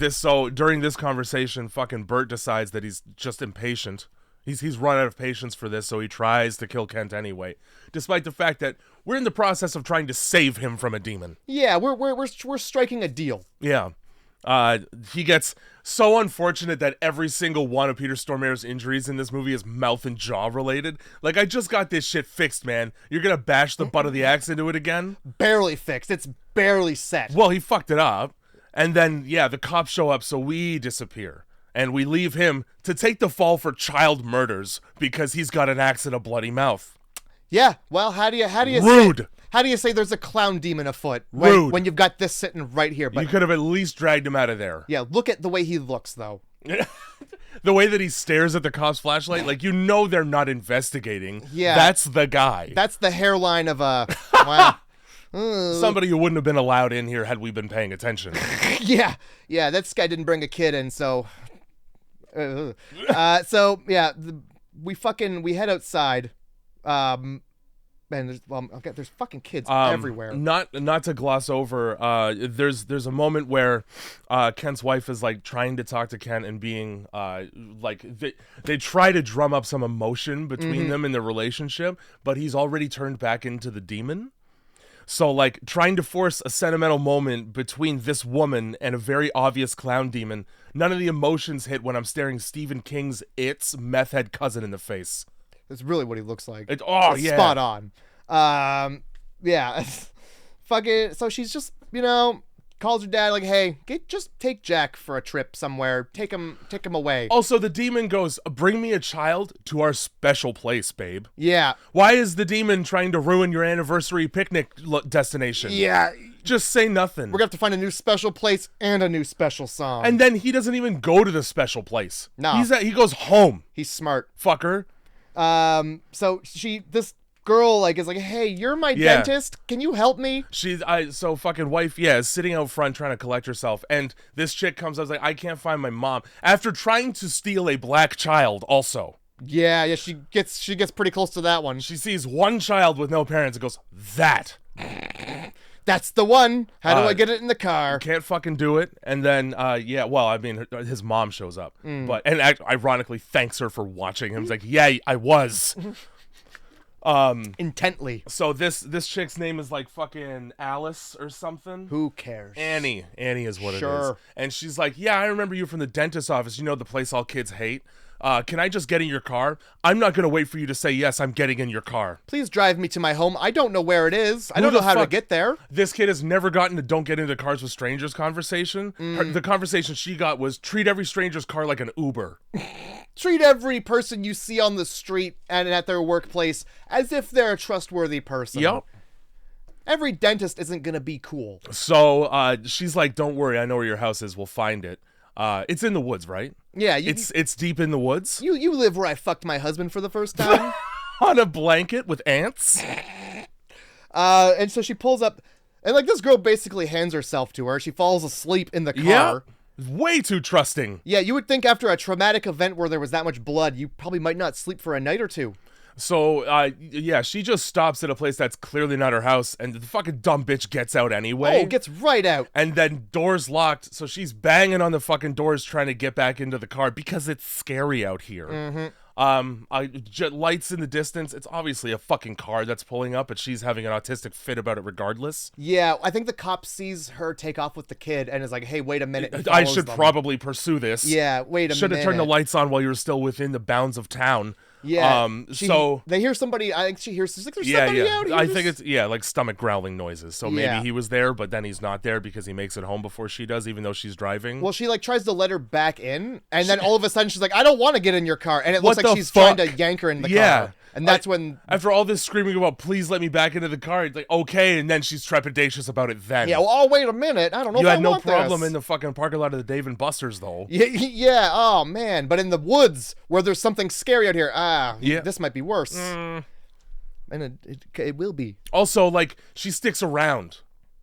So during this conversation, fucking Bert decides that he's just impatient. He's run out of patience for this, so he tries to kill Kent anyway, despite the fact that we're in the process of trying to save him from a demon. Yeah, we're striking a deal. Yeah. He gets so unfortunate that every single one of Peter Stormare's injuries in this movie is mouth and jaw related. Like, I just got this shit fixed, man. You're gonna bash the butt of the axe into it again? Barely fixed. It's barely set. Well, he fucked it up. And then, the cops show up, so we disappear. And we leave him to take the fall for child murders because he's got an axe and a bloody mouth. Yeah, well, how do you Rude. How do you say there's a clown demon afoot when you've got this sitting right here? But you could have at least dragged him out of there. Yeah, look at the way he looks, though. The way that he stares at the cop's flashlight, like, they're not investigating. Yeah. That's the guy. That's the hairline of a... Wow. Somebody who wouldn't have been allowed in here had we been paying attention. Yeah, this guy didn't bring a kid in, so... we head outside, and there's fucking kids everywhere. Not to gloss over, there's a moment where Kent's wife is like trying to talk to Kent and being they try to drum up some emotion between them in their relationship, but he's already turned back into the demon. So, like, trying to force a sentimental moment between this woman and a very obvious clown demon, none of the emotions hit when I'm staring Stephen King's It's meth head cousin in the face. That's really what he looks like. Spot on. Fucking, so she's just, calls her dad like, hey, just take Jack for a trip somewhere. Take him away. Also, the demon goes, bring me a child to our special place, babe. Yeah. Why is the demon trying to ruin your anniversary picnic destination? Yeah. Just say nothing. We're going to have to find a new special place and a new special song. And then he doesn't even go to the special place. No. He goes home. He's smart. Fucker. So this girl is like, hey, you're my dentist, can you help me? So fucking wife is sitting out front trying to collect herself, and this chick comes up, like, I can't find my mom, after trying to steal a black child also. Yeah, she gets pretty close to that one. She sees one child with no parents and goes, that's the one. How do I get it in the car? Can't fucking do it. And then his mom shows up, but ironically thanks her for watching him. He's like, yeah, I was intently. So this chick's name is like fucking Alice or something. Who cares? Annie is what it is. Sure. And she's like, yeah, I remember you from the dentist's office. The place all kids hate. Can I just get in your car? I'm not going to wait for you to say yes, I'm getting in your car. Please drive me to my home. I don't know where it is. I don't know how to get there. This kid has never gotten a don't get into cars with strangers conversation. The conversation she got was treat every stranger's car like an Uber. treat every person you see on the street and at their workplace as if they're a trustworthy person. Yep. Every dentist isn't gonna be cool. So she's like, don't worry, I know where your house is, we'll find it. It's in the woods, right? Yeah, it's deep in the woods. You live where I fucked my husband for the first time. On a blanket with ants. And so she pulls up, and like this girl basically hands herself to her. She falls asleep in the car. Yeah. Way too trusting. Yeah, you would think after a traumatic event where there was that much blood, you probably might not sleep for a night or two. So, yeah, she just stops at a place that's clearly not her house, and the fucking dumb bitch gets out anyway. Oh, gets right out. And then doors locked, so she's banging on the fucking doors trying to get back into the car because it's scary out here. Mm-hmm. Lights in the distance. It's obviously a fucking car that's pulling up, but she's having an autistic fit about it regardless. Yeah, I think the cop sees her take off with the kid and is like, hey, wait a minute. I should probably pursue this. Yeah, wait a minute. Should have turned the lights on while you were still within the bounds of town. Yeah. So they hear somebody. I think she hears. She's like, "There's somebody out here." I think it's like stomach growling noises. So maybe he was there, but then he's not there because he makes it home before she does, even though she's driving. Well, she like tries to let her back in, and then all of a sudden she's like, "I don't want to get in your car," and it looks like she's trying to yank her in the car. And that's when, after all this screaming about, please let me back into the car, it's like, okay, and then she's trepidatious about it then. Yeah, well, oh, wait a minute. I don't know if I want this. You had no problem in the fucking parking lot of the Dave & Buster's, though. Yeah, oh, man. But in the woods, where there's something scary out here, this might be worse. And it will be. Also, like, she sticks around.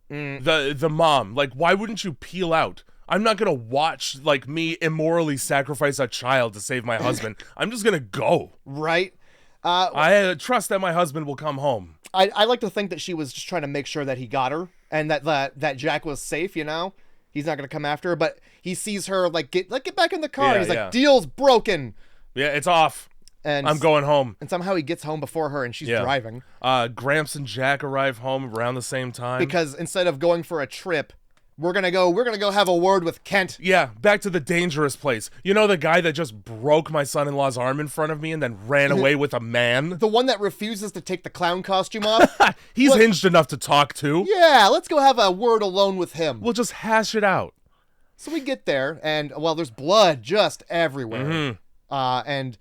The mom. Like, why wouldn't you peel out? I'm not gonna watch, like, me immorally sacrifice a child to save my husband. I'm just gonna go. Right? I trust that my husband will come home. I like to think that she was just trying to make sure that he got her and that Jack was safe, you know? He's not going to come after her, but he sees her like get back in the car. And he's like, deal's broken. Yeah, it's off. And I'm going home. And somehow he gets home before her and she's driving. Gramps and Jack arrive home around the same time. Because instead of going for a trip, we're gonna go have a word with Kent. Yeah, back to the dangerous place. You know the guy that just broke my son-in-law's arm in front of me and then ran away with a man? The one that refuses to take the clown costume off? He's hinged enough to talk to. Yeah, let's go have a word alone with him. We'll just hash it out. So we get there, and, well, there's blood just everywhere. Mm-hmm. And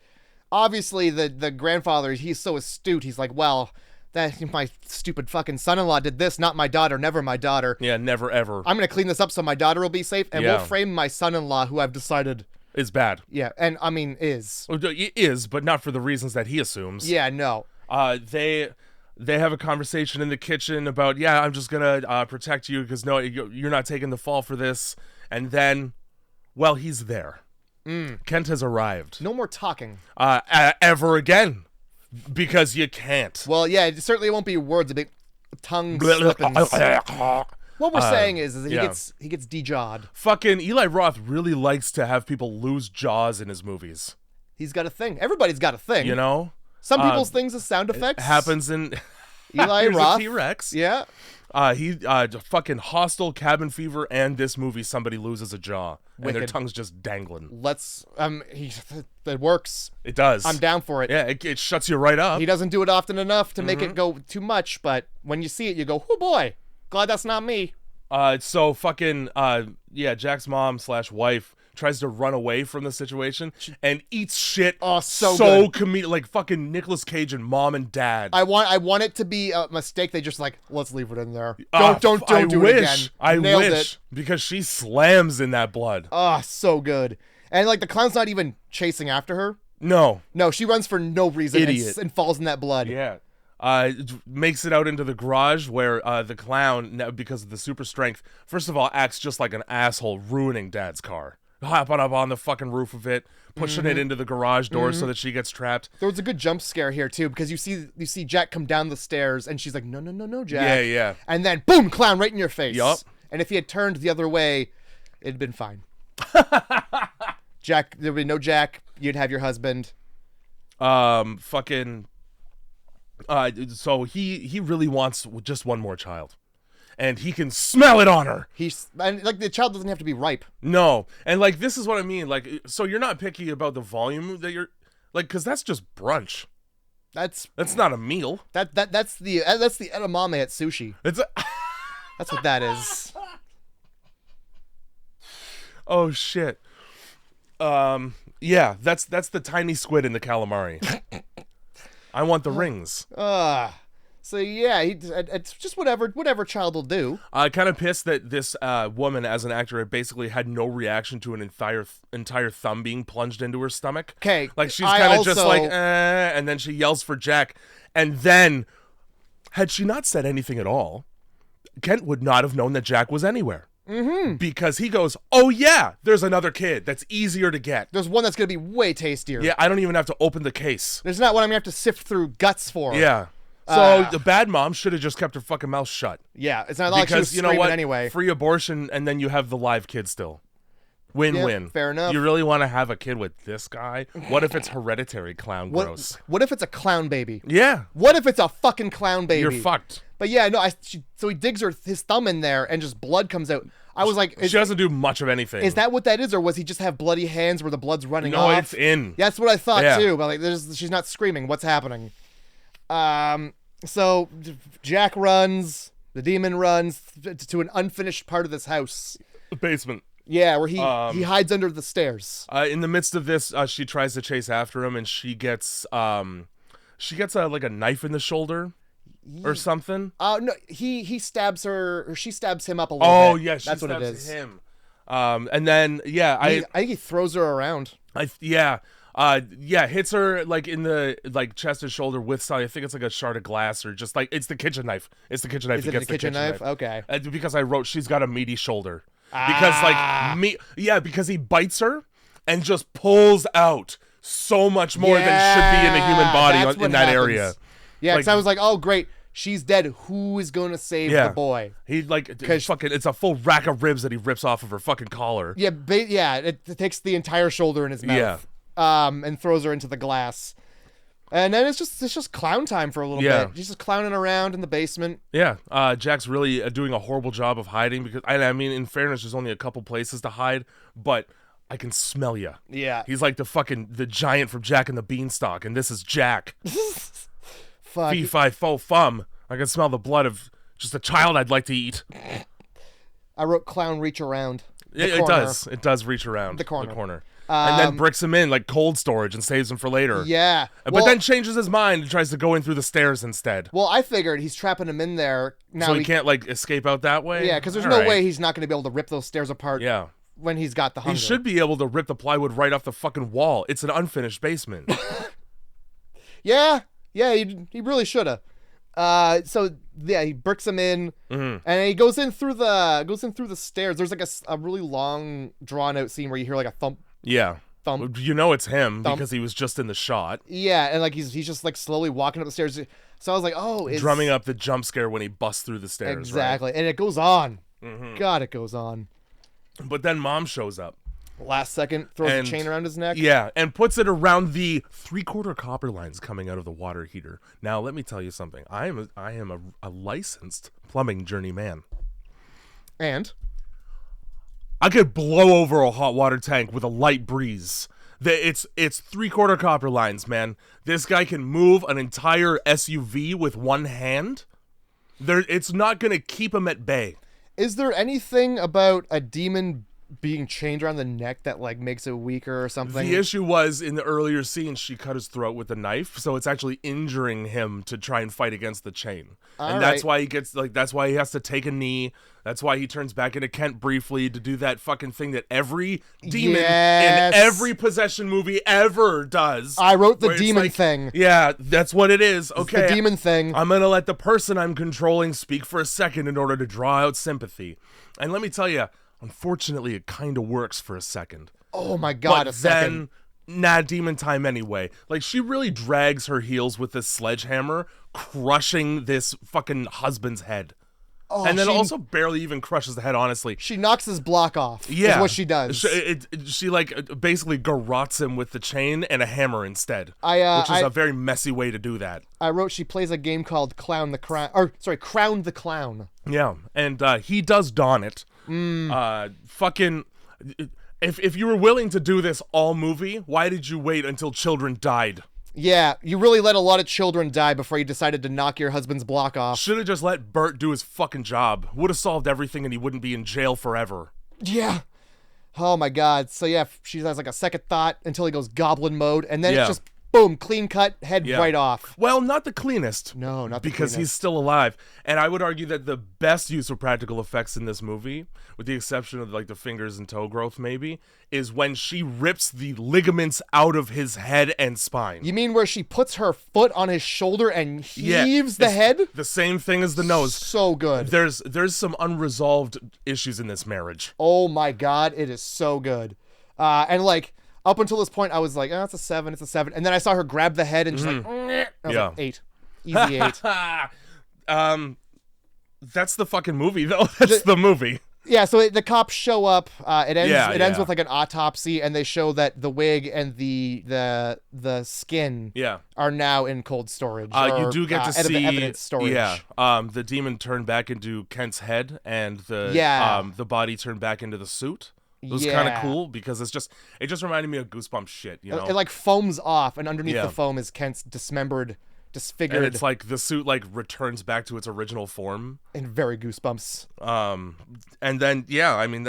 obviously the grandfather, he's so astute, he's like, well, that my stupid fucking son-in-law did this, not my daughter, never my daughter. Yeah, never ever. I'm gonna clean this up so my daughter will be safe, and we'll frame my son-in-law, who I've decided is bad. Yeah, and I mean is. It is, but not for the reasons that he assumes. Yeah, no. They have a conversation in the kitchen about, I'm just gonna protect you because no, you're not taking the fall for this. And then, well, he's there. Kent has arrived. No more talking. Ever again. Because you can't. Well, yeah, it certainly won't be words, a big tongue slipping. What we're saying is that he gets de-jawed. Fucking Eli Roth really likes to have people lose jaws in his movies. He's got a thing. Everybody's got a thing. You know? Some people's things is sound effects. It happens in Eli Roth. T-Rex. Yeah. He fucking Hostel, Cabin Fever, and this movie, somebody loses a jaw. Wicked. And their tongue's just dangling. That works. It does. I'm down for it. Yeah, it shuts you right up. He doesn't do it often enough to make it go too much, but when you see it, you go, oh boy, glad that's not me. So fucking, Jack's mom / wife tries to run away from the situation and eats shit. Oh, so comedic, like fucking Nicolas Cage and Mom and Dad. I want it to be a mistake. They just like, let's leave it in there. Don't do it again. I wish because she slams in that blood. Oh, so good. And like the clown's not even chasing after her. No, she runs for no reason. Idiot. And falls in that blood. Yeah. Makes it out into the garage where the clown, because of the super strength, first of all, acts just like an asshole, ruining Dad's car. Hopping up on the fucking roof of it, pushing it into the garage door so that she gets trapped. There was a good jump scare here too, because you see Jack come down the stairs and she's like, no, Jack. Yeah. And then boom, clown right in your face. Yup. And if he had turned the other way, it'd been fine. Jack, there'd be no Jack. You'd have your husband. Fucking. So he really wants just one more child. And he can smell it on her. And like the child doesn't have to be ripe. No, and like this is what I mean. Like, so you're not picky about the volume that you're like, because that's just brunch. That's not a meal. That's the edamame at sushi. That's what that is. Oh shit. Yeah, that's the tiny squid in the calamari. I want the rings. So yeah, it's just whatever child will do. Kind of pissed that this woman, as an actor, basically had no reaction to an entire thumb being plunged into her stomach. Okay, like she's kind of just like, and then she yells for Jack, and then had she not said anything at all, Kent would not have known that Jack was anywhere. Mm-hmm. Because he goes, oh yeah, there's another kid that's easier to get. There's one that's gonna be way tastier. Yeah, I don't even have to open the case. There's not one I'm gonna have to sift through guts for. Yeah. So the bad mom should have just kept her fucking mouth shut. Yeah, it's not like she was screaming anyway. Free abortion, and then you have the live kid still. Win-win. Yeah, fair enough. You really want to have a kid with this guy? What if it's hereditary clown gross? What if it's a clown baby? Yeah. What if it's a fucking clown baby? You're fucked. But yeah, no. So he digs his thumb in there, and just blood comes out. I was like, she doesn't do much of anything. Is that what that is, or was he just have bloody hands where the blood's running off? No, it's in. Yeah, that's what I thought too. But like, she's not screaming. What's happening? So Jack runs. The demon runs to an unfinished part of this house. The basement. Yeah, where he hides under the stairs. In the midst of this, she tries to chase after him, and she gets like a knife in the shoulder. Or something. No, he stabs her, or she stabs him up a little bit. Oh yeah, that's what it is. Him. And then I think he throws her around. Hits her like in the chest and shoulder with something. I think it's like a shard of glass or just like it's the kitchen knife. It's the kitchen knife. Is it the kitchen knife? Okay. Because I wrote she's got a meaty shoulder. Because because he bites her and just pulls out so much more than should be in a human body in that area. Yeah, because I was like, oh great. She's dead. Who is going to save the boy? He it's a full rack of ribs that he rips off of her fucking collar. Yeah, it takes the entire shoulder in his mouth. And throws her into the glass. And then it's just clown time for a little bit. He's just clowning around in the basement. Yeah, Jack's really doing a horrible job of hiding because I mean, in fairness, there's only a couple places to hide, but I can smell you. Yeah, he's like the giant from Jack and the Beanstalk, and this is Jack. Fuck. Fee, fi, fo, fum. I can smell the blood of just a child I'd like to eat. I wrote clown reach around. It does. It does reach around the corner. And then bricks him in like cold storage and saves him for later. Yeah. But then changes his mind and tries to go in through the stairs instead. Well, I figured he's trapping him in there. Now so he can't like escape out that way? Yeah, because there's no way he's not going to be able to rip those stairs apart when he's got the hunger. He should be able to rip the plywood right off the fucking wall. It's an unfinished basement. Yeah, he really should have. So yeah, he bricks him in, and he goes in through the stairs. There's like a really long drawn out scene where you hear like a thump. Yeah, thump. You know it's him because he was just in the shot. Yeah, and like he's just like slowly walking up the stairs. So I was like, oh, drumming up the jump scare when he busts through the stairs. Exactly, right? And it goes on. God, it goes on. But then Mom shows up. Last second, throws a chain around his neck. Yeah, and puts it around the 3/4 copper lines coming out of the water heater. Now, let me tell you something. I am a licensed plumbing journeyman. And? I could blow over a hot water tank with a light breeze. It's 3/4 copper lines, man. This guy can move an entire SUV with one hand. It's not going to keep him at bay. Is there anything about a demon being chained around the neck that like makes it weaker or something? The issue was in the earlier scene she cut his throat with a knife, so it's actually injuring him to try and fight against the chain. That's why he gets that's why he has to take a knee. That's why he turns back into Kent briefly to do that fucking thing that every demon in every possession movie ever does. I wrote the demon thing. Yeah, that's what it is. Okay. It's the demon thing. I'm going to let the person I'm controlling speak for a second in order to draw out sympathy. And let me tell you, unfortunately, it kind of works for a second. Oh my God, but then, demon time anyway. Like, she really drags her heels with this sledgehammer, crushing this fucking husband's head. Oh, and then also barely even crushes the head, honestly. She knocks his block off. Yeah. Is what she does. She like basically garrots him with the chain and a hammer instead. Which is a very messy way to do that. I wrote she plays a game called Crown the Clown. Yeah, and he does don it. Fucking, if you were willing to do this all movie, why did you wait until children died? Yeah, you really let a lot of children die before you decided to knock your husband's block off. Should have just let Bert do his fucking job. Would have solved everything and he wouldn't be in jail forever. Yeah. Oh my god. So yeah, she has like a second thought until he goes goblin mode, and then Yeah. it's just boom, clean cut, head Yeah. right off. Well, not the cleanest. No, not the because he's cleanest. still alive. And I would argue that the best use of practical effects in this movie, with the exception of like the fingers and toe growth maybe, is when she rips the ligaments out of his head and spine. You mean where she puts her foot on his shoulder and Yeah, heaves the it's head? The same thing as the nose. So good. There's some unresolved issues in this marriage. Oh my god, it is so good. And like up until this point, I was like, oh, it's a 7, it's a 7. And then I saw her grab the head and just like, I was Yeah. like, 8. Easy 8. That's the fucking movie though. That's the movie. Yeah, so the cops show up. It ends. Yeah, it ends yeah. with like an autopsy, and they show that the wig and the skin Yeah. are now in cold storage. You or, do get to see evidence storage. Yeah. The demon turned back into Kent's head, and the body turned back into the suit. It was kind of Yeah. cool because it just reminded me of Goosebumps shit, you know. It like foams off, and underneath Yeah. the foam is Kent's disfigured, And it's like the suit like returns back to its original form. and very Goosebumps. And then yeah, I mean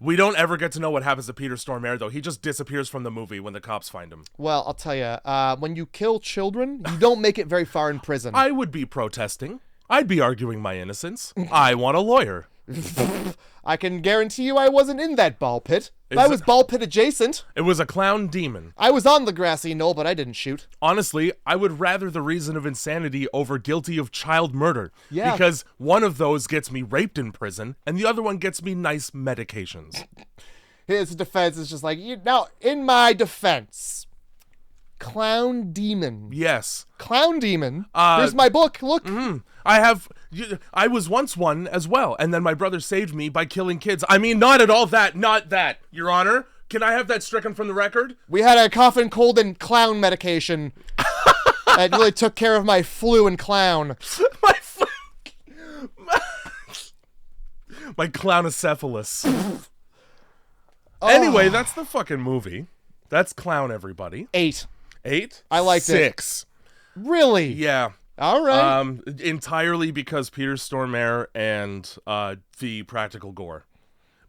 we don't ever get to know what happens to Peter Stormare though. He just disappears from the movie when the cops find him. Well, I'll tell you, when you kill children, you don't make it very far in prison. I would be protesting. I'd be arguing my innocence. I want a lawyer. I can guarantee you I wasn't in that ball pit. I was ball pit adjacent. It was a clown demon. I was on the grassy knoll, but I didn't shoot. Honestly, I would rather the reason of insanity over guilty of child murder. Yeah. Because one of those gets me raped in prison, and the other one gets me nice medications. His defense is just like, now, in my defense, clown demon. Yes. Clown demon. Here's my book. Look. I was once one as well, and then my brother saved me by killing kids. I mean, not at all that, not that, Your Honor. Can I have that stricken from the record? We had a cough and cold and clown medication that really took care of my flu and clown. My clownocephalus. Anyway, that's the fucking movie. That's Clown, everybody. 8. 8? I liked 6. Really? Yeah. All right. Entirely because Peter Stormare and the practical gore.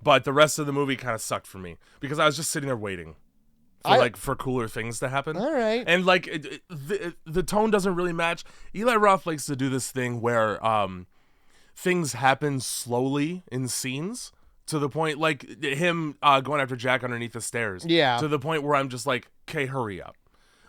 But the rest of the movie kind of sucked for me because I was just sitting there waiting for cooler things to happen. All right. And like the tone doesn't really match. Eli Roth likes to do this thing where things happen slowly in scenes to the point like him going after Jack underneath the stairs. Yeah. To the point where I'm just like, okay, hurry up.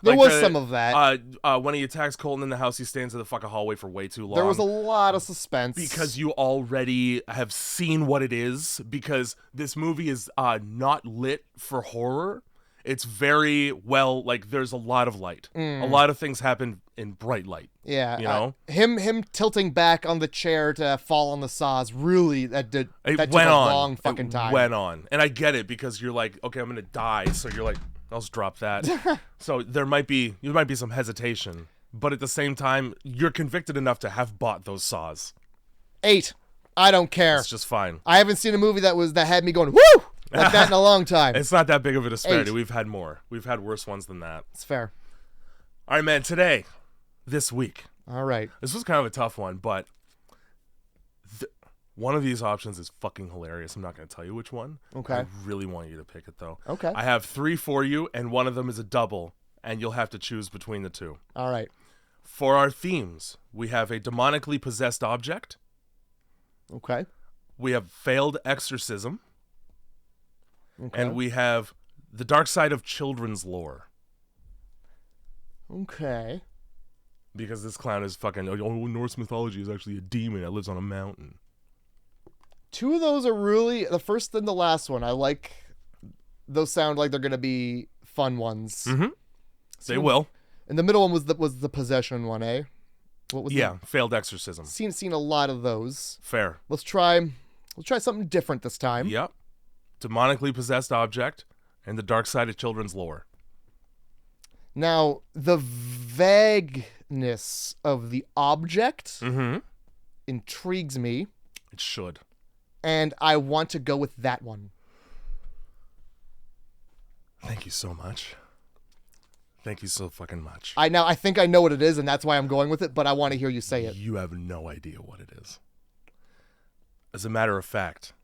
There was some of that. When he attacks Colton in the house, he stands in the fucking hallway for way too long. There was a lot of suspense. Because you already have seen what it is. Because this movie is not lit for horror. It's very well, like, there's a lot of light. A lot of things happen in bright light. Yeah. You know? Him tilting back on the chair to fall on the saws, really, that took a long fucking time. It went on. And I get it because you're like, okay, I'm going to die. So you're like, I'll just drop that. So there might be some hesitation. But at the same time, you're convicted enough to have bought those saws. 8. I don't care. It's just fine. I haven't seen a movie that had me going, woo! Like that in a long time. It's not that big of a disparity. 8. We've had more. We've had worse ones than that. It's fair. All right, man. This week. All right. This was kind of a tough one, but one of these options is fucking hilarious. I'm not going to tell you which one. Okay. I really want you to pick it, though. Okay. I have 3 for you, and one of them is a double, and you'll have to choose between the two. All right. For our themes, we have a demonically possessed object. Okay. We have failed exorcism. Okay. And we have the dark side of children's lore. Okay. Because this clown is fucking... Norse mythology is actually a demon that lives on a mountain. 2 of those are really... The first and the last one, I like... Those sound like they're going to be fun ones. Mm-hmm. They will. And the middle one was the possession one, eh? What was failed exorcism. Seen a lot of those. Fair. Let's try something different this time. Yep. Demonically possessed object and the dark side of children's lore. Now, the vagueness of the object intrigues me. It should. And I want to go with that one. Thank you so much. Thank you so fucking much. I think I know what it is, and that's why I'm going with it, but I want to hear you say it. You have no idea what it is. As a matter of fact,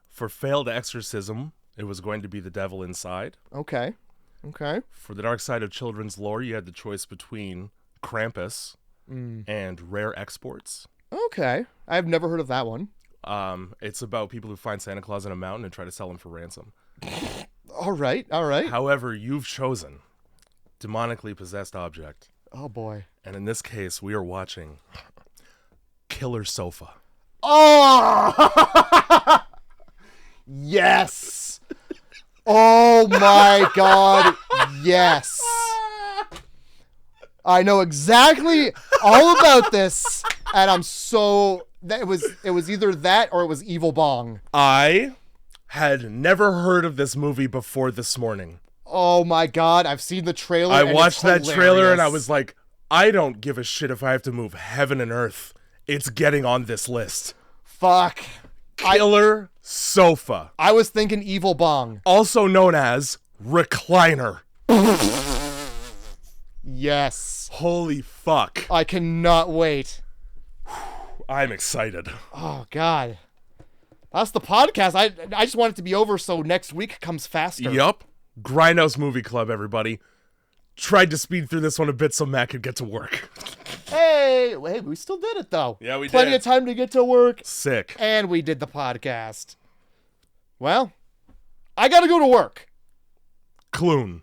for failed exorcism, it was going to be the devil inside. Okay. For the dark side of children's lore, you had the choice between Krampus and rare exports. Okay. I've never heard of that one. It's about people who find Santa Claus in a mountain and try to sell him for ransom. All right. However, you've chosen demonically possessed object. Oh, boy. And in this case, we are watching Killer Sofa. Oh! Yes! Oh, my God. Yes. I know exactly all about this, and I'm so... It was either that or it was Evil Bong. I had never heard of this movie before this morning. Oh my God, I've seen the trailer. I watched that trailer and I was like, I don't give a shit if I have to move heaven and earth. It's getting on this list. Fuck. Killer Sofa. I was thinking Evil Bong. Also known as Recliner. Yes. Holy fuck. I cannot wait. I'm excited. Oh, God. That's the podcast. I just want it to be over so next week comes faster. Yup. Grindhouse Movie Club, everybody. Tried to speed through this one a bit so Matt could get to work. Hey, we still did it, though. Yeah, we did. Plenty of time to get to work. Sick. And we did the podcast. Well, I gotta go to work. Clune.